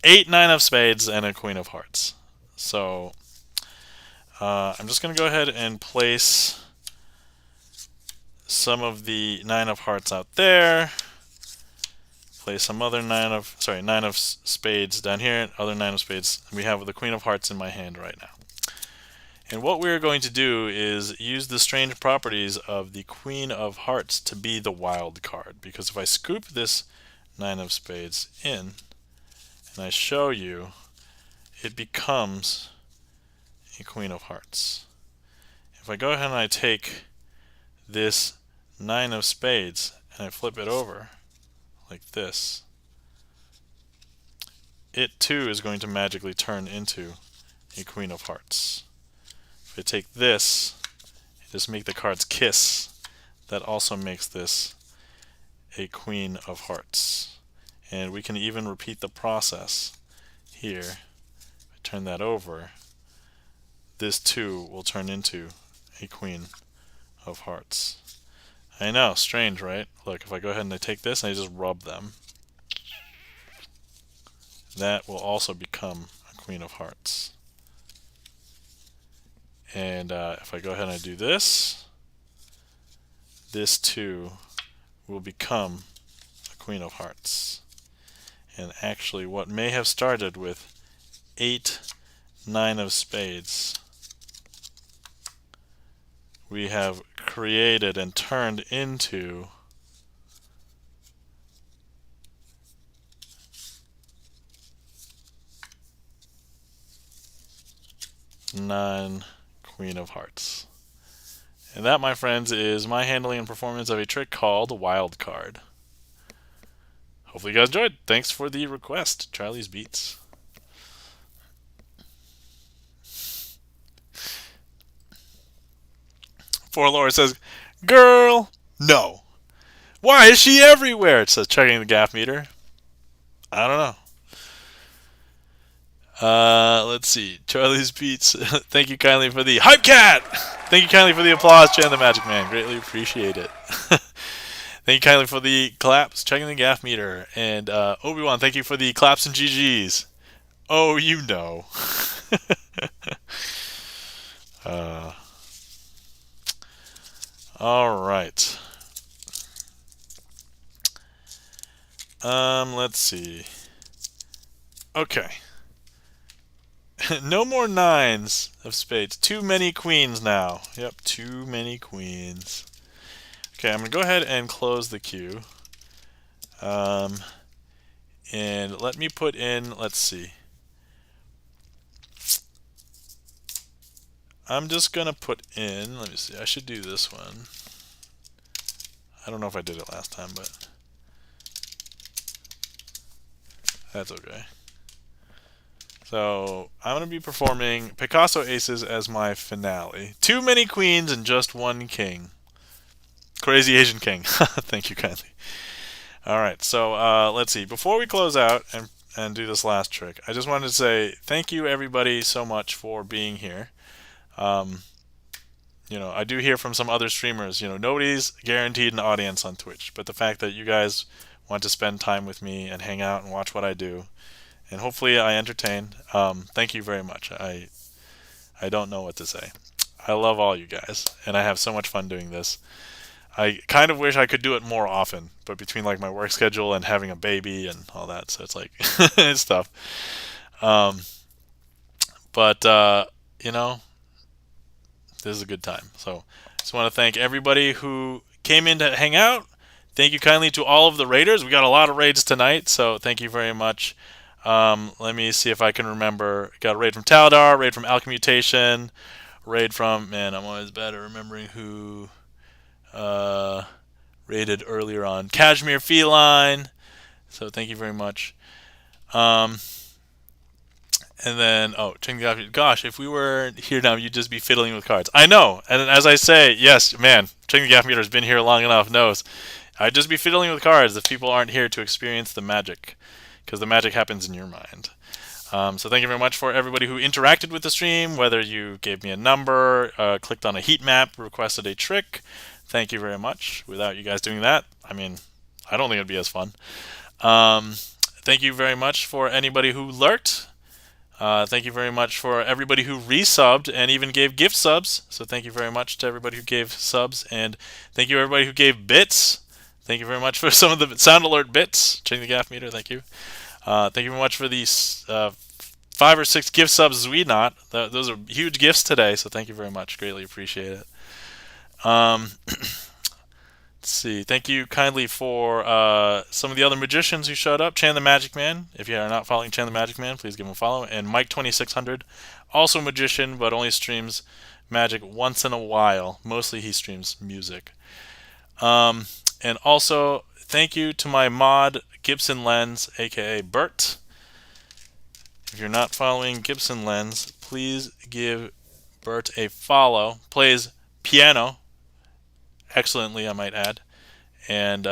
8 9 of spades and a queen of hearts. So I'm just going to go ahead and place some of the 9 of hearts out there. Play some other 9 of spades down here, other 9 of spades. We have the queen of hearts in my hand right now. And what we're going to do is use the strange properties of the queen of hearts to be the wild card. Because if I scoop this 9 of spades in, and I show you, it becomes a queen of hearts. If I go ahead and I take this 9 of spades and I flip it over, like this, it too is going to magically turn into a queen of hearts. If I take this, just make the cards kiss, that also makes this a queen of hearts. And we can even repeat the process here. If I turn that over, this too will turn into a queen of hearts. I know, strange, right? Look, if I go ahead and I take this and I just rub them, that will also become a queen of hearts. And if I go ahead and I do this, this too will become a queen of hearts. And actually, what may have started with 8 9 of spades, we have created and turned into queen of hearts. And that, my friends, is my handling and performance of a trick called wild card. Hopefully you guys enjoyed. Thanks for the request, Charlie's Beats. For Laura says, girl, no. Why is she everywhere? It says, checking the gaff meter. I don't know. Let's see. Charlie's Beats. Thank you kindly for the hype cat. Thank you kindly for the applause, Chan the Magic Man. Greatly appreciate it. Thank you kindly for the claps, checking the gaff meter. And Obi-Wan, thank you for the claps and GGs. Oh, you know. All right. Let's see. Okay. No more 9s of spades. Too many queens now. Yep, too many queens. Okay, I'm going to go ahead and close the queue. And let me put in, let's see. I'm just going to put in, let me see, I should do this one. I don't know if I did it last time, but that's okay. So I'm going to be performing Picasso Aces as my finale. Too many queens and just one king. Crazy Asian king. Thank you kindly. All right, so let's see. Before we close out and do this last trick, I just wanted to say thank you everybody so much for being here. Um, I do hear from some other streamers, nobody's guaranteed an audience on Twitch, but the fact that you guys want to spend time with me and hang out and watch what I do, and hopefully I entertain, thank you very much. I don't know what to say. I love all you guys, and I have so much fun doing this. I kind of wish I could do it more often, but between like my work schedule and having a baby and all that, so it's like it's tough. Um, but this is a good time. So just want to thank everybody who came in to hang out. Thank you kindly to all of the raiders. We got a lot of raids tonight, so thank you very much. Let me see if I can remember. Got a raid from Taladar, raid from Alchemmutation, raid from, man, I'm always bad at remembering who raided earlier on. Cashmere Feline. So thank you very much. And then, gosh, if we were here now, you'd just be fiddling with cards. I know, and as I say, yes, man, Checking the Gaff Meter has been here long enough, knows. I'd just be fiddling with cards if people aren't here to experience the magic, because the magic happens in your mind. So thank you very much for everybody who interacted with the stream, whether you gave me a number, clicked on a heat map, requested a trick. Thank you very much. Without you guys doing that, I mean, I don't think it'd be as fun. Thank you very much for anybody who lurked. Thank you very much for everybody who resubbed and even gave gift subs. So thank you very much to everybody who gave subs, and thank you everybody who gave bits. Thank you very much for some of the sound alert bits. Checking the Gaff Meter, thank you. Thank you very much for these 5 or 6 gift subs not. Those are huge gifts today, so thank you very much. Greatly appreciate it. Let's see. Thank you kindly for some of the other magicians who showed up. Chan the Magic Man. If you are not following Chan the Magic Man, please give him a follow. And Mike2600, also a magician, but only streams magic once in a while. Mostly he streams music. And also, thank you to my mod, Gibson Lens, aka Bert. If you're not following Gibson Lens, please give Bert a follow. Plays piano excellently, I might add, and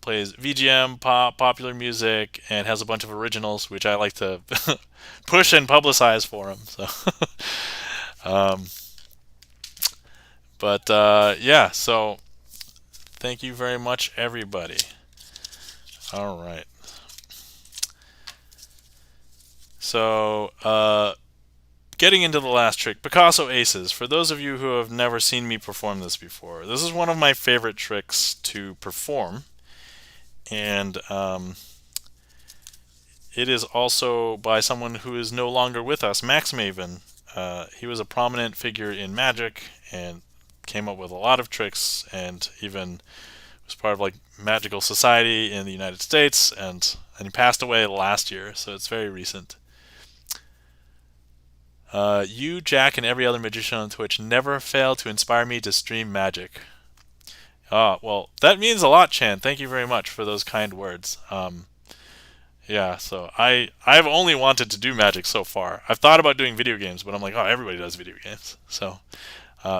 plays VGM, pop, popular music, and has a bunch of originals, which I like to push and publicize for him. So, yeah. So, thank you very much, everybody. All right. So, getting into the last trick, Picasso Aces. For those of you who have never seen me perform this before, this is one of my favorite tricks to perform. And it is also by someone who is no longer with us, Max Maven. He was a prominent figure in Magic and came up with a lot of tricks, and even was part of like Magical Society in the United States, and he passed away last year, so it's very recent. You, Jack, and every other magician on Twitch never fail to inspire me to stream magic. Well, that means a lot, Chan. Thank you very much for those kind words. Yeah, so I've only wanted to do magic so far. I've thought about doing video games, but I'm like, oh, everybody does video games. So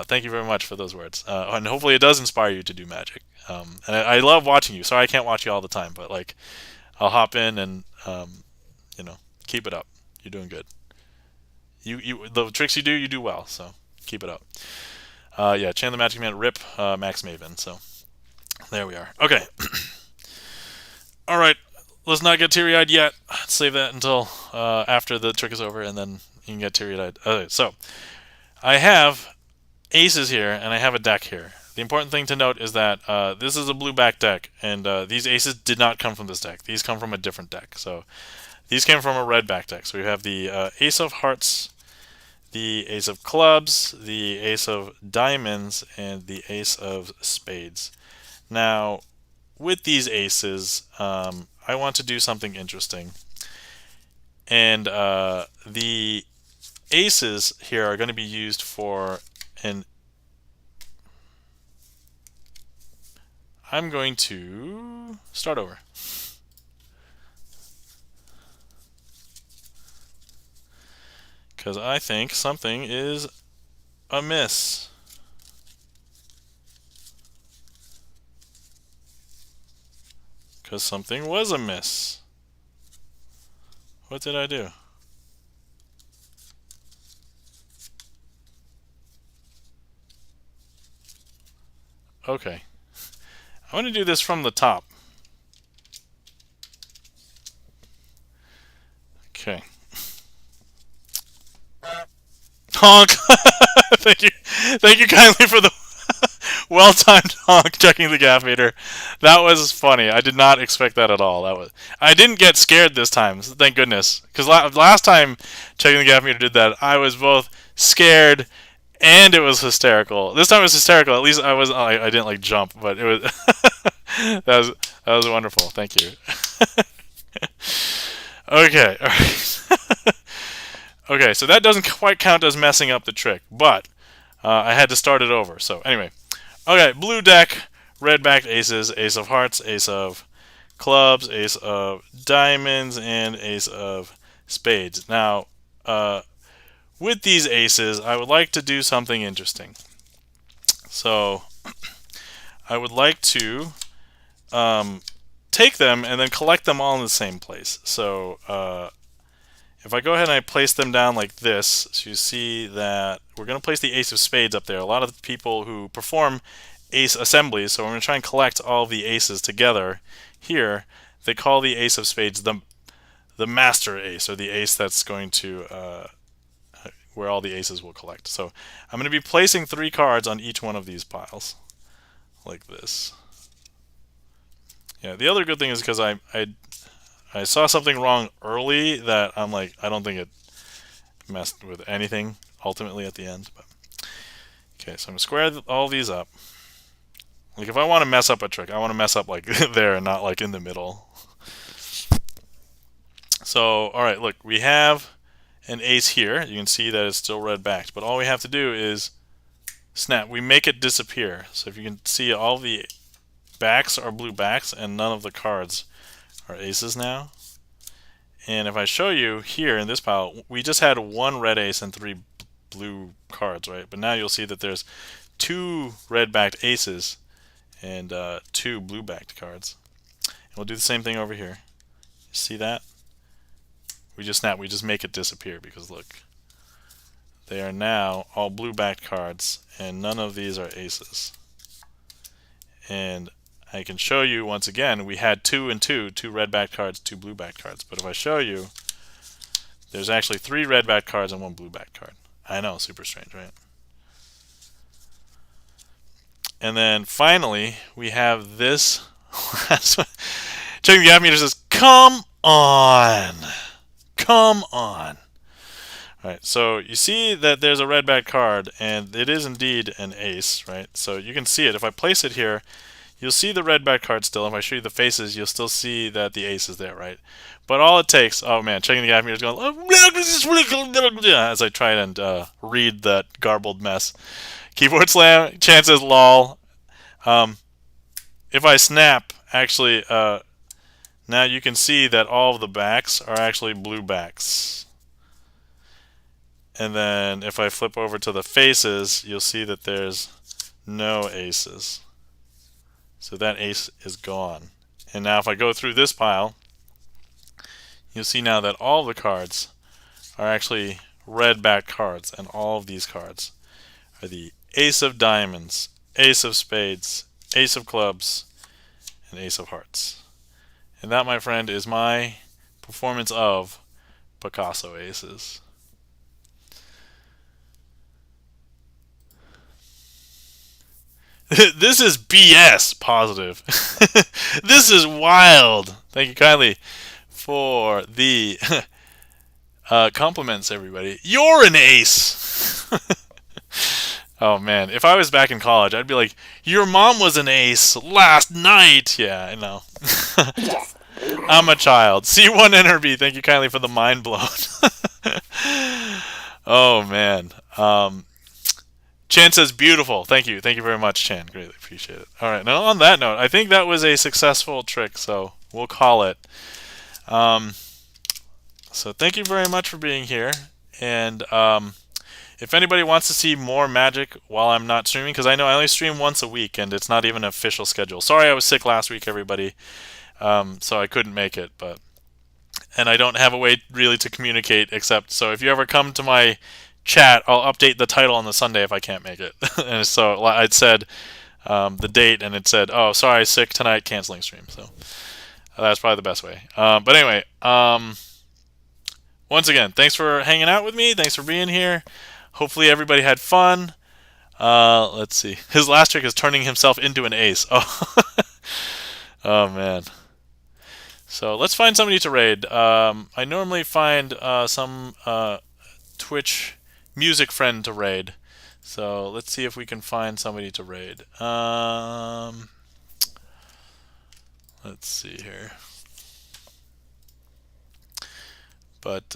thank you very much for those words. And hopefully it does inspire you to do magic. And I love watching you. Sorry I can't watch you all the time, but like I'll hop in and keep it up. You're doing good. You the tricks you do well, so keep it up. Yeah, Chan the Magic Man, rip Max Maven. So there we are. Okay. All right. Let's not get teary-eyed yet. Save that until after the trick is over, and then you can get teary-eyed. Okay, so I have aces here, and I have a deck here. The important thing to note is that this is a blue back deck, and these aces did not come from this deck. These come from a different deck. So these came from a red back deck. So we have the Ace of Hearts, the Ace of Clubs, the Ace of Diamonds, and the Ace of Spades. Now, with these aces, I want to do something interesting. And the aces here are going to be used for an... I'm going to start over. because I think something is amiss. Because something was amiss. What did I do? Okay. I want to do this from the top. Okay. Honk! Thank you. Thank you kindly for the well-timed honk checking the gaff meter. That was funny. I did not expect that at all. I didn't get scared this time, thank goodness. Because last time checking the gaff meter did that, I was both scared and it was hysterical. This time it was hysterical. At least I didn't like jump, but it was that was wonderful. Thank you. Okay. All right. Okay, so that doesn't quite count as messing up the trick, but I had to start it over. So anyway, okay, blue deck, red backed aces, ace of hearts, ace of clubs, ace of diamonds, and ace of spades. Now, with these aces, I would like to do something interesting. So I would like to take them and then collect them all in the same place. So if I go ahead and I place them down like this, so you see that we're going to place the ace of spades up there. A lot of the people who perform ace assemblies, so we're going to try and collect all the aces together here, they call the ace of spades the master ace, or the ace that's going to where all the aces will collect. So I'm going to be placing 3 cards on each one of these piles like this. Yeah, the other good thing is because I saw something wrong early that I'm like, I don't think it messed with anything ultimately at the end. But okay, so I'm going to square all these up. Like if I want to mess up a trick, I want to mess up like there and not like in the middle. So, alright, look, we have an ace here. You can see that it's still red backed, but all we have to do is snap. We make it disappear. So if you can see, all the backs are blue backs and none of the cards are aces now. And if I show you here in this pile, we just had 1 red ace and 3 blue cards, right? But now you'll see that there's 2 red backed aces and 2 blue backed cards. And we'll do the same thing over here. You see that? We just snap, we just make it disappear because look, they are now all blue backed cards and none of these are aces. And I can show you once again, we had 2 and 2 red backed cards, 2 blue backed cards. But if I show you, there's actually 3 red backed cards and 1 blue backed card. I know, super strange, right? And then finally, we have this. Checking the gaff meter says, "Come on, come on." All right, so you see that there's a red backed card, and it is indeed an ace, right? So you can see it. If I place it here, you'll see the red back card still. If I show you the faces, you'll still see that the ace is there, right? But all it takes, oh man, checking the gaff meter is going, as I try and read that garbled mess. Keyboard slam, chances lol. If I snap, actually, now you can see that all of the backs are actually blue backs. And then if I flip over to the faces, you'll see that there's no aces. So that ace is gone. And now if I go through this pile, you'll see now that all the cards are actually red backed cards, and all of these cards are the ace of diamonds, ace of spades, ace of clubs, and ace of hearts. And that, my friend, is my performance of Picasso aces. This is BS positive. This is wild. Thank you kindly for the compliments, everybody. You're an ace. Oh man, if I was back in college, I'd be like, your mom was an ace last night. Yeah, I know. I'm a child. C1 NRB, thank you kindly for the mind blown. Oh man. Chan says beautiful. Thank you. Thank you very much, Chan. Greatly appreciate it. All right. Now on that note, I think that was a successful trick, so we'll call it. So thank you very much for being here. And if anybody wants to see more magic while I'm not streaming, because I know I only stream once a week and it's not even an official schedule. Sorry I was sick last week, everybody, so I couldn't make it. And I don't have a way really to communicate except, so if you ever come to my chat, I'll update the title on the Sunday if I can't make it. And so I'd said the date, and it said, "Oh, sorry, sick tonight, canceling stream." So that's probably the best way. But anyway, once again, thanks for hanging out with me. Thanks for being here. Hopefully everybody had fun. Let's see. His last trick is turning himself into an ace. Oh, oh man. So let's find somebody to raid. I normally find some Twitch music friend to raid. So let's see if we can find somebody to raid. Let's see here. But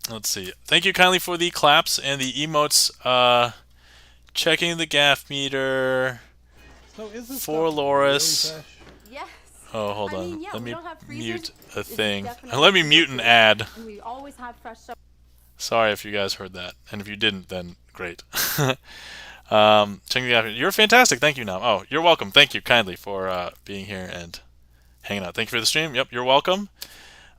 let's see. Thank you kindly for the claps and the emotes. Checking the gaff meter. So is this For stuff Loris. really fresh? Yes. Oh, hold I on. mean, yeah, Let we me don't have freezers. mute a This is thing. definitely Let me mute an food. ad. And we always have fresh stuff. Sorry if you guys heard that. And if you didn't, then great. Checking the gaff meter. You're fantastic. Thank you, Nam. Oh, you're welcome. Thank you kindly for being here and hanging out. Thank you for the stream. Yep, you're welcome.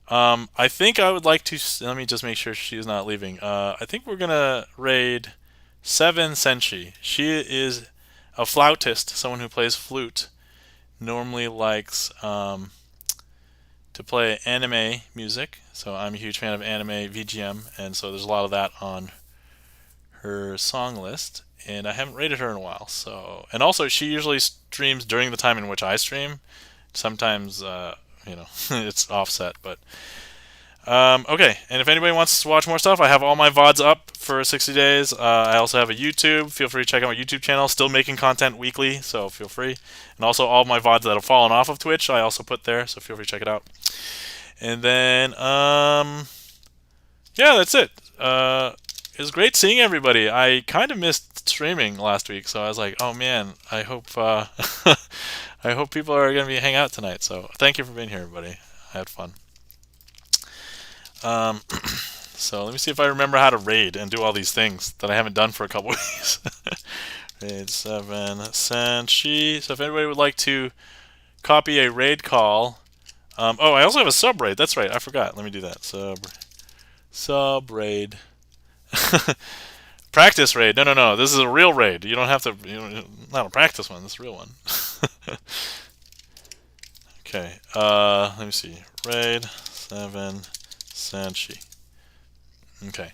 I think I would like to. Let me just make sure she's not leaving. I think we're gonna raid 7 Senshi. She is a flautist, someone who plays flute. Normally likes to play anime music. So I'm a huge fan of anime VGM, and so there's a lot of that on her song list. And I haven't rated her in a while. So, and also she usually streams during the time in which I stream. Sometimes, it's offset, but okay. And if anybody wants to watch more stuff, I have all my VODs up for 60 days. I also have a YouTube. Feel free to check out my YouTube channel. Still making content weekly, so feel free. And also all my VODs that have fallen off of Twitch, I also put there, so feel free to check it out. And then, yeah, that's it. It was great seeing everybody. I kind of missed streaming last week, so I was like, oh man, I hope I hope people are going to be hang out tonight. So thank you for being here, everybody. I had fun. So let me see if I remember how to raid and do all these things that I haven't done for a couple weeks. Raid 7 Senshi. So if anybody would like to copy a raid call. Oh, I also have a sub raid. That's right. I forgot. Let me do that. Sub raid. Practice raid. No. This is a real raid. You don't have to. Not a practice one. This is a real one. Okay. Let me see. Raid 7 Senshi. Okay.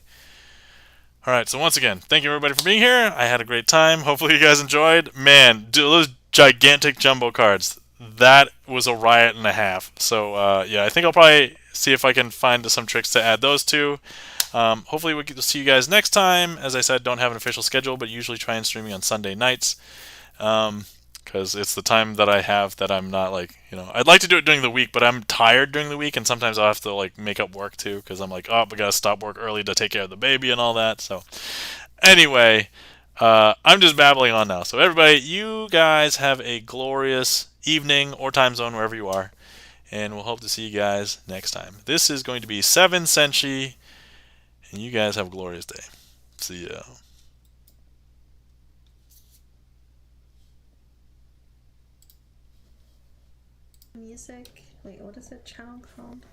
Alright, so once again, thank you everybody for being here. I had a great time. Hopefully you guys enjoyed. Man, those gigantic jumbo cards. That was a riot and a half. So, yeah, I think I'll probably see if I can find some tricks to add those to. Hopefully we'll get to see you guys next time. As I said, don't have an official schedule, but usually try and streaming on Sunday nights. Because it's the time that I have that I'm not like, I'd like to do it during the week, but I'm tired during the week, and sometimes I'll have to like make up work too, because I'm like, oh, we gotta stop work early to take care of the baby and all that. So anyway, I'm just babbling on now. So everybody, you guys have a glorious evening or time zone wherever you are, and we'll hope to see you guys next time. This is going to be 7 Senshi, and you guys have a glorious day. See ya. Music. Wait, what is it? Channel called?